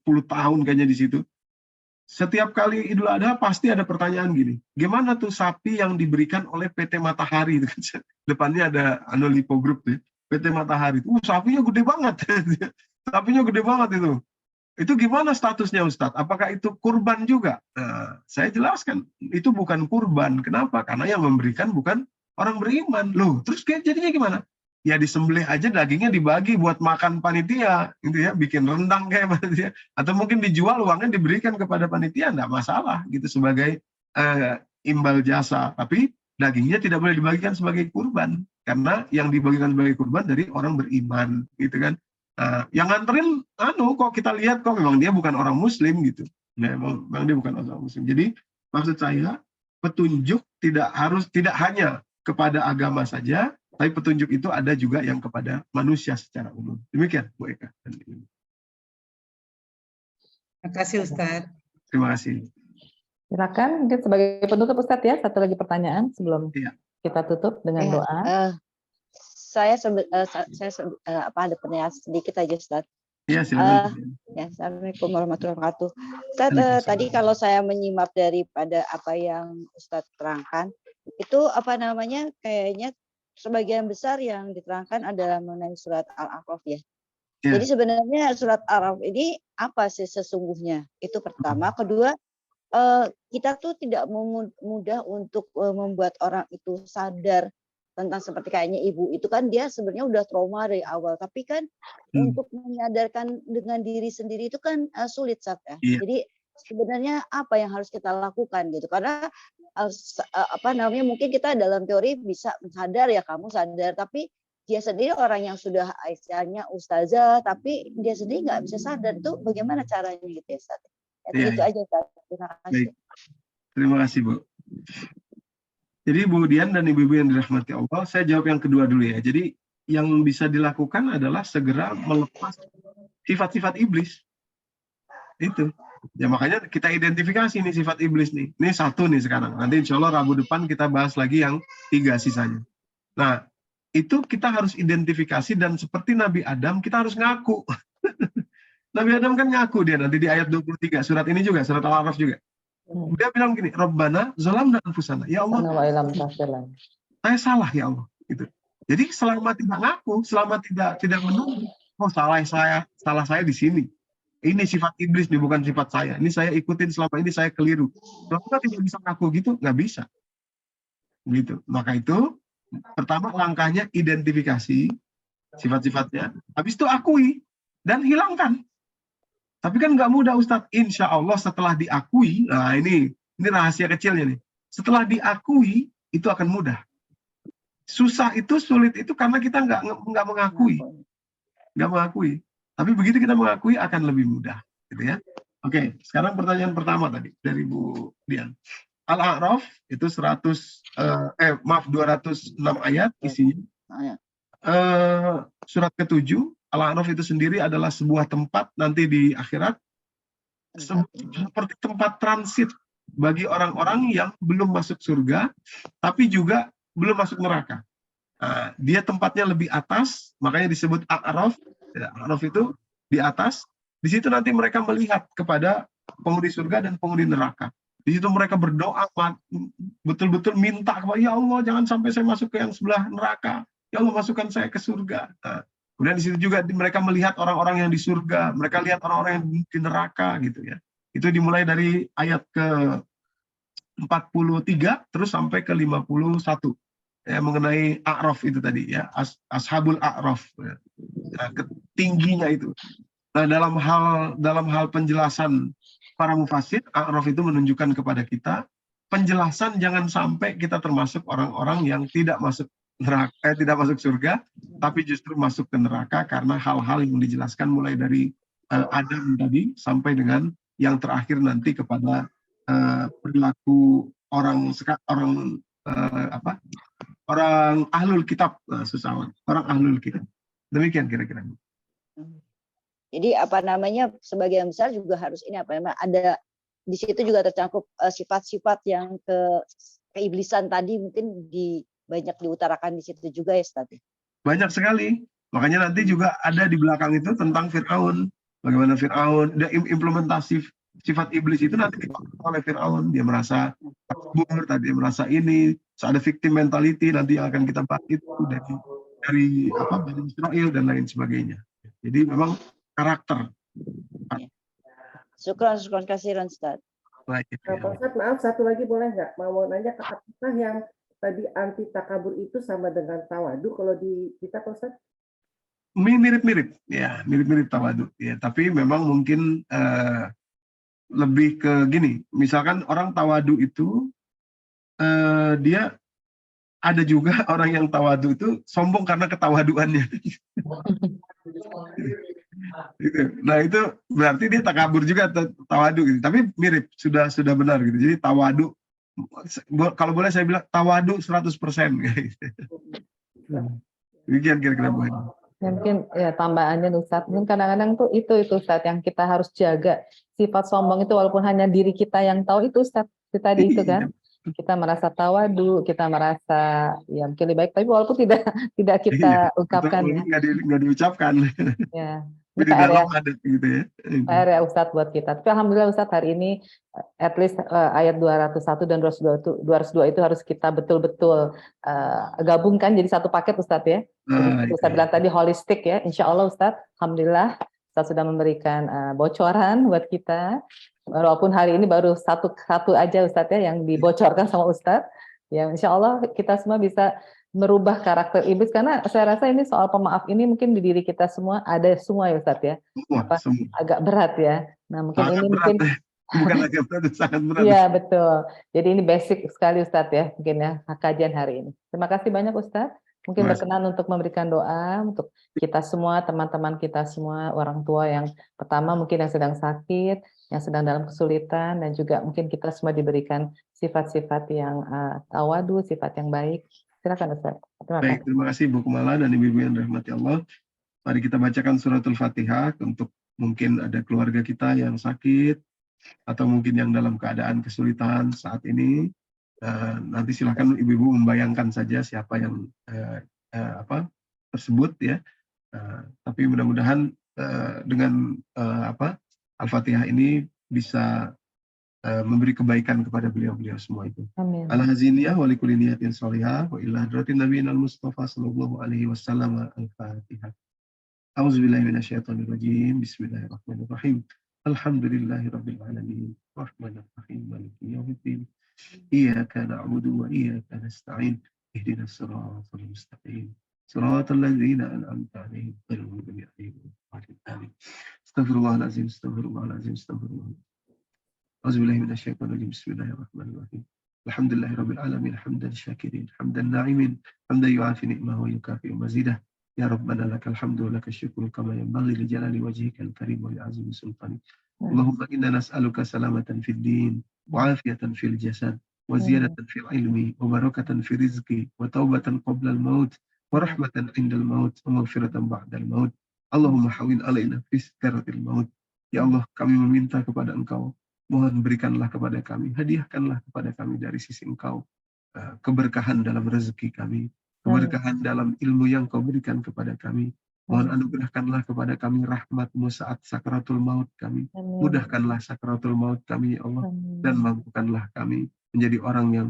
tahun kayaknya di situ. Setiap kali Idul Adha pasti ada pertanyaan gini. Gimana tuh sapi yang diberikan oleh PT Matahari? Depannya ada Lipo Group tuh. PT Matahari. Sapinya gede banget. Sapinya gede banget itu. Itu gimana statusnya Ustadz? Apakah itu kurban juga? Nah, saya jelaskan. Itu bukan kurban. Kenapa? Karena yang memberikan bukan orang beriman. Loh, terus jadinya gimana? Ya disembelih aja, dagingnya dibagi buat makan panitia, gitu ya, bikin rendang kayak panitia, atau mungkin dijual, uangnya diberikan kepada panitia, enggak masalah, gitu, sebagai imbal jasa. Tapi dagingnya tidak boleh dibagikan sebagai kurban, karena yang dibagikan sebagai kurban dari orang beriman, gitu kan. Yang nganterin, kok kita lihat kok memang dia bukan orang Muslim, gitu. Nah, memang dia bukan orang Muslim. Jadi maksud saya, petunjuk tidak hanya kepada agama saja, tapi petunjuk itu ada juga yang kepada manusia secara umum. Demikian, Bu Eka. Terima kasih, Ustadz. Terima kasih. Silakan, mungkin sebagai penutup Ustadz ya, satu lagi pertanyaan sebelum kita tutup dengan doa. Saya ada pertanyaan sedikit aja, Ustadz. Iya, silakan. Assalamualaikum warahmatullahi wabarakatuh. Ustadz, tadi kalau saya menyimak daripada apa yang Ustadz terangkan, itu kayaknya sebagian besar yang diterangkan adalah mengenai surat Al-A'raf ya. Jadi sebenarnya surat Al-A'raf ini apa sih sesungguhnya? Itu pertama. Kedua, kita tuh tidak mudah untuk membuat orang itu sadar tentang seperti kayaknya ibu itu kan dia sebenarnya udah trauma dari awal, tapi kan untuk menyadarkan dengan diri sendiri itu kan sulit, Sat, ya. Jadi sebenarnya apa yang harus kita lakukan gitu, karena mungkin kita dalam teori bisa sadar ya, kamu sadar, tapi dia sendiri orang yang sudah istilahnya ustazah tapi dia sendiri nggak bisa sadar, itu bagaimana caranya gitu ya, Ustaz? Itu aja, Ustaz. Terima kasih. Terima kasih, Bu. Jadi Bu Dian dan ibu-ibu yang dirahmati Allah, saya jawab yang kedua dulu ya. Jadi yang bisa dilakukan adalah segera melepas sifat-sifat iblis. Itu. Ya makanya kita identifikasi nih sifat iblis nih. Ini satu nih sekarang. Nanti insya Allah Rabu depan kita bahas lagi yang 3 sisanya. Nah, itu kita harus identifikasi, dan seperti Nabi Adam kita harus ngaku. Nabi Adam kan ngaku dia nanti di ayat 23 surat ini juga, surat Al-A'raf juga. Dia bilang gini, Rabbana zalamna anfusana. Ya Allah, saya salah ya Allah. Gitu. Jadi selama tidak ngaku, selama tidak menunggu, salah saya di sini. Ini sifat iblis nih, bukan sifat saya. Ini saya ikutin selama ini, saya keliru. Kalau kita tidak bisa ngaku gitu, nggak bisa. Gitu. Maka itu pertama langkahnya identifikasi sifat-sifatnya. Habis itu akui dan hilangkan. Tapi kan nggak mudah, Ustadz. Insya Allah setelah diakui, nah ini rahasia kecilnya nih. Setelah diakui itu akan mudah. Susah itu, sulit itu karena kita nggak mengakui, nggak mengakui. Tapi begitu kita mengakui akan lebih mudah, gitu ya. Oke, sekarang pertanyaan pertama tadi dari Bu Dian. Al-A'raf itu 206 ayat isinya. Surat ke-7 Al-A'raf itu sendiri adalah sebuah tempat nanti di akhirat seperti tempat transit bagi orang-orang yang belum masuk surga, tapi juga belum masuk neraka. Nah, dia tempatnya lebih atas, makanya disebut A'raf. Ya, A'raf itu di atas. Di situ nanti mereka melihat kepada penghuni surga dan penghuni neraka. Di situ mereka berdoa, betul-betul minta kepada, ya Allah, jangan sampai saya masuk ke yang sebelah neraka. Ya Allah, masukkan saya ke surga. Nah, kemudian di situ juga mereka melihat orang-orang yang di surga, mereka lihat orang-orang yang di neraka, gitu ya. Itu dimulai dari ayat ke 43 terus sampai ke 51 ya, mengenai A'raf itu tadi ya, Ashabul A'raf ya, tingginya itu. Nah, dalam hal penjelasan para mufassir, A'raf itu menunjukkan kepada kita penjelasan jangan sampai kita termasuk orang-orang yang tidak masuk neraka, tidak masuk surga, tapi justru masuk ke neraka karena hal-hal yang dijelaskan mulai dari Adam tadi sampai dengan yang terakhir nanti kepada perilaku orang ahlul kitab, orang ahlul kitab. Demikian kira-kira. Jadi sebagian besar juga harus ada di situ juga tercakup sifat-sifat yang keiblisan tadi mungkin banyak diutarakan di situ juga ya Ustaz. Banyak sekali. Makanya nanti juga ada di belakang itu tentang Fir'aun. Bagaimana Fir'aun, implementasi sifat iblis itu nanti dipakai oleh Fir'aun. Dia merasa takbur, tadi dia merasa ini. So, ada victim mentality nanti yang akan kita bahas itu dari Bani Israel dan lain sebagainya. Jadi memang karakter. Syukran kasihan Ustaz. Baik. Pak Ustadz, maaf satu lagi boleh nggak? Mau nanya apakah yang tadi anti takabur itu sama dengan tawadu kalau di kita Pak Ustadz? Mirip-mirip, ya, mirip-mirip tawadu. Ya, tapi memang mungkin lebih ke gini. Misalkan orang tawadu itu dia ada juga orang yang tawadu itu sombong karena ketawaduannya. Nah itu berarti dia takabur juga tawadu gitu. Tapi mirip, sudah benar gitu. Jadi tawadu, kalau boleh saya bilang tawadu 100%. Demikian kira-kira Bu. Mungkin ya tambahannya Ustadz, mungkin kadang-kadang tuh itu Ustadz yang kita harus jaga. Sifat sombong itu walaupun hanya diri kita yang tahu itu Ustadz, tadi itu kan. Kita merasa tawadu, kita merasa ya mungkin lebih baik, tapi walaupun tidak kita ungkapkan ya. Nggak diucapkan. Ya. Ini di dalam ada gitu ya. PR ya Ustadz buat kita. Tapi alhamdulillah Ustadz hari ini at least ayat 201 dan 202 itu harus kita betul-betul gabungkan jadi satu paket Ustadz ya. Jadi Ustadz bilang tadi holistik ya. Insya Allah Ustadz, alhamdulillah Ustadz sudah memberikan bocoran buat kita. Walaupun hari ini baru satu aja Ustadz ya yang dibocorkan sama Ustadz. Ya insya Allah kita semua bisa merubah karakter iblis, karena saya rasa ini soal pemaaf ini mungkin di diri kita semua ada semua ya Ustadz ya. Semua. Agak berat ya. Nah mungkin sangat ini berat, mungkin bukan agak berat, sangat berat. Iya betul. Jadi ini basic sekali Ustadz ya mungkin ya kajian hari ini. Terima kasih banyak Ustadz. Mungkin berkenan untuk memberikan doa untuk kita semua, teman-teman kita semua, orang tua yang pertama mungkin yang sedang sakit, yang sedang dalam kesulitan, dan juga mungkin kita semua diberikan sifat-sifat yang tawadu, sifat yang baik. Silakan Ustaz. Baik, terima kasih Bu Kumala dan Ibu-ibu yang dirahmati Allah. Mari kita bacakan suratul Fatihah untuk mungkin ada keluarga kita yang sakit atau mungkin yang dalam keadaan kesulitan saat ini. Nanti silakan ibu-ibu membayangkan saja siapa yang tersebut ya. Tapi mudah-mudahan dengan Al-Fatihah ini bisa memberi kebaikan kepada beliau-beliau semua itu. Amin. Al-haziniyah wa likulli niyatin sholihah wa ila hadratin nabiyina al-mustafa sallallahu alaihi wasallam. Al-Fatihah. A'udzubillahi minasyaitonir rajim. Bismillahirrahmanirrahim. Alhamdulillahirabbil alamin. Arrahmanir rahim. Maliki yaumiddin. Iyyaka na'budu wa iyyaka nasta'in. Ihdinas siratal mustaqim. Siratal ladzina an'amta 'alaihim ghairil maghdubi 'alaihim waladdallin. Astaghfirullahalazim, astaghfirullahalazim, astaghfirullah. A'udzubillahi minasyaitonir rajim. Bismillahirrahmanirrahim. Alhamdulillahirabbil alamin, hamdan syakirin, hamdan na'imin, hamdan yu'afi ni'mahu wa yukafi'u mazidah. Ya Rabbana lakal hamdu wa lakal syukru kama yanbaghi li jalali wajhikal karim wa li'azimi sultanik. Allahumma inna nas'aluka salamatan fid din wa 'afiyatan fil jasad wa ziyadatan fil ilmi wa barakatan fil rizqi wa taubatan qabla al maut wa rahmatan 'inda al maut wa maghfiratan ba'da al maut. Allahumma hawin alaina fi sakaratil maut. Ya Allah, kami meminta kepada Engkau, mohon berikanlah kepada kami, hadiahkanlah kepada kami dari sisi Engkau keberkahan dalam rezeki kami, keberkahan dalam ilmu yang Kau berikan kepada kami. Mohon anugerahkanlah kepada kami rahmat-Mu saat sakaratul maut kami. Mudahkanlah sakaratul maut kami, ya Allah, dan mampukanlah kami menjadi orang yang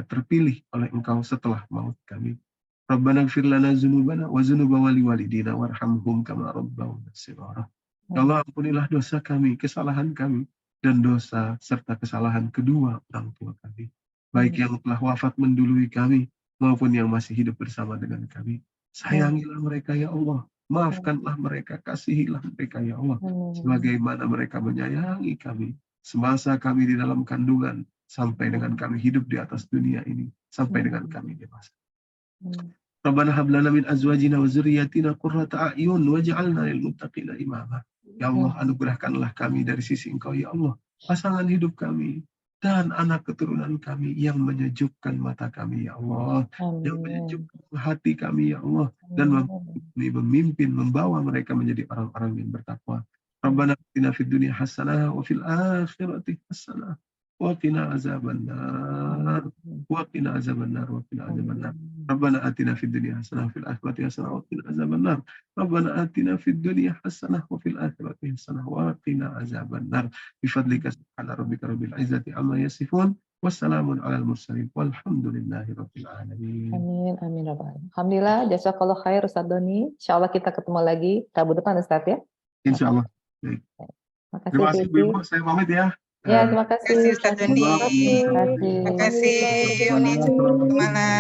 terpilih oleh Engkau setelah maut kami. Rabbana ighfir lana dzunubana wa dzunuba waliwalidina warhamhum kama rabbawna shighara. Ya Allah, ampunilah dosa kami, kesalahan kami, dan dosa serta kesalahan kedua orang tua kami, baik yang telah wafat mendului kami maupun yang masih hidup bersama dengan kami. Sayangilah mereka, ya Allah. Maafkanlah mereka, kasihilah mereka, ya Allah, sebagaimana mereka menyayangi kami semasa kami di dalam kandungan, sampai dengan kami hidup di atas dunia ini, sampai dengan kami dewasa. Rabbana hab lana min azwajina wa dzurriyyatina qurrata a'yun waj'alna lil muttaqina imama. Ya Allah, anugerahkanlah kami dari sisi Engkau, ya Allah, pasangan hidup kami dan anak keturunan kami yang menyejukkan mata kami, ya Allah, yang menyejukkan hati kami, ya Allah, dan memimpin, membawa mereka menjadi orang-orang yang bertakwa. Rabbana atina fid dunya hasanah wa fil akhirati hasanah wa qina azabannar wa qina azabannar wa qina azabannar. Rabbana atina fid dunya hasanah wa fil akhirati hasanah wa qina azabannar. Rabbana atina fid dunya hasanah wa fil akhirati hasanah wa qina azabannar. Bifadlika subhana rabbika rabbil izzati amma yasifun. Wassalamun alal mursalin walhamdulillahi rabbil alamin. Amin, amin. Alhamdulillah, jazakallah khair Ustaz Doni. Insyaallah kita ketemu lagi Rabu depan Ustaz ya. Insyaallah. Baik. Terima kasih Bu Ibu, saya pamit ya. Ya, terima kasih Ustaz Doni. Terima kasih. Terima kasih. Yuni. Selamat malam.